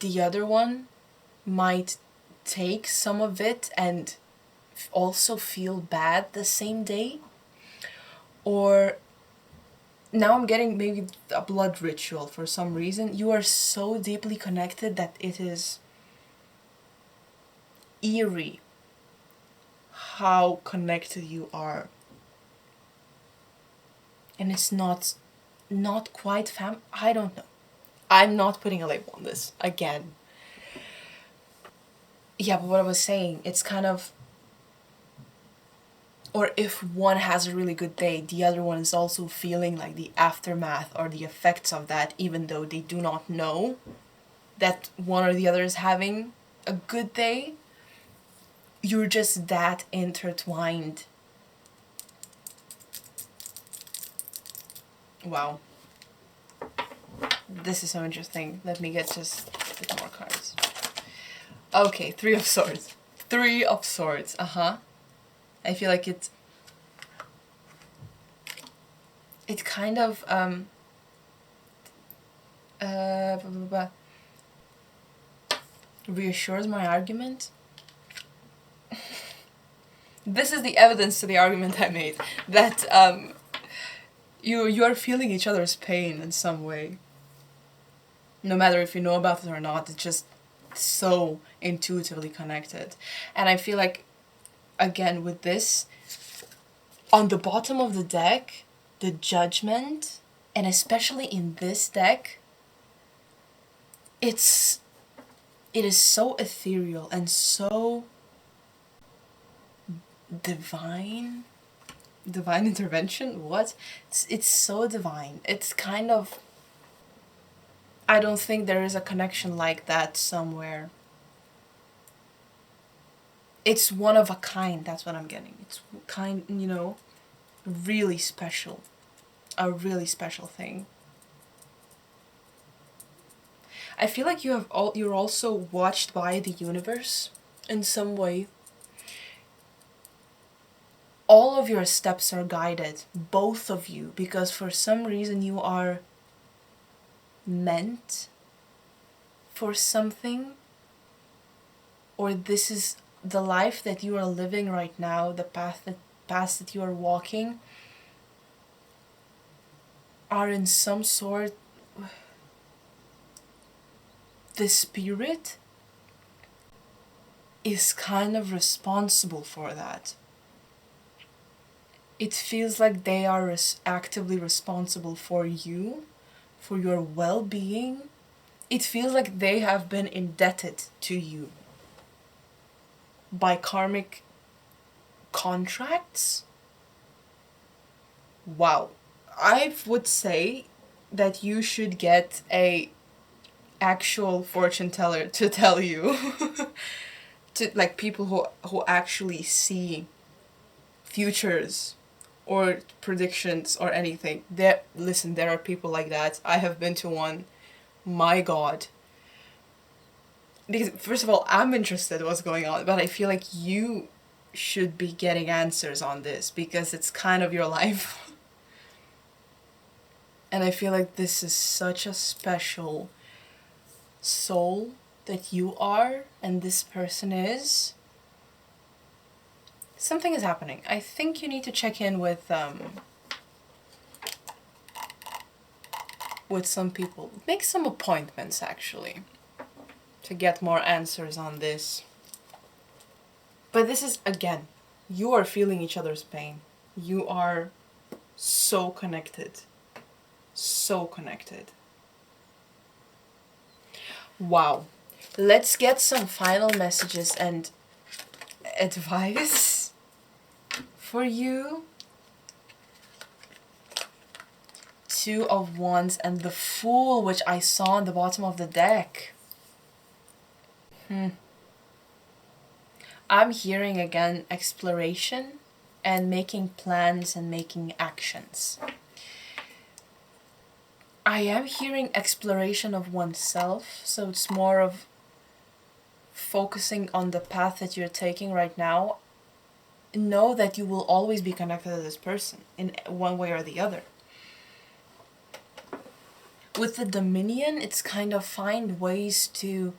the other one might take some of it and also feel bad the same day. Or now I'm getting maybe a blood ritual for some reason. You are so deeply connected that it is eerie how connected you are. And it's not not quite I don't know. I'm not putting a label on this, again. Yeah, but what I was saying, it's kind of... Or if one has a really good day, the other one is also feeling like the aftermath or the effects of that, even though they do not know that one or the other is having a good day. You're just that intertwined. Wow. This is so interesting. Let me get just a bit more cards. Okay, Three of Swords. Three of Swords, I feel like it kind of reassures my argument. This is the evidence to the argument I made, that you are feeling each other's pain in some way. No matter if you know about it or not, it's just so intuitively connected. And I feel like, again, with this, on the bottom of the deck, the Judgment, and especially in this deck, it is so ethereal and so divine intervention. What? It's so divine. It's kind of... I don't think there is a connection like that somewhere. It's one of a kind, that's what I'm getting. It's kind, you know, really special. A really special thing. I feel like you're also watched by the universe in some way. All of your steps are guided, both of you, because for some reason you are meant for something, or this is the life that you are living right now, the path that you are walking, are in some sort... The spirit is kind of responsible for that. It feels like they are actively responsible for you, for your well-being. It feels like they have been indebted to you by karmic contracts. Wow. I would say that you should get a actual fortune teller to tell you. To, like, people who actually see futures or predictions or anything. Listen, there are people like that. I have been to one. My God. Because, first of all, I'm interested in what's going on, but I feel like you should be getting answers on this because it's kind of your life. And I feel like this is such a special soul that you are and this person is. Something is happening. I think you need to check in with some people. Make some appointments, actually, to get more answers on this. But this is, again, you are feeling each other's pain. You are so connected. So connected. Wow. Let's get some final messages and advice for you. Two of Wands and the Fool, which I saw on the bottom of the deck. I'm hearing again exploration and making plans and making actions. I am hearing exploration of oneself, so it's more of focusing on the path that you're taking right now. Know that you will always be connected to this person in one way or the other. With the Dominion, it's kind of find ways to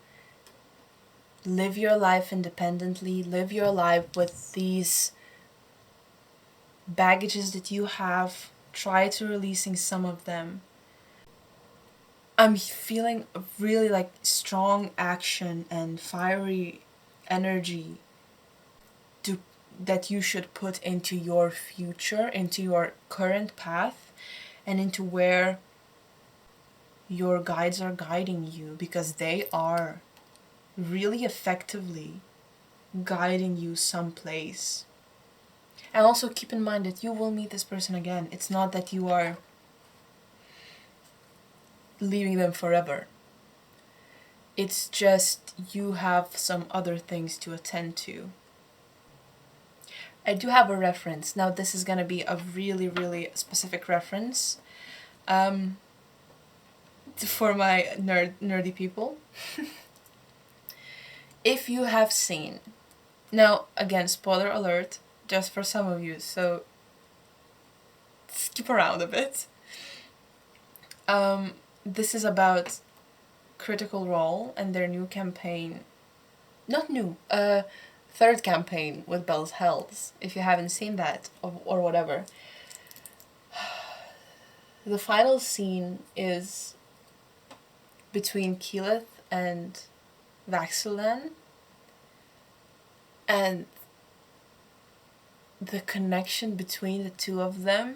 live your life independently, live your life with these baggages that you have, try to releasing some of them. I'm feeling really like strong action and fiery energy that you should put into your future, into your current path, and into where your guides are guiding you, because they are really effectively guiding you someplace. And also keep in mind that you will meet this person again. It's not that you are leaving them forever. It's just you have some other things to attend to. I do have a reference. Now this is gonna be a really, really specific reference for my nerdy people. If you have seen, now again, spoiler alert, just for some of you, so skip around a bit. This is about Critical Role and their new campaign. Not new, third campaign with Bell's Hells, if you haven't seen that, or whatever. The final scene is between Keyleth and Vaxelan, and the connection between the two of them,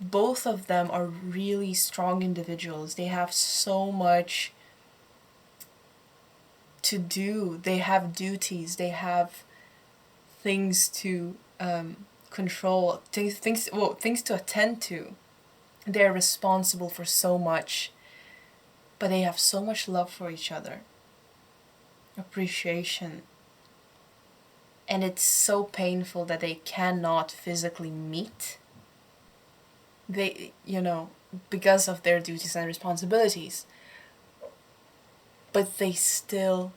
both of them are really strong individuals. They have so much to do. They have duties. They have things to control. Things to attend to. They're responsible for so much, but they have so much love for each other. Appreciation. And it's so painful that they cannot physically meet. They, because of their duties and responsibilities. But they still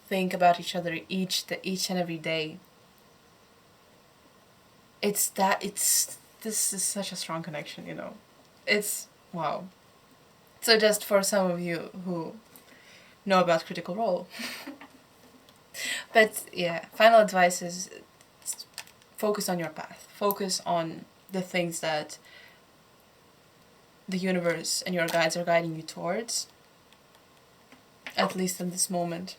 think about each other each and every day. This is such a strong connection, It's, wow. So just for some of you who know about Critical Role. But yeah, final advice is focus on your path. Focus on the things that the universe and your guides are guiding you towards, at least in this moment.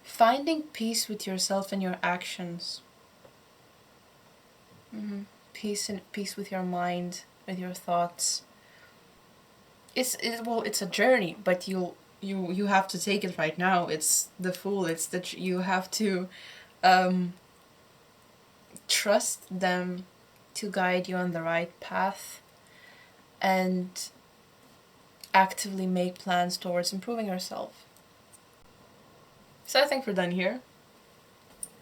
Finding peace with yourself and your actions. Peace with your mind, with your thoughts. It's a journey, but you have to take it right now. It's the Fool. It's that you have to trust them to guide you on the right path and actively make plans towards improving yourself. So I think we're done here.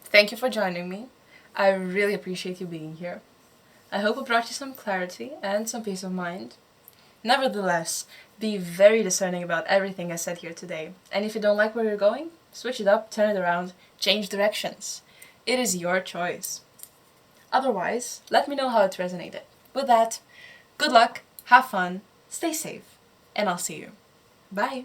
Thank you for joining me. I really appreciate you being here. I hope it brought you some clarity and some peace of mind. Nevertheless, be very discerning about everything I said here today. And if you don't like where you're going, switch it up, turn it around, change directions. It is your choice. Otherwise, let me know how it resonated. With that, good luck, have fun, stay safe, and I'll see you. Bye!